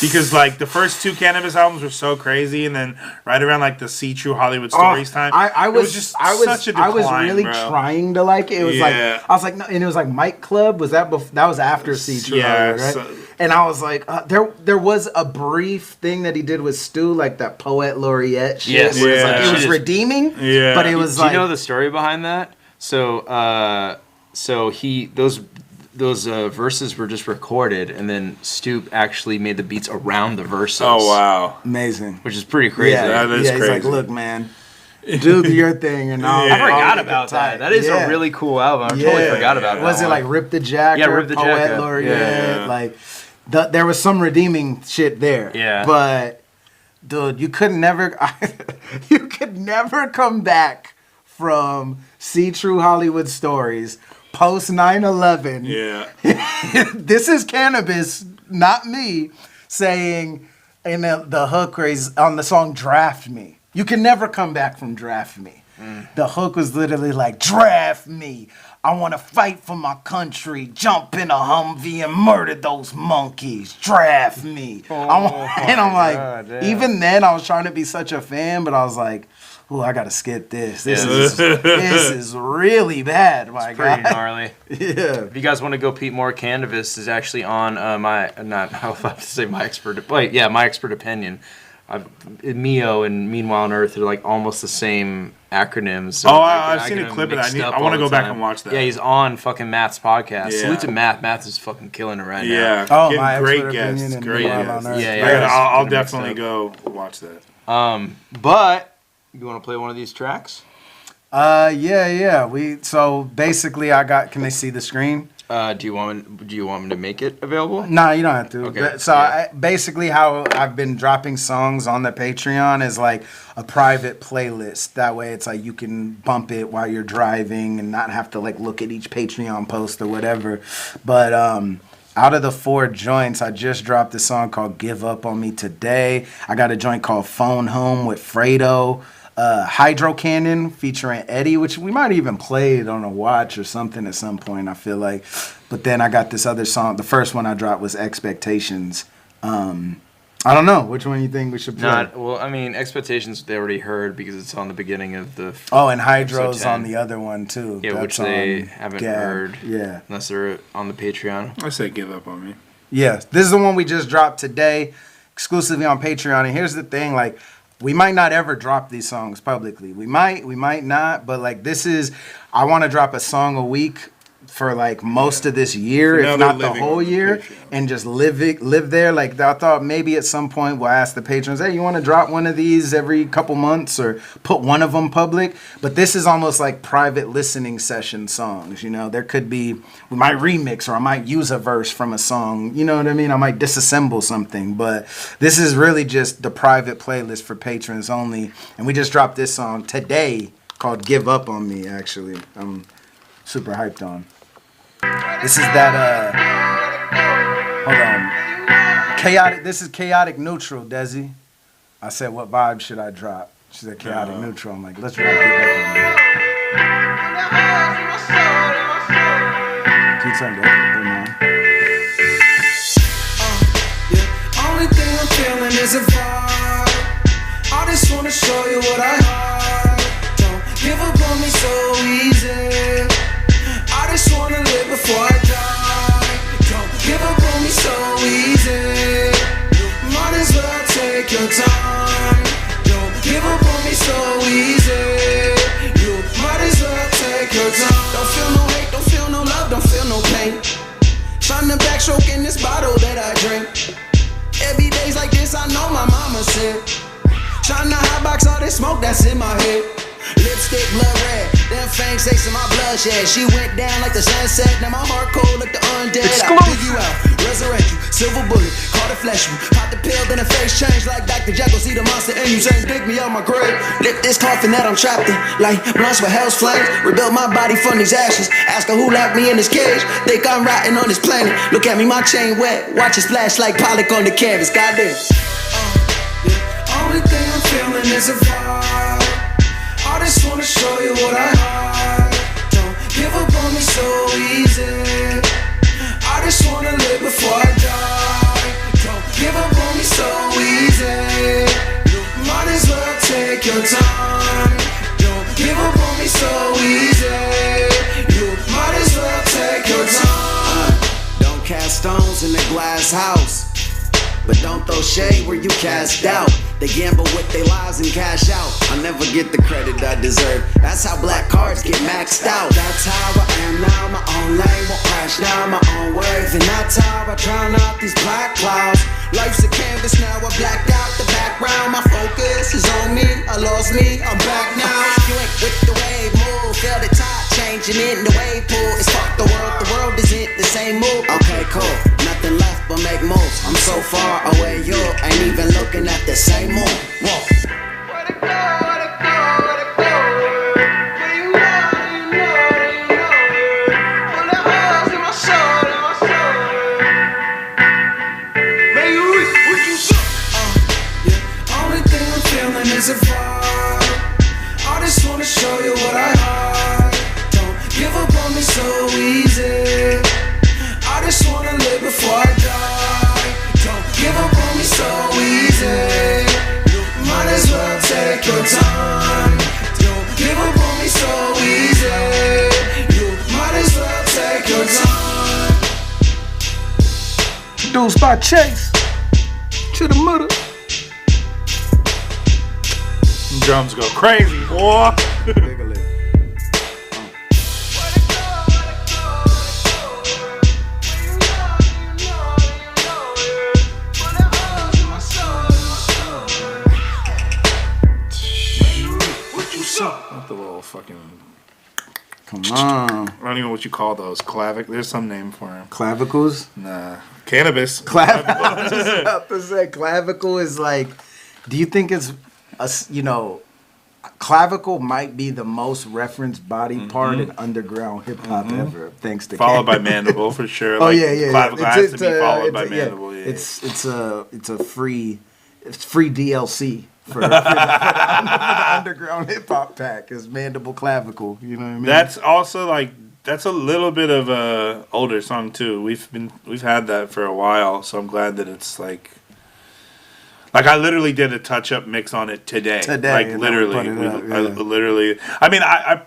[SPEAKER 3] Because, like, the first two Cannabis albums were so crazy, and then right around, like, the See True Hollywood Stories time,
[SPEAKER 2] I was
[SPEAKER 3] such a decline,
[SPEAKER 2] I was really
[SPEAKER 3] bro.
[SPEAKER 2] trying to like it. It was like, I was like, no, and it was like Mike Club. Was that that was after See True Hollywood, right? And I was like, there was a brief thing that he did with Stu, like that poet laureate shit.
[SPEAKER 5] Yes.
[SPEAKER 2] Where it's like,
[SPEAKER 5] Yeah.
[SPEAKER 2] it was redeeming,
[SPEAKER 3] Yeah.
[SPEAKER 2] but it was
[SPEAKER 5] Do
[SPEAKER 2] like,
[SPEAKER 5] you know the story behind that? So he those verses were just recorded, and then Stoop actually made the beats around the verses.
[SPEAKER 3] Oh, wow.
[SPEAKER 2] amazing.
[SPEAKER 5] Which is pretty crazy.
[SPEAKER 2] Yeah,
[SPEAKER 3] That is
[SPEAKER 2] yeah. He's like,
[SPEAKER 3] crazy.
[SPEAKER 2] look, man, do your thing, and I'll.
[SPEAKER 5] I forgot
[SPEAKER 2] I'll
[SPEAKER 5] about
[SPEAKER 2] get
[SPEAKER 5] that. That is a really cool album. I totally forgot about that.
[SPEAKER 2] Was it like Rip the Jacket?
[SPEAKER 5] Yeah, Rip the
[SPEAKER 2] Poet
[SPEAKER 5] Jacket.
[SPEAKER 2] Laureate.
[SPEAKER 5] Yeah.
[SPEAKER 2] Like, there was some redeeming shit there.
[SPEAKER 5] Yeah.
[SPEAKER 2] But, dude, you could never come back from See True Hollywood Stories post 9/11.
[SPEAKER 3] Yeah.
[SPEAKER 2] This is Cannabis, not me, saying in the hook where he's on the song Draft Me. You can never come back from Draft Me. The hook was literally like, draft me. I want to fight for my country, jump in a Humvee and murder those monkeys. Draft me. And I'm like,
[SPEAKER 5] God,
[SPEAKER 2] even then I was trying to be such a fan, but I was like, ooh, I got to skip this. This is really bad, my
[SPEAKER 5] pretty
[SPEAKER 2] God.
[SPEAKER 5] gnarly.
[SPEAKER 2] Yeah.
[SPEAKER 5] If you guys want to go peep more, Cannabis is actually on my expert opinion. Mio and Meanwhile on Earth are like almost the same acronyms. So
[SPEAKER 3] I've
[SPEAKER 5] I
[SPEAKER 3] seen
[SPEAKER 5] get
[SPEAKER 3] a
[SPEAKER 5] them
[SPEAKER 3] clip of that.
[SPEAKER 5] mixed up
[SPEAKER 3] I want to
[SPEAKER 5] all
[SPEAKER 3] go
[SPEAKER 5] the
[SPEAKER 3] back
[SPEAKER 5] time.
[SPEAKER 3] and watch that.
[SPEAKER 5] Yeah, he's on fucking Matt's podcast.
[SPEAKER 3] Yeah.
[SPEAKER 5] Salute to Matt. Matt is fucking killing it right now.
[SPEAKER 3] Yeah.
[SPEAKER 2] Oh,
[SPEAKER 3] Getting
[SPEAKER 2] my
[SPEAKER 3] great
[SPEAKER 2] expert
[SPEAKER 3] guests.
[SPEAKER 2] opinion and
[SPEAKER 3] Great
[SPEAKER 2] Meanwhile on
[SPEAKER 3] guests.
[SPEAKER 2] Earth.
[SPEAKER 5] Yeah.
[SPEAKER 3] I'll
[SPEAKER 5] It's
[SPEAKER 3] definitely
[SPEAKER 5] mixed
[SPEAKER 3] go watch that.
[SPEAKER 5] But you want to play one of these tracks?
[SPEAKER 2] Yeah. So basically, can they see the screen?
[SPEAKER 5] Do you want me to make it available?
[SPEAKER 2] No, you don't have to.
[SPEAKER 5] Okay,
[SPEAKER 2] So
[SPEAKER 5] yeah.
[SPEAKER 2] basically, how I've been dropping songs on the Patreon is like a private playlist. That way, it's like you can bump it while you're driving and not have to like look at each Patreon post or whatever. But out of the 4 joints, I just dropped a song called "Give Up on Me Today." I got a joint called "Phone Home" with Fredo. Hydro Cannon featuring Eddie, which we might even play it on a watch or something at some point, I feel like. But then I got this other song. The first one I dropped was Expectations. I don't know. Which one you think we should play?
[SPEAKER 5] Expectations they already heard because it's on the beginning of the.
[SPEAKER 2] Oh, and Hydro's
[SPEAKER 5] episode 10.
[SPEAKER 2] on the other one, too.
[SPEAKER 5] Yeah,
[SPEAKER 2] That's
[SPEAKER 5] which they
[SPEAKER 2] on
[SPEAKER 5] haven't
[SPEAKER 2] Gab.
[SPEAKER 5] heard.
[SPEAKER 2] Yeah.
[SPEAKER 5] Unless they're on the Patreon.
[SPEAKER 3] I say give up on me.
[SPEAKER 2] Yeah. This is the one we just dropped today, exclusively on Patreon. And here's the thing, like, we might not ever drop these songs publicly. We might not, but like I want to drop a song a week for like most of this year,
[SPEAKER 3] So now
[SPEAKER 2] if
[SPEAKER 3] they're
[SPEAKER 2] not the
[SPEAKER 3] living
[SPEAKER 2] whole
[SPEAKER 3] on
[SPEAKER 2] year,
[SPEAKER 3] Patreon.
[SPEAKER 2] and just live there. Like I thought maybe at some point we'll ask the patrons, hey, you want to drop one of these every couple months or put one of them public? But this is almost like private listening session songs. You know, there could be, we might remix or I might use a verse from a song. You know what I mean? I might disassemble something. But this is really just the private playlist for patrons only. And we just dropped this song today called Give Up On Me, actually. I'm super hyped on. This is that, hold on. Chaotic, this is Chaotic Neutral, Desi. I said, what vibe should I drop? She said Chaotic Neutral. I'm like, let's drop Give Up On Me. Can you turn that up, man?
[SPEAKER 6] Only thing I'm feeling is a vibe. I just wanna show you what I hide. Don't give up on me so easy. I just wanna live before I die. Don't give up on me so easy. Might as well take your time. Don't give up on me so easy. You might as well take your time. Don't feel no hate, don't feel no love, don't feel no pain. Trying to backstroke in this bottle that I drink. Every day's like this, I know my mama said. Trying to hotbox all this smoke that's in my head. Lipstick blood red, them fangs tasting my bloodshed. She went down like the sunset, now my heart cold like the undead. I'll dig you out, resurrect you, silver bullet, caught the flesh you. Pop the pill, then the face change like Dr. Jekyll. See the monster in you, saying dig me out my grave. Lift this coffin that I'm trapped in, like blunts with hell's flames. Rebuild my body from these ashes. Ask her who locked me in this cage. Think I'm rotting on this planet. Look at me, my chain wet. Watch it splash like Pollock on the canvas. Goddamn. Only thing I'm feeling is a vibe. I just wanna show you what I hide. Don't give up on me so easy. I just wanna live before I die. Don't give up on me so easy. You might as well take your time. Don't give up on me so easy. You might as well take your time. Don't cast stones in the glass house, but don't throw shade where you cast doubt. They gamble with their lives and cash out. I never get the credit I deserve. That's how black cards get maxed out. That's how I am now. My own lane won't crash down my own wave. And that's how I drown out these black clouds. Life's a canvas now. I blacked out the background. My focus is on me. I lost me. I'm back now. You ain't with the wave move. Feel the tide changing in the wave pool. It's fuck the world. The world isn't the same move. Okay, cool. Nothing left but make moves. I'm so far away, you ain't even looking at the same move. Whoa.
[SPEAKER 7] Where'd it go? Where'd it go? Where'd it go? Where you know? Full of holes in my soul, in my soul. Man, what you say?
[SPEAKER 6] Only thing I'm feeling is a vibe. I just wanna show you what I hide. Don't give up on me so easy. I just wanna live before I die. Don't give up on me so easy. You might as well take your time. Don't give up on me so easy. You might as well take your time.
[SPEAKER 2] Produced by Chase. To the mother.
[SPEAKER 3] Drums go crazy, boy.
[SPEAKER 2] Wiggle it.
[SPEAKER 7] Where'd it go? Where'd it go? Where'd it go? Yeah. Full of holes in my soul, in my soul.
[SPEAKER 3] What you saw? Not the little fucking.
[SPEAKER 2] Come on.
[SPEAKER 3] I don't even know what you call those. There's some name for them.
[SPEAKER 2] Clavicles?
[SPEAKER 3] Nah. Cannabis.
[SPEAKER 2] I was just about to say, clavicle is like, do you think it's, clavicle might be the most referenced body part in underground hip hop ever, thanks to
[SPEAKER 3] Followed by
[SPEAKER 2] cannabis.
[SPEAKER 3] mandible for sure.
[SPEAKER 2] Oh yeah.
[SPEAKER 3] Clavicle has to be followed by
[SPEAKER 2] yeah.
[SPEAKER 3] mandible. Yeah.
[SPEAKER 2] It's a free DLC for the underground hip hop pack is mandible clavicle. You know what I mean?
[SPEAKER 3] That's also like that's a little bit of a older song too. We've had that for a while, so I'm glad that it's like I literally did a touch up mix on it today. Like literally, I mean, I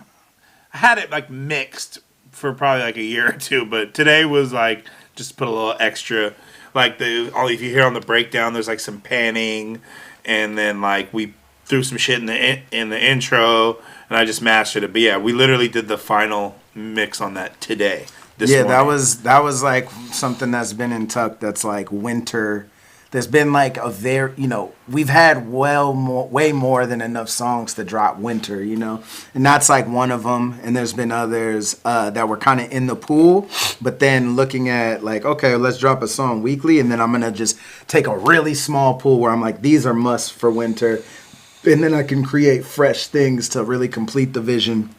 [SPEAKER 3] had it like mixed for probably like a year or two, but today was like just put a little extra. Like if you hear on the breakdown, there's like some panning, and then like we threw some shit in the intro, and I just mastered it. But yeah, we literally did the final mix on that today.
[SPEAKER 2] Yeah,
[SPEAKER 3] Morning.
[SPEAKER 2] that was like something that's been in tuck. That's like winter. There's been like a very, we've had way more than enough songs to drop winter, and that's like one of them. And there's been others that were kind of in the pool, but then looking at like, okay, let's drop a song weekly, and then I'm gonna just take a really small pool where I'm like, these are musts for winter, and then I can create fresh things to really complete the vision.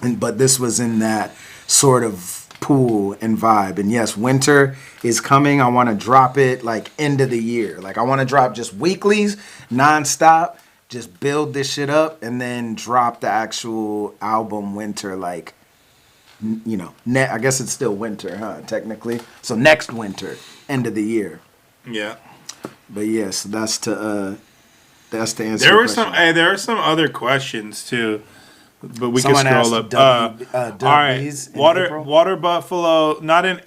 [SPEAKER 2] But this was in that sort of pool and vibe. And yes, winter is coming. I want to drop it like end of the year. Like I want to drop just weeklies, nonstop, just build this shit up, and then drop the actual album winter. Like, I guess it's still winter, huh? Technically. So next winter, end of the year.
[SPEAKER 3] Yeah.
[SPEAKER 2] But yes, that's to answer.
[SPEAKER 3] There
[SPEAKER 2] your
[SPEAKER 3] were some.
[SPEAKER 2] question.
[SPEAKER 3] Hey, there are some other questions too. But we
[SPEAKER 2] Someone
[SPEAKER 3] can scroll
[SPEAKER 2] asked
[SPEAKER 3] up. All right,
[SPEAKER 2] in April?
[SPEAKER 3] water buffalo. Not in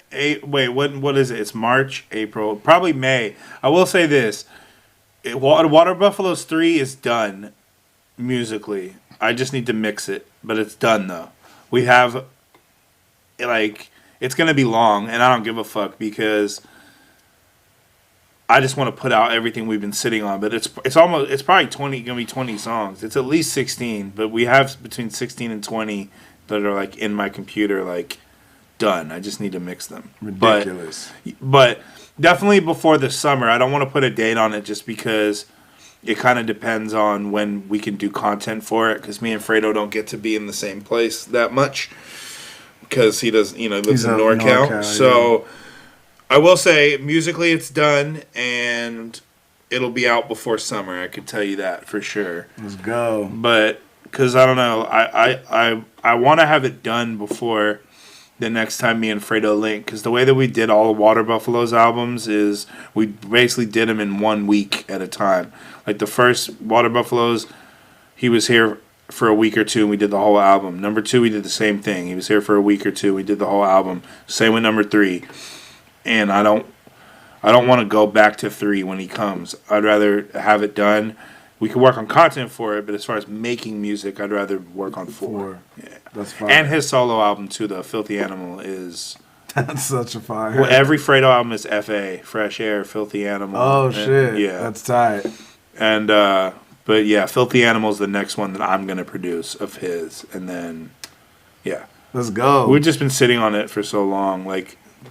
[SPEAKER 3] wait. What is it? It's March, April, probably May. I will say this: Water Buffaloes 3 is done musically. I just need to mix it, but it's done though. We have it's gonna be long, and I don't give a fuck because I just want to put out everything we've been sitting on, but it's probably gonna be 20 songs. It's at least 16, but we have between 16 and 20 that are like in my computer, done. I just need to mix them.
[SPEAKER 2] Ridiculous.
[SPEAKER 3] But definitely before the summer. I don't want to put a date on it just because it kind of depends on when we can do content for it. Because me and Fredo don't get to be in the same place that much because he does, lives in NorCal. So. Yeah. I will say, musically, it's done, and it'll be out before summer. I can tell you that for sure.
[SPEAKER 2] Let's go.
[SPEAKER 3] But because I don't know, I want to have it done before the next time me and Fredo link. Because the way that we did all the Water Buffaloes albums is we basically did them in 1 week at a time. Like the first Water Buffaloes, he was here for a week or two, and we did the whole album. Number 2, we did the same thing. He was here for a week or two, we did the whole album. Same with number 3. And I don't want to go back to 3 when he comes. I'd rather have it done. We can work on content for it, but as far as making music, I'd rather work on 4. Yeah.
[SPEAKER 2] That's fine.
[SPEAKER 3] And his solo album too, the Filthy Animal, is
[SPEAKER 2] that's such a fire.
[SPEAKER 3] Well, every Fredo album is FA, Fresh Air, Filthy Animal.
[SPEAKER 2] Oh shit!
[SPEAKER 3] Yeah,
[SPEAKER 2] that's tight.
[SPEAKER 3] And but yeah, Filthy Animal is the next one that I'm gonna produce of his, and then yeah,
[SPEAKER 2] let's go.
[SPEAKER 3] We've just been sitting on it for so long,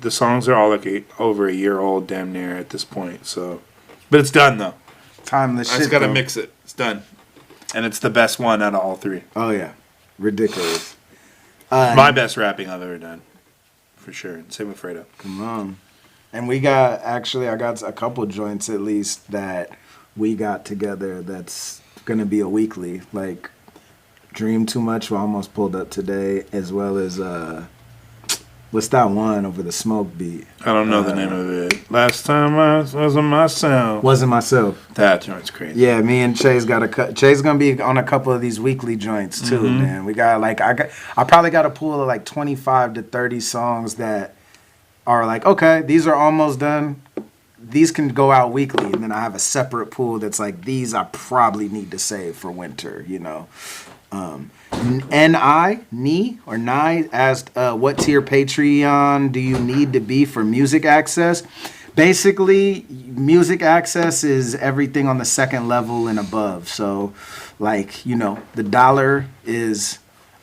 [SPEAKER 3] The songs are all over a year old, damn near at this point. So, but it's done though.
[SPEAKER 2] Timeless shit.
[SPEAKER 3] I just gotta mix it. It's done, and it's the best one out of all 3.
[SPEAKER 2] Oh yeah, ridiculous.
[SPEAKER 3] My best rapping I've ever done, for sure. Same with Fredo.
[SPEAKER 2] Come on, and I got a couple joints at least that we got together. That's gonna be a weekly. Like Dream Too Much, we almost pulled up today, as well as what's that one over the smoke beat?
[SPEAKER 3] I don't know the name of it. Last time I wasn't myself.
[SPEAKER 2] Wasn't myself.
[SPEAKER 3] That joint's crazy.
[SPEAKER 2] Yeah, me and Chase Chase gonna be on a couple of these weekly joints too, man. We got I probably got a pool of like 25 to 30 songs that are like, okay, these are almost done. These can go out weekly, and then I have a separate pool that's like, these I probably need to save for winter, Nye asked, what tier Patreon do you need to be for music access? Basically, music access is everything on the second level and above. So, the dollar is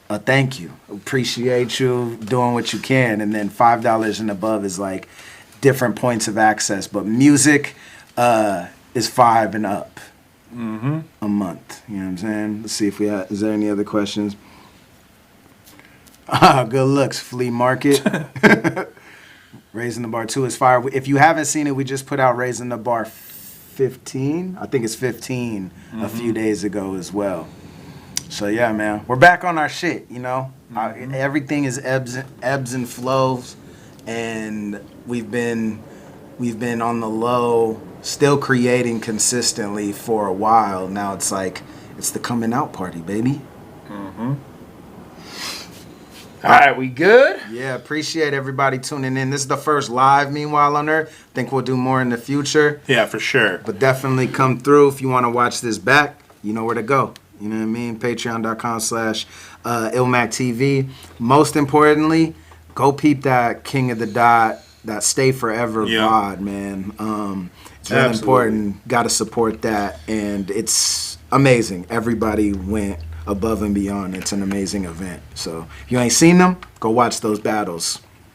[SPEAKER 2] a thank you. Appreciate you doing what you can. And then $5 and above is like different points of access. But music is 5 and up. A month, you know what I'm saying? Let's see if is there any other questions? Good looks, Flea Market. Raising the Bar 2 is fire. If you haven't seen it, we just put out Raising the Bar 15. I think it's 15 a few days ago as well. So yeah, man, we're back on our shit, everything is ebbs and flows, and we've been on the low, still creating consistently for a while. Now it's like, it's the coming out party, baby.
[SPEAKER 5] All right, we good?
[SPEAKER 2] Yeah, appreciate everybody tuning in. This is the first live, meanwhile, on Earth. Think we'll do more in the future.
[SPEAKER 3] Yeah, for sure.
[SPEAKER 2] But definitely come through if you want to watch this back. You know where to go. You know what I mean? Patreon.com/Illmac TV. Most importantly, go peep that King of the Dot, that Stay Forever VOD, man. It's really important. Got to support that. And it's amazing. Everybody went above and beyond. It's an amazing event. So if you ain't seen them, go watch those battles.